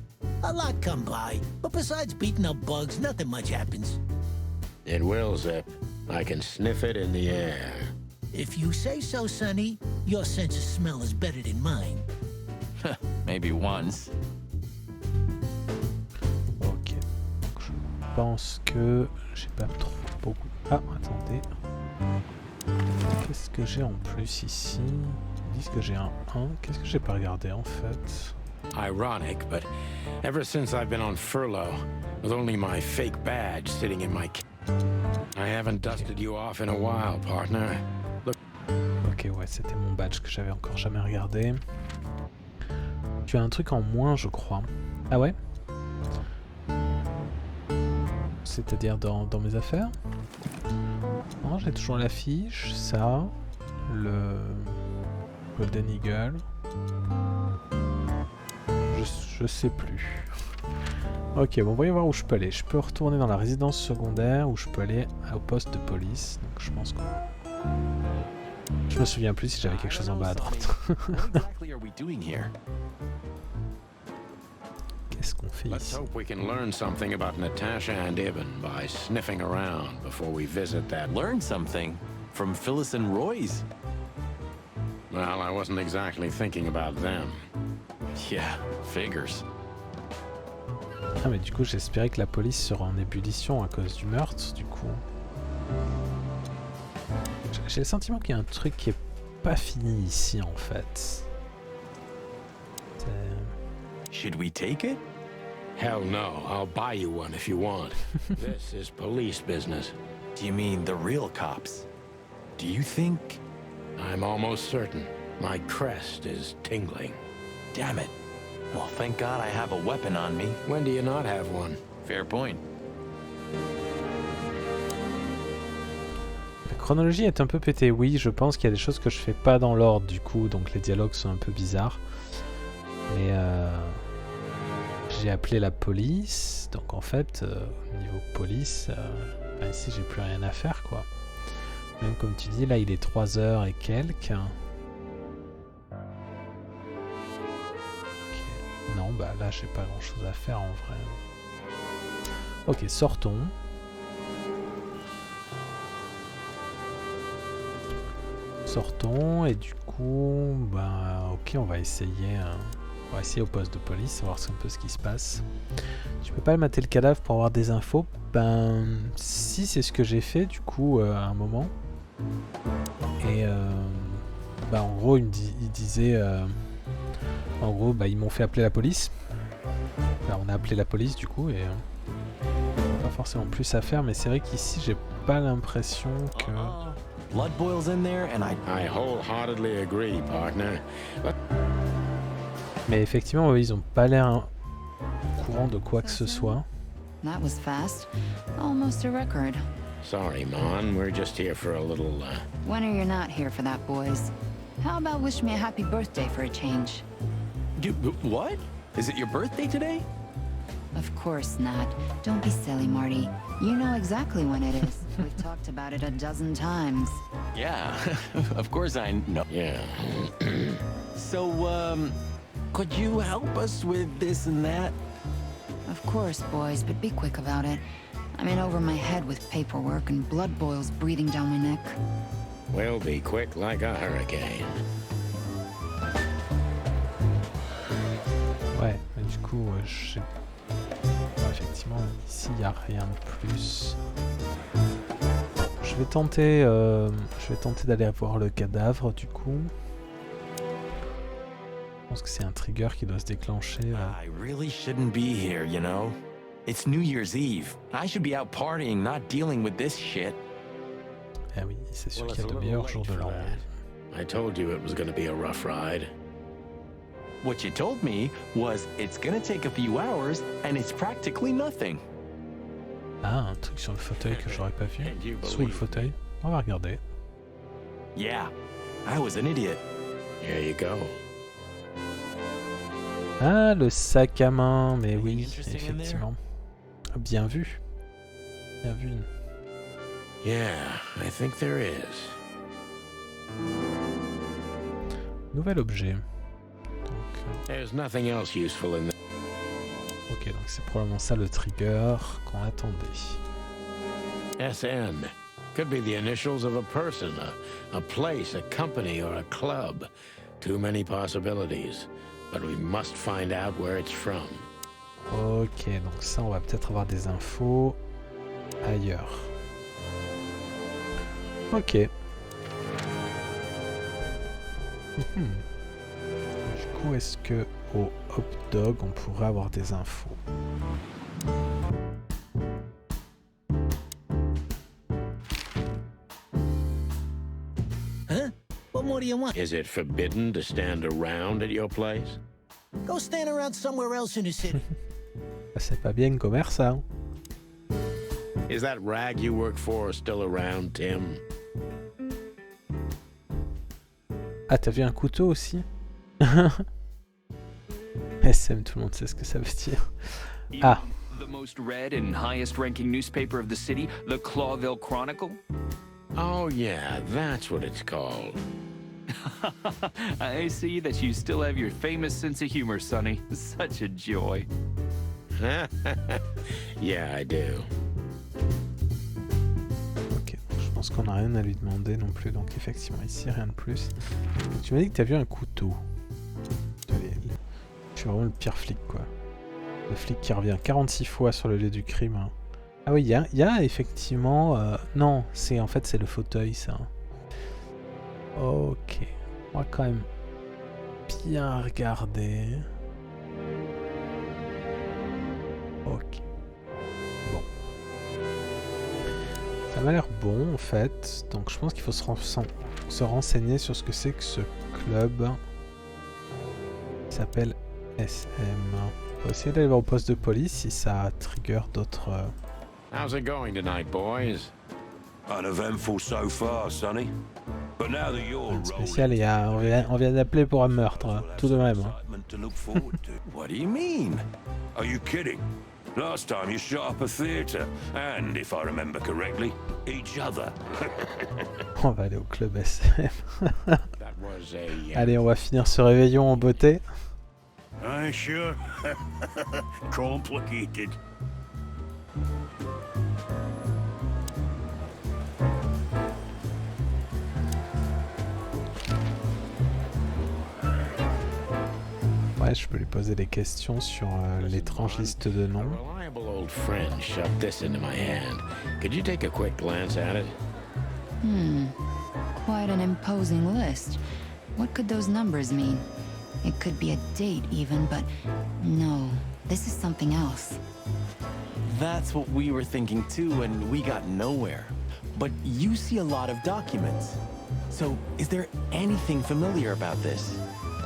A lot come by, but besides beating up bugs, nothing much happens. It will, Zip. I can sniff it in the air. If you say so, Sonny, your sense of smell is better than mine. Maybe once. Ok. Je pense que j'ai pas trop beaucoup. Ah, attendez. Qu'est-ce que j'ai en plus ici? Ils disent que j'ai un 1. Qu'est-ce que j'ai pas regardé en fait? Ironic, but ever since I've been on furlough, with only my fake badge sitting in my I haven't dusted you off in a while, partner. Look. Ok, ouais, c'était mon badge que j'avais encore jamais regardé. Tu as un truc en moins, je crois. Ah ouais? C'est-à-dire dans mes affaires? Non, j'ai toujours l'affiche, ça, le Golden Eagle. Je sais plus. Ok, bon, voyons voir où je peux aller. Je peux retourner dans la résidence secondaire ou je peux aller au poste de police. Donc je pense que... Je me souviens plus si j'avais quelque chose en bas à droite. Qu'est-ce qu'on fait Let's ici? hope we can learn something about Natasha and Ibn by sniffing around before we visit that. Learn something from Phyllis and Roy's. Well, I wasn't exactly thinking about them. Yeah, figures. Ah mais du coup j'espérais que la police sera en ébullition à cause du meurtre, du coup. J'ai le sentiment qu'il y a un truc qui est pas fini ici en fait. Should we take it? Hell no, I'll buy you one if you want. This is police business. Do you mean the real cops? Do you think? I'm almost certain. My crest is tingling. Damn it. Well, thank God I have a weapon on me. When do you not have one? Fair point. La chronologie est un peu pétée, oui, je pense qu'il y a des choses que je fais pas dans l'ordre du coup, donc les dialogues sont un peu bizarres. Mais j'ai appelé la police, donc en fait, au niveau police, ben ici j'ai plus rien à faire quoi. Même comme tu dis, là il est 3h et quelques. Okay. Non, bah là j'ai pas grand chose à faire en vrai. Ok, sortons. Sortons et du coup, bah ok, on va essayer au poste de police, voir un peu ce qui se passe. Tu peux pas mater le cadavre pour avoir des infos? Ben si, c'est ce que j'ai fait du coup à un moment. Et bah en gros il disait en gros bah ils m'ont fait appeler la police. Ben, on a appelé la police du coup et pas forcément plus à faire, mais c'est vrai qu'ici j'ai pas l'impression que blood boils in there and I wholeheartedly agree, partner. But... Mais effectivement, oui, ils ont pas l'air au courant de quoi que ce soit. That was fast. Almost a record. Sorry, Mon. We're just here for a little, When are you not here for that, boys? How about wish me a happy birthday for a change? What? Is it your birthday today? Of course not. Don't be silly, Marty. You know exactly when it is. We've talked about it a dozen times. Yeah, of course I know. Yeah. So, could you help us with this and that? Of course, boys, but be quick about it. I'm in over my head with paperwork and blood boils breathing down my neck. We'll be quick like a hurricane. Ouais, mais du coup, je sais... effectivement, ici, il n'y a rien de plus. Je vais tenter d'aller voir le cadavre, du coup. Je pense que c'est un trigger qui doit se déclencher. I really shouldn't be here, you know? It's New Year's Eve. I should be out partying, not dealing with this shit. Eh oui, c'est sûr qu'il y a de meilleurs jours de l'an. I told you it was going to be a rough ride. What you told me was it's gonna take a few hours and it's practically nothing. Ah, un truc sur le fauteuil que j'aurais pas vu. Sous le fauteuil. On va regarder. Yeah, I was an idiot. Here you go. Ah, le sac à main, mais oui, effectivement. Bien vu. Bien vu. Yeah, I think there is. Nouvel objet. There's nothing else useful in Ok, donc c'est probablement ça le trigger qu'on attendait. SN. Could be the initials of a person, a place, a company, or a club. Too many possibilities. But we must find out where it's from. Ok, donc ça, on va peut-être avoir des infos ailleurs. Ok. Du coup, est-ce que au Hop Dog, on pourrait avoir des infos? Huh? What more do you want? Is it forbidden to stand around at your place? Go stand around somewhere else in the city. C'est pas bien commerce, ça. Hein? Is that rag you work for still around, Tim? Ah, t'as vu un couteau aussi? SM, tout le monde sait ce que ça veut dire. Ah. The most read and highest ranking newspaper of the city, the Clawville Chronicle? Oh yeah, that's what it's called. I see that you still have your famous sense of humor, Sonny. Such a joy. Yeah, I do. Ok, je pense qu'on n'a rien à lui demander non plus, donc effectivement ici rien de plus. Tu m'as dit que t'as vu un couteau. Je suis vraiment le pire flic, quoi. Le flic qui revient 46 fois sur le lieu du crime. Hein. Ah oui, il y a effectivement... non, en fait c'est le fauteuil, ça. Ok. On va quand même bien regarder. Ok. Bon. Ça m'a l'air bon, en fait. Donc je pense qu'il faut se renseigner sur ce que c'est que ce club. Il s'appelle SM. On va essayer d'aller voir au poste de police si ça trigger d'autres... How's it going tonight, boys? Uneventful so far, Sonny. But now that you're spécial, on vient d'appeler pour un meurtre, hein, tout de même. Hein. to look forward to. What do you mean? Are you kidding? Last time you shot up a theater, and if I remember correctly, each other. On va aller au club SM. Allez, on va finir ce réveillon en beauté. Aye, sure. Complicated. Ouais, je peux lui poser des questions sur l'étrange liste de noms. A reliable old friend shoved this into my hand. Could you take a quick glance at it? Quite an imposing list. What could those numbers mean? It could be a date even, but no, this is something else. That's what we were thinking too, and we got nowhere. But you see a lot of documents. So, is there anything familiar about this?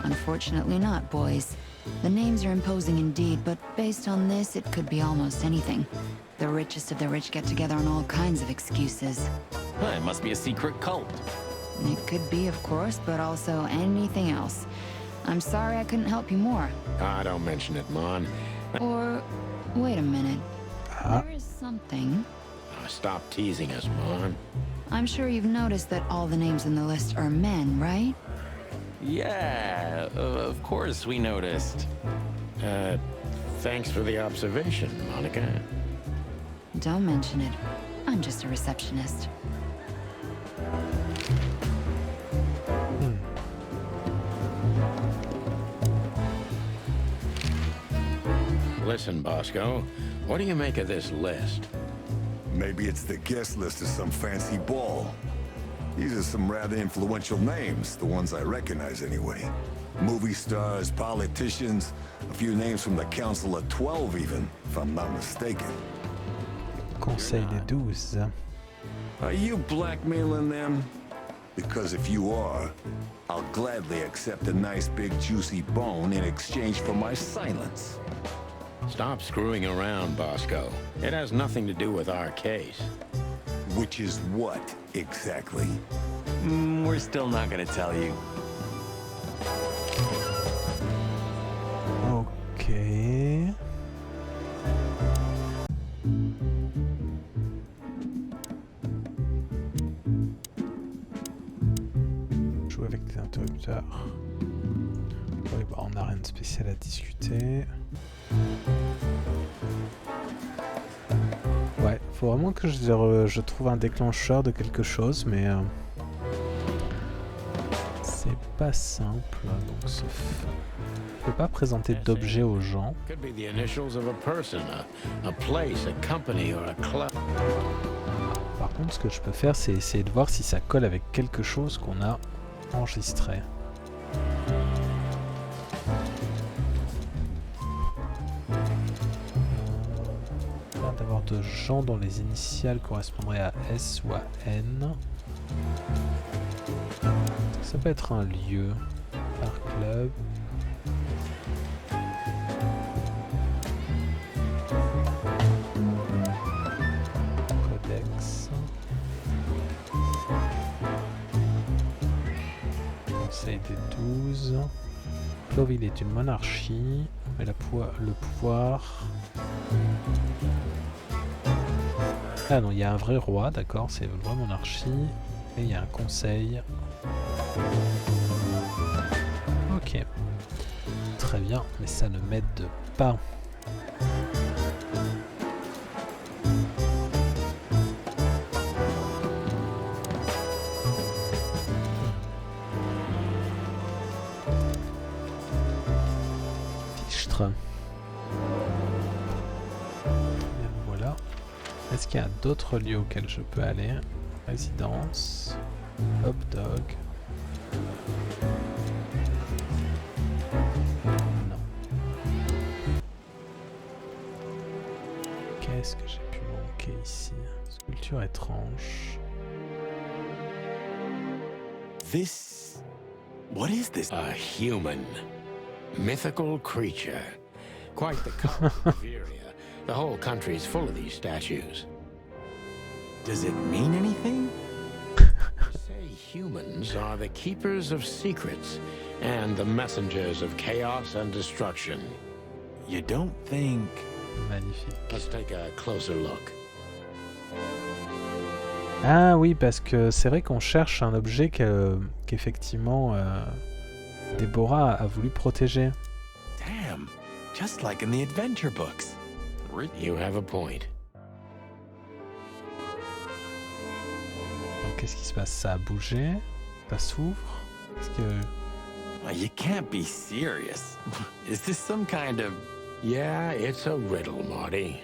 Unfortunately not, boys. The names are imposing indeed, but based on this, it could be almost anything. The richest of the rich get together on all kinds of excuses. It must be a secret cult. It could be, of course, but also anything else. I'm sorry I couldn't help you more. Ah, don't mention it, Mon. Or, wait a minute. There is something. Stop teasing us, Mon. I'm sure you've noticed that all the names in the list are men, right? Yeah, of course we noticed. Thanks for the observation, Monica. Don't mention it. I'm just a receptionist. Listen, Bosco, what do you make of this list? Maybe it's the guest list of some fancy ball. These are some rather influential names, the ones I recognize anyway. Movie stars, politicians, a few names from the Council of 12 even, if I'm not mistaken. Conseil des 12. Are you blackmailing them? Because if you are, I'll gladly accept a nice big juicy bone in exchange for my silence. Stop screwing around, Bosco. It has nothing to do with our case. Which is what, exactly? We're still not gonna tell you. Ok. Jouer avec des interrupteurs. Oui, bah, on n'a rien de spécial à discuter. Ouais, faut vraiment que je trouve un déclencheur de quelque chose, mais c'est pas simple. Donc je peux pas présenter d'objets aux gens. Par contre, ce que je peux faire, c'est essayer de voir si ça colle avec quelque chose qu'on a enregistré. D'avoir de gens dont les initiales correspondraient à S ou à N. Ça peut être un lieu, par club. Codex. Conseil des 12. Cloville est une monarchie, mais le pouvoir... Ah non, il y a un vrai roi, d'accord, c'est une vraie monarchie. Et il y a un conseil. Ok. Très bien, mais ça ne m'aide pas. Fichtre. Voilà. Est-ce qu'il y a d'autres lieux auxquels je peux aller? Résidence, hot dog. Non. Qu'est-ce que j'ai pu manquer ici? Sculpture étrange. This... What is this? A human. Mythical creature. Quite the common Bavaria. The whole country's full of these statues. Does it mean anything? Say humans are the keepers of secrets and the messengers of chaos and destruction. You don't think... Magnifique. Let's take a closer look. Ah oui, parce que c'est vrai qu'on cherche un objet qu'effectivement Deborah a voulu protéger. Damn, just like in the adventure books. You have a point. Donc qu'est-ce qui se passe? Ça a bougé? Ça s'ouvre? Est-ce que... You can't be serious. Is this some kind of... Yeah, it's a riddle, Marty.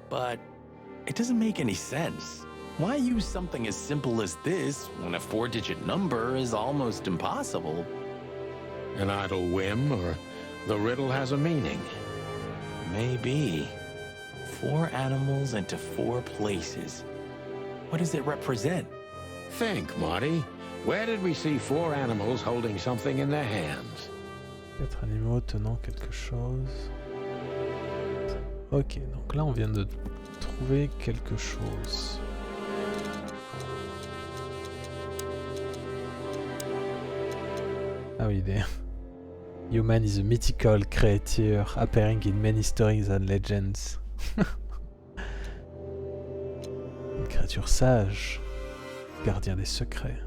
But it doesn't make any sense. Why use something as simple as this when a 4-digit number is almost impossible? An idle whim, or the riddle has a meaning? Maybe. 4 animals into 4 places. What does it represent? Think, Marty. Where did we see 4 animals holding something in their hands? 4 animaux tenant quelque chose. Ok, donc là on vient de trouver quelque chose. Ah oui, Human is a mythical creature appearing in many stories and legends. Une créature sage, gardien des secrets.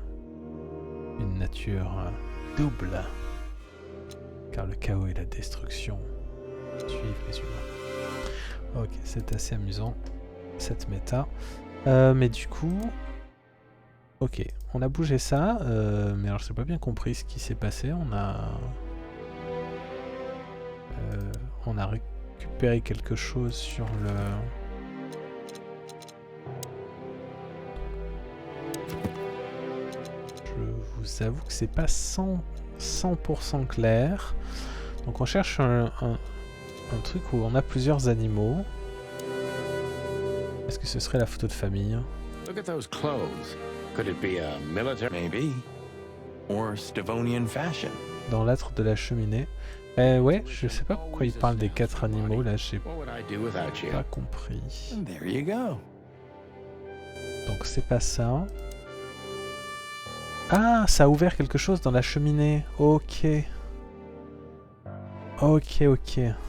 Une nature double, car le chaos et la destruction suivent les humains. Ok, c'est assez amusant, cette méta. Mais du coup... Ok, on a bougé ça, mais alors j'ai pas bien compris ce qui s'est passé. On a récupéré quelque chose sur le... Je vous avoue que c'est pas 100% clair. Donc on cherche un truc où on a plusieurs animaux. Est-ce que ce serait la photo de famille? Look at those clothes. Could it be a military? Maybe. Or Stavonian fashion. Dans l'âtre de la cheminée. Ouais, je sais pas pourquoi il parle des 4 animaux là, j'ai pas compris. There you go. Donc c'est pas ça. Ah, ça a ouvert quelque chose dans la cheminée. Ok. Ok,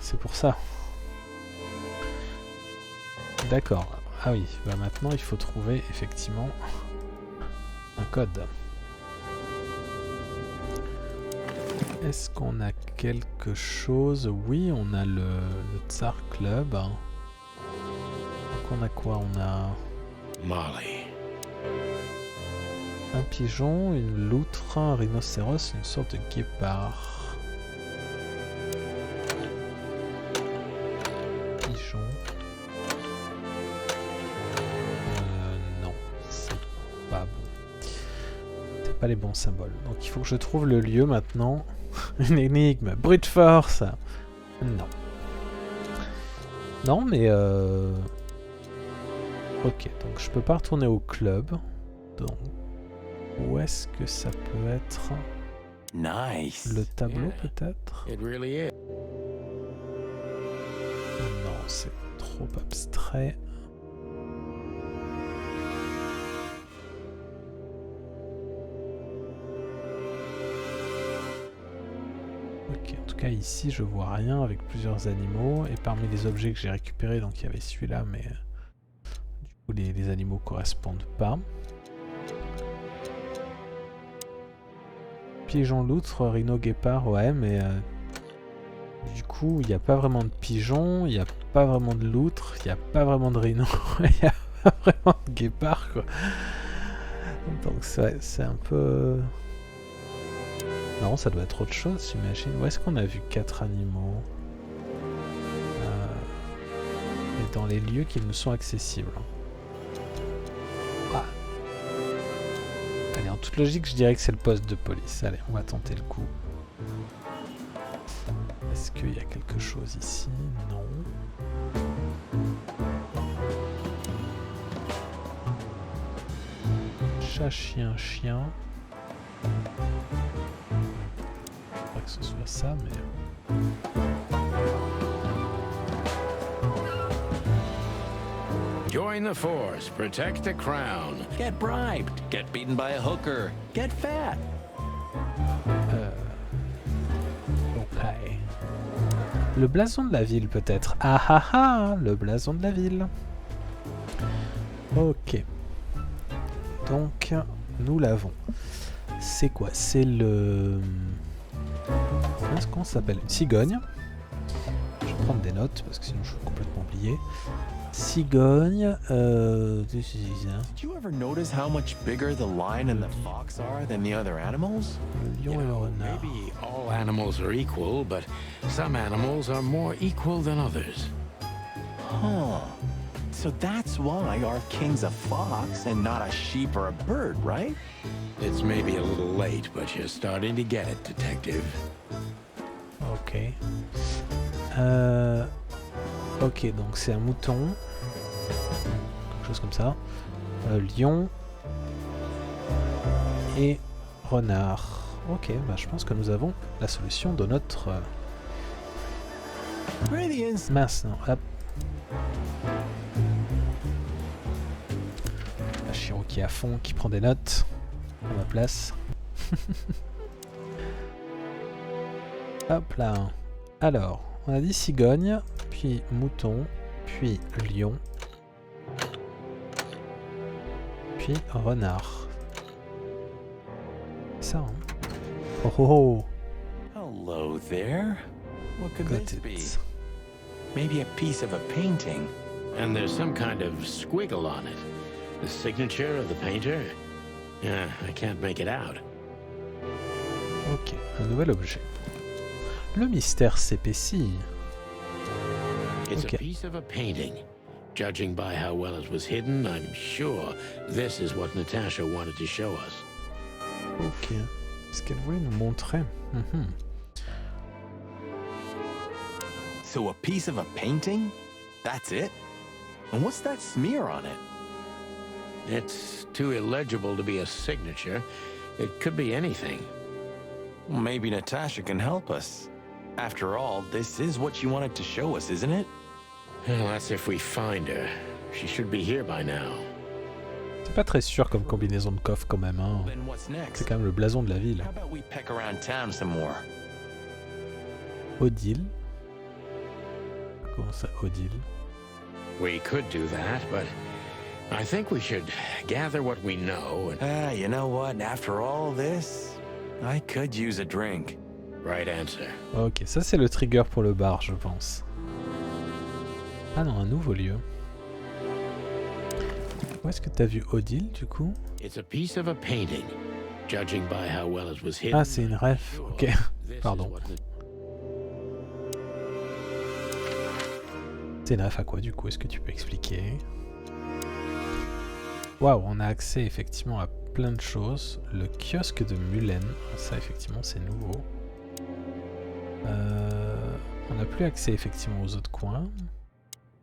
c'est pour ça. D'accord. Ah oui, bah maintenant il faut trouver effectivement un code. Est-ce qu'on a quelque chose? Oui, on a le Tsar Club. Donc on a quoi? On a... Molly. Un pigeon, une loutre, un rhinocéros, une sorte de guépard. Pigeon. Non, c'est pas bon. C'est pas les bons symboles. Donc il faut que je trouve le lieu maintenant. Une énigme, brute force. Non. Non, mais ok, donc je peux pas retourner au club. Donc où est-ce que ça peut être? Nice. Le tableau peut-être? It really is. Non, c'est trop abstrait. Ok, en tout cas ici je vois rien avec plusieurs animaux. Et parmi les objets que j'ai récupérés, donc il y avait celui-là, mais du coup les animaux correspondent pas. Pigeon, loutre, rhino, guépard, ouais, mais du coup, il n'y a pas vraiment de pigeon, il n'y a pas vraiment de loutre, il n'y a pas vraiment de rhino, il n'y a pas vraiment de guépard, quoi. Donc c'est un peu... Non, ça doit être autre chose, j'imagine. Où est-ce qu'on a vu 4 animaux? Et dans les lieux qui me sont accessibles. Ah. Allez, en toute logique, je dirais que c'est le poste de police. Allez, on va tenter le coup. Est-ce qu'il y a quelque chose ici? Non. Chat, chien, chien. Pas que ce soit ça, mais... Join Join the force, protect the crown. Get bribed, get beaten by a hooker, get fat. Ok. Le blason de la ville peut-être. Ah ah ah, le blason de la ville. Ok. Donc, nous l'avons. C'est quoi? C'est le... Comment ça s'appelle? Une cigogne. Je vais prendre des notes parce que sinon je vais complètement oublier. Cigogne. Did you ever notice how much bigger the lion and the fox are than the other animals? Le lion et le renard. Maybe all animals are equal, but some animals are more equal than others. Huh. So that's why our king's a fox and not a sheep or a bird, right? It's maybe a little late, but you're starting to get it, detective. Ok. Ok, donc c'est un mouton. Quelque chose comme ça. Lion. Et renard. Ok, bah je pense que nous avons la solution de notre... Mince, non, hop. La Shiro qui est à fond, qui prend des notes. À ma place. Hop là. Alors, on a dit cigogne, puis mouton, puis lion, puis renard. C'est ça, hein? Oh oh oh! Hello there. What could Got this it. be? Maybe a piece of a painting. And there's some kind of squiggle on it. The signature of the painter? Yeah, I can't make it out. Ok, un nouvel objet. Le mystère s'épaissit. It's Ok. a piece of a painting. Judging by how well it was hidden, I'm sure this is what Natasha wanted to show us. Ok. Est-ce qu'elle voulait nous montrer? So a piece of a painting? That's it? And what's that smear on it? It's too illegible to be a signature. It could be anything. Well, maybe Natasha can help us. After all, this is what she wanted to show us, isn't it? Well, that's if we find her. She should be here by now. C'est pas très sûr comme combinaison de coffre quand même, hein. Then what's next? C'est quand même le blason de la ville. How about we peck around town some more? Odile. Comment ça, Odile? We could do that, but I think we should gather what we know and... You know what? After all this, I could use a drink. Right answer. Ok, ça c'est le trigger pour le bar, je pense. Ah non, un nouveau lieu. Où est-ce que t'as vu Odile, du coup? It's a piece of a painting. Judging by how well it was hidden. Ah, c'est une ref. Ok, pardon. C'est une ref à quoi, du coup? Est-ce que tu peux expliquer? Waouh, on a accès effectivement à plein de choses. Le kiosque de Mulen, ça effectivement c'est nouveau. On n'a plus accès effectivement aux autres coins.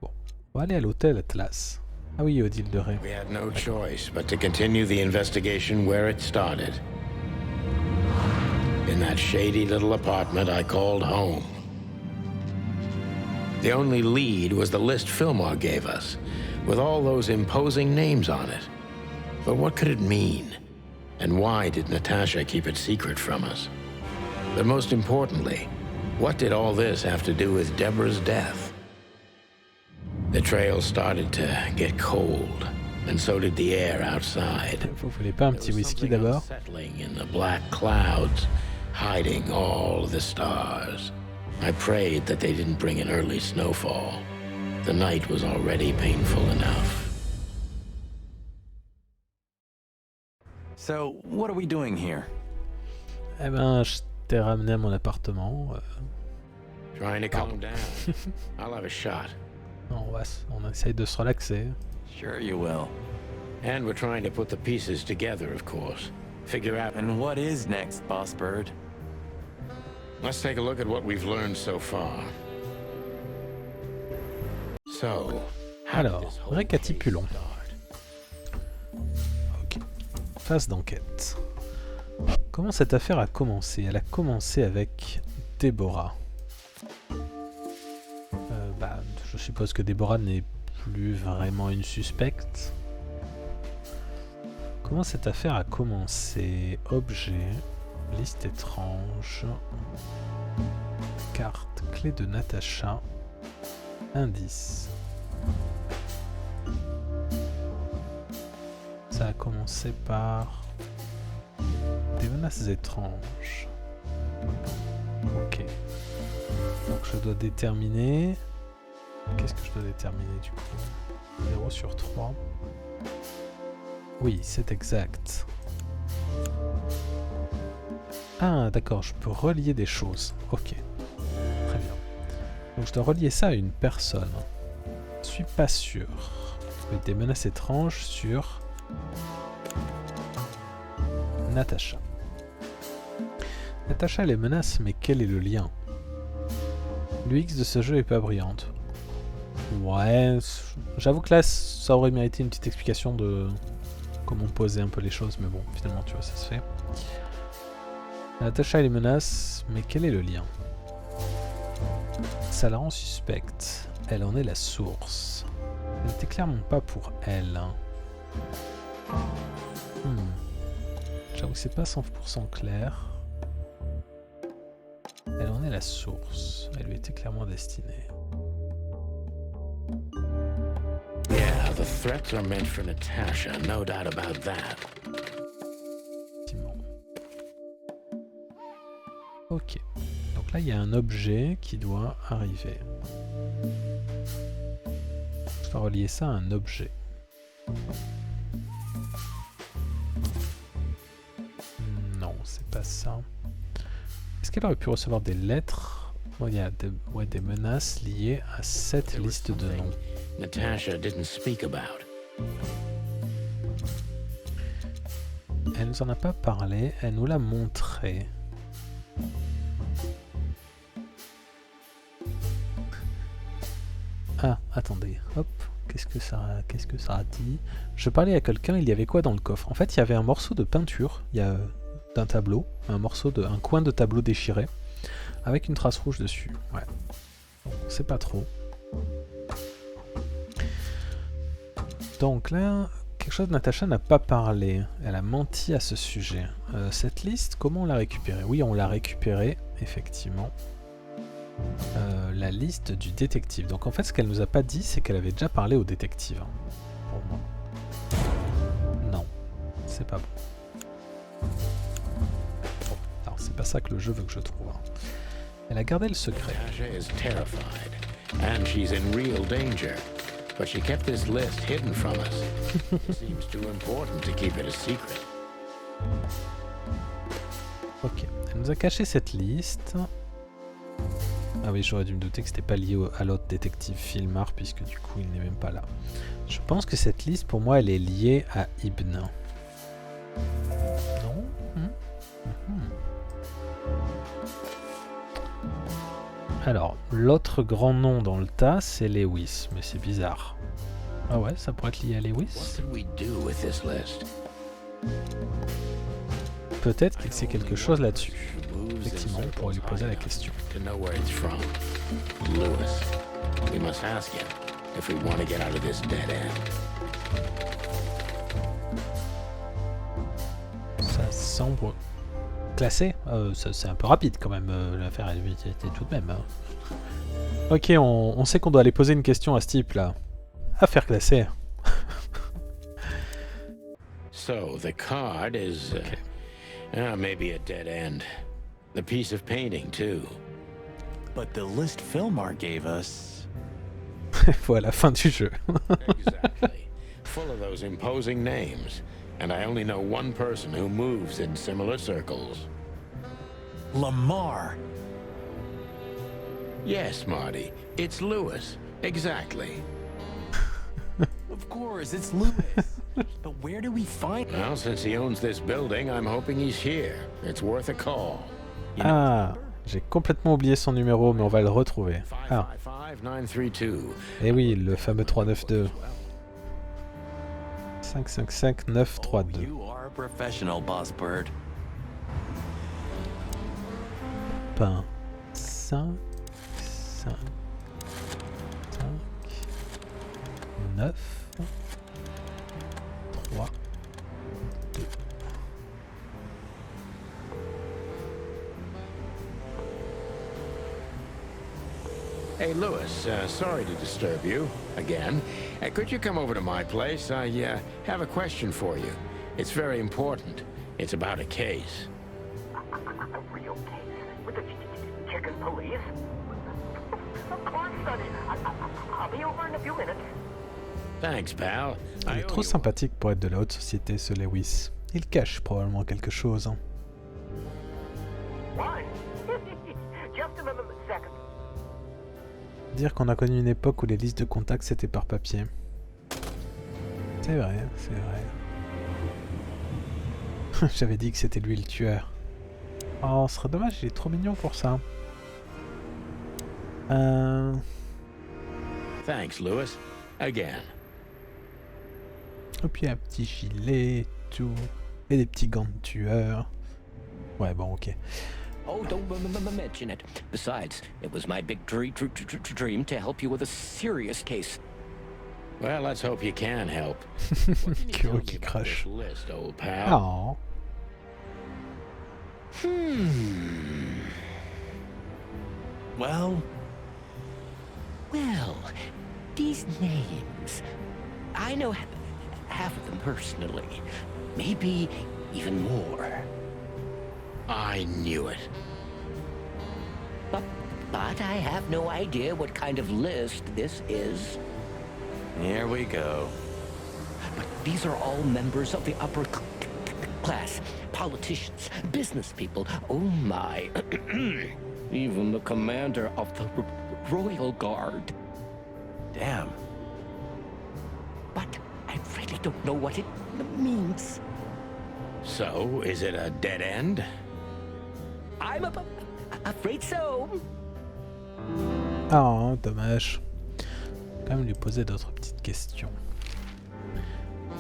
Bon, on va aller à l'hôtel Atlas. Ah oui, Odile de Ré. We had no choice but to continue the investigation where it started. In that shady little apartment I called home. The only lead was the list Fillmore gave us, with all those imposing names on it. But what could it mean? And why did Natasha keep it secret from us? But most importantly, what did all this have to do with Deborah's death? The trail started to get cold, and so did the air outside. Vous voulez pas un petit whisky d'abord? Settling in the black clouds, hiding all the stars. I prayed that they didn't bring an early snowfall. The night was already painful enough. So, what are we doing here? Eh ben, je t'ai ramené à mon appartement. Trying to calm down. I'll have a shot. On essaye de se relaxer. Sure you will. And we're trying to put the pieces together, of course. Figure out... And what is next, Boss Bird? Let's take a look at what we've learned so far. So, alors, récapitulons. Ok. Phase d'enquête. Comment cette affaire a commencé? Elle a commencé avec Déborah. Je suppose que Déborah n'est plus vraiment une suspecte. Comment cette affaire a commencé? Objet, liste étrange, carte, clé de Natacha, indice. Ça a commencé par des menaces étranges. Ok. Donc je dois déterminer... Qu'est-ce que je dois déterminer du coup? 0 sur 3. Oui, c'est exact. Ah, d'accord, je peux relier des choses. Ok. Très bien. Donc je dois relier ça à une personne. Je suis pas sûr. Avec des menaces étranges sur... Natacha. Natacha les menace, mais quel est le lien? L'UX de ce jeu est pas brillante. Ouais, j'avoue que là, ça aurait mérité une petite explication de comment poser un peu les choses, mais bon, finalement, tu vois, ça se fait. Natacha les menace, mais quel est le lien? Ça la rend suspecte. Elle en est la source. Elle n'était clairement pas pour elle. J'avoue que c'est pas 100% clair. Elle en est la source. Elle lui était clairement destinée. Yeah, the threats are meant for Natasha, no doubt about that. Ok. Donc là, il y a un objet qui doit arriver. Je dois relier ça à un objet. Non, c'est pas ça. Est-ce qu'elle aurait pu recevoir des lettres? Il y a des menaces liées à cette liste de noms. Natasha didn't speak about. Elle nous en a pas parlé, elle nous l'a montré. Ah, attendez, hop, qu'est-ce que ça a dit? Je parlais à quelqu'un, il y avait quoi dans le coffre? En fait, il y avait un morceau de peinture, d'un tableau, un coin de tableau déchiré, avec une trace rouge dessus. Ouais, on sait pas trop. Donc là, quelque chose de Natacha n'a pas parlé. Elle a menti à ce sujet. Cette liste, comment on l'a récupérée? Oui, on l'a récupérée, effectivement. La liste du détective. Donc en fait, ce qu'elle nous a pas dit, c'est qu'elle avait déjà parlé au détective. Pour moi. Non, c'est pas bon. Alors c'est pas ça que le jeu veut que je trouve. Elle a gardé le secret. Natasha is terrified, and she's in real danger. But she kept this list hidden from us. It seems too important to keep it a secret. Ok, elle nous a caché cette liste. Ah oui, j'aurais dû me douter que c'était pas lié à l'autre détective Filmar, puisque du coup il n'est même pas là. Je pense que cette liste, pour moi, elle est liée à Ibn. Non? Alors, l'autre grand nom dans le tas, c'est Lewis, mais c'est bizarre. Ah ouais, ça pourrait être lié à Lewis? Peut-être qu'il sait quelque chose là-dessus. Effectivement, on pourrait lui poser la question. Ça semble classé. C'est un peu rapide quand même, l'affaire elle était tout de même. Ok, on sait qu'on doit aller poser une question à ce type là. Affaire classée. So the card is maybe a dead end. The piece of painting too. But the list Filmar gave us. Voilà, fin du jeu. Exactly. Full of those imposing names. And I only know one person who moves in similar circles. Lamar. Yes, Marty. It's Lewis. Exactly. Of course, it's Lewis. But where do we find him? Well, since he owns this building, I'm hoping he's here. It's worth a call. Ah, j'ai complètement oublié son numéro, mais on va le retrouver. Ah. Et oui, le fameux 392. 555 932. You are a professional, Boss Bird. Pain. 5, 5, 5, 9, 3, 2. Hey, Lewis, sorry to disturb you again. Could you come over to my place? I have a question for you. It's very important. It's about a case. A real case? With the chicken police? Of course, Sonny. I'll be over in a few minutes. Thanks, pal. Il est trop sympathique pour être de la haute société, ce Lewis. Il cache probablement quelque chose. Hein. Why? Just a second. Dire qu'on a connu une époque où les listes de contacts c'était par papier. C'est vrai, c'est vrai. J'avais dit que c'était lui le tueur. Oh, ce serait dommage, il est trop mignon pour ça. Thanks, Lewis. Again. Et puis un petit gilet, tout. Et des petits gants de tueur. Ouais, bon, ok. Oh, don't mention it. Besides, it was my big dream to help you with a serious case. Well, let's hope you can help. Kuro qui crache. List, old pal. Oh. Well, these names. I know half of them personally. Maybe even more. I knew it. But I have no idea what kind of list this is. Here we go. But these are all members of the upper class. Politicians, business people, oh my. Even the commander of the Royal Guard. Damn. But I really don't know what it means. So, is it a dead end? I'm afraid so. Oh, dommage. Quand même lui poser d'autres petites questions.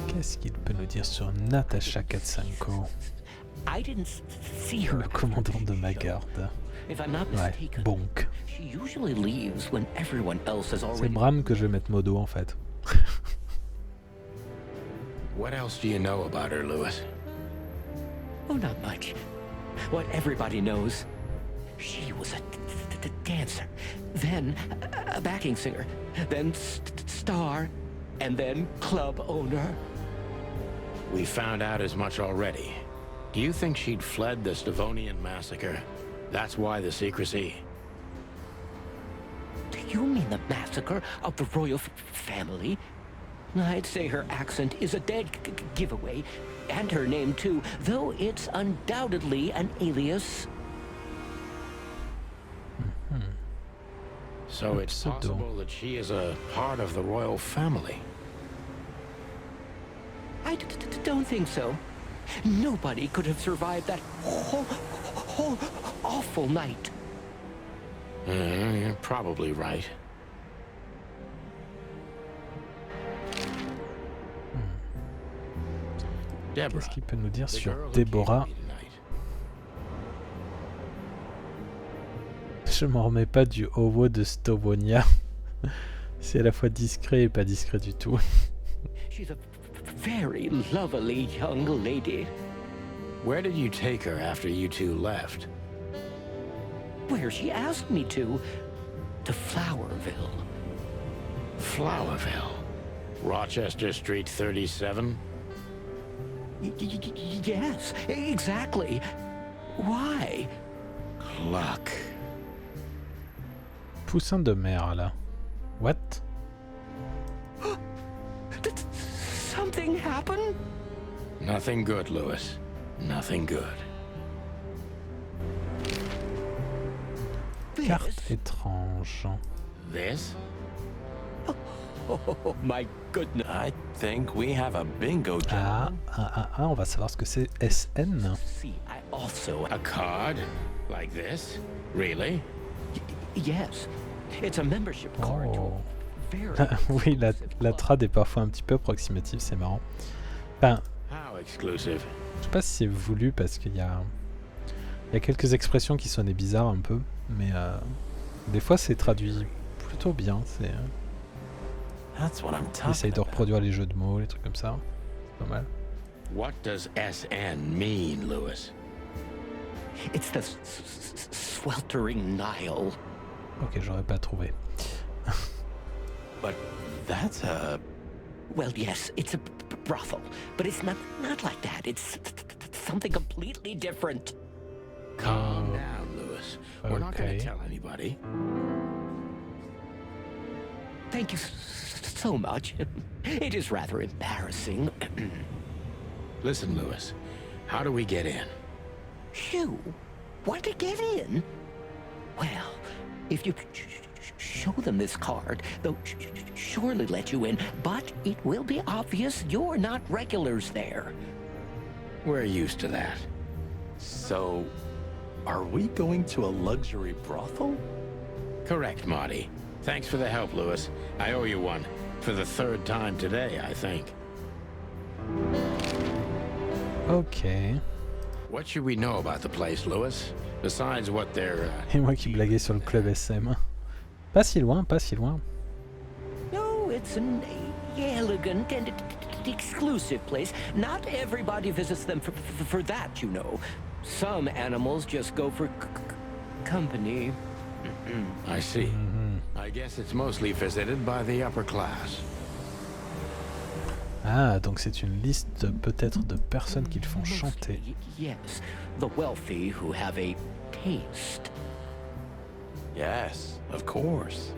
Qu'est-ce qu'il peut nous dire sur Natasha Katsenko? Le commandant de ma garde. Ouais, bonk. C'est Bram que je vais mettre modo en fait. What else do you know about her, Lewis? Oh, not much. What everybody knows. She was a dancer, then a backing singer, then star, and then club owner. We found out as much already. Do you think she'd fled the Stavonian massacre? That's why the secrecy. Do you mean the massacre of the royal family? I'd say her accent is a dead giveaway, and her name too, though it's undoubtedly an alias. So it's possible that she is a part of the royal family. I don't think so. Nobody could have survived that whole awful night. You're probably right. Qu'est-ce qu'il peut nous dire sur Déborah? Je m'en remets pas du Ovo de Stavonia. C'est à la fois discret et pas discret du tout. She's a very lovely young lady. Where did you take her after you two left? Where she asked me to Flowerville. Flowerville? Rochester Street 37? Yes, exactly. Why? Luck. Poussin de mer, là. What? Did something happen? Nothing good, Lewis. Nothing good. Carte étrange. This? Oh my goodness. I think we have a bingo job. On va savoir ce que c'est SN. See, I also... A card? Like this? Really? Yes. It's a membership card. Oh. Oui, la trad est parfois un petit peu approximative, c'est marrant. Enfin, How exclusive? je sais pas si c'est voulu parce qu'il y a quelques expressions qui sonnaient bizarres un peu, mais des fois c'est traduit plutôt bien. C'est That's what I'm Il essaye talking de about. reproduire les jeux de mots, les trucs comme ça. C'est pas mal. What does SN mean, Lewis? It's the sweltering Nile. Ok, j'aurais pas trouvé. But that's a... Well, yes, it's a brothel, but it's not like that. It's something completely different. Calm down, Lewis. We're not going Okay. to tell anybody. Thank you so much. It is rather embarrassing. Listen, Lewis, how do we get in? You want to get in? Well, if you show them this card, they'll surely let you in, but it will be obvious you're not regulars there. We're used to that. So, are we going to a luxury brothel? Correct, Marty. Thanks for the help, Lewis. I owe you one. For the third time today, I think. Ok. What should we know about the place, Lewis? Besides what they're... Et moi qui blaguais sur le club SM. Pas si loin, pas si loin. No, it's an elegant and exclusive place. Not everybody visits them for that, you know. Some animals just go for company. I see. I guess it's mostly visited by the upper class. Ah, donc c'est une liste peut-être de personnes qui le font chanter. Yes, the wealthy who have a taste. Yes, of course.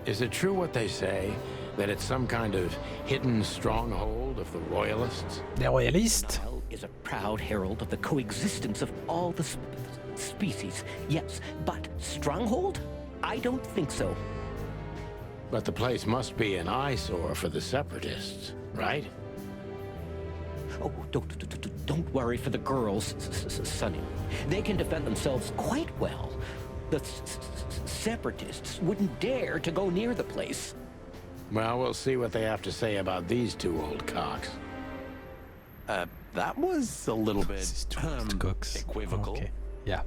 Is it true what they say? That it's some kind of hidden stronghold of the royalists? Les royalistes? Nile is a proud herald of the coexistence of all the species. Yes, but stronghold? I don't think so. But the place must be an eyesore for the separatists, right? Oh, don't worry for the girls, Sonny. They can defend themselves quite well. The separatists wouldn't dare to go near the place. Well, we'll see what they have to say about these two old cocks. That was a little bit Cooks. equivocal. Okay. Yeah.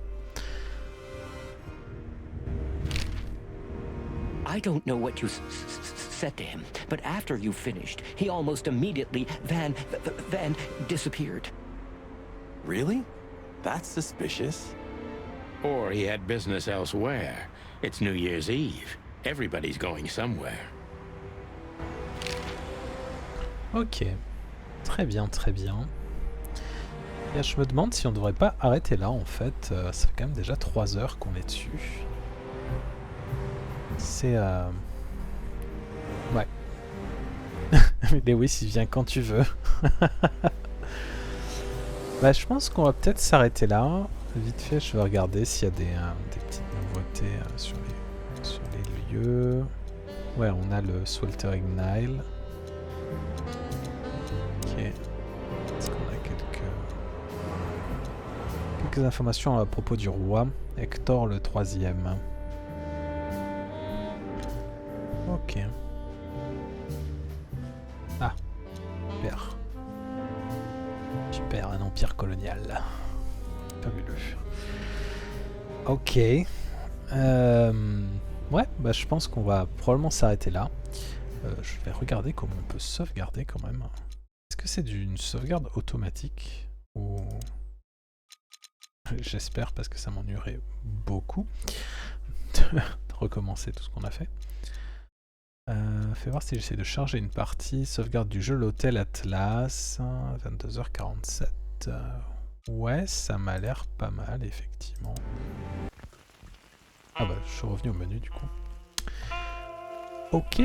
I don't know what you said to him, but after you finished, he almost immediately van disappeared. Really? That's suspicious. Or he had business elsewhere. It's New Year's Eve. Everybody's going somewhere. Ok. Très bien, très bien. Et je me demande si on devrait pas arrêter là en fait. Ça fait quand même déjà 3 heures qu'on est dessus. C'est... Ouais. Lewis, il vient quand tu veux. Bah, je pense qu'on va peut-être s'arrêter là. Vite fait, je vais regarder s'il y a des petites nouveautés sur les lieux. Ouais, on a le Sweltering Nile. Ok. Est-ce qu'on a quelques informations à propos du roi Hector le 3e. Ok. Ah. Super. Super, un empire colonial. Fabuleux. Ok. Ouais, bah je pense qu'on va probablement s'arrêter là. Je vais regarder comment on peut sauvegarder quand même. Est-ce que c'est une sauvegarde automatique ou... J'espère parce que ça m'ennuierait beaucoup de recommencer tout ce qu'on a fait. Fais voir si j'essaie de charger une partie. Sauvegarde du jeu, l'hôtel Atlas, 22h47. Ouais, ça m'a l'air pas mal, effectivement. Ah bah, je suis revenu au menu du coup. Ok.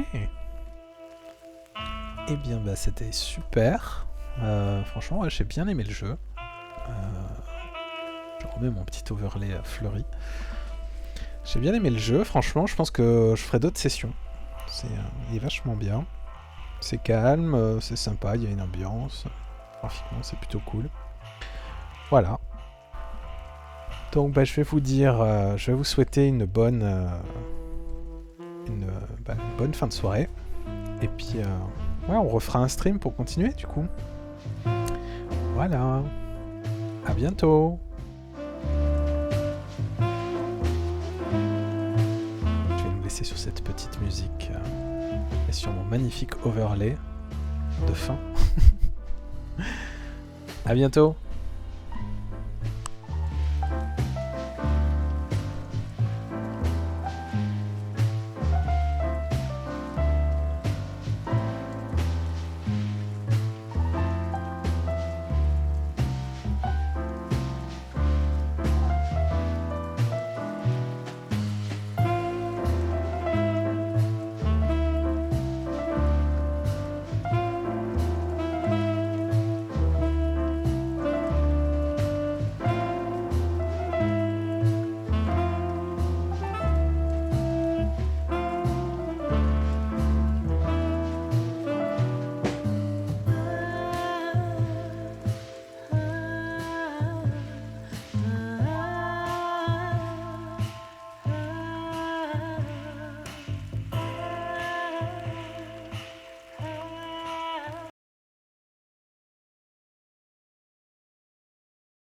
Eh bien, bah, c'était super. Franchement, ouais, j'ai bien aimé le jeu. Je remets mon petit overlay fleuri. J'ai bien aimé le jeu, franchement, je pense que je ferai d'autres sessions. Il est vachement bien. C'est calme, c'est sympa, il y a une ambiance. Graphiquement, c'est plutôt cool. Voilà. Donc bah, je vais vous dire, je vais vous souhaiter une bonne fin de soirée. Et puis ouais, on refera un stream pour continuer du coup. Voilà. À bientôt. Je vais nous laisser sur cette petite musique. Et sur mon magnifique overlay de fin. À bientôt.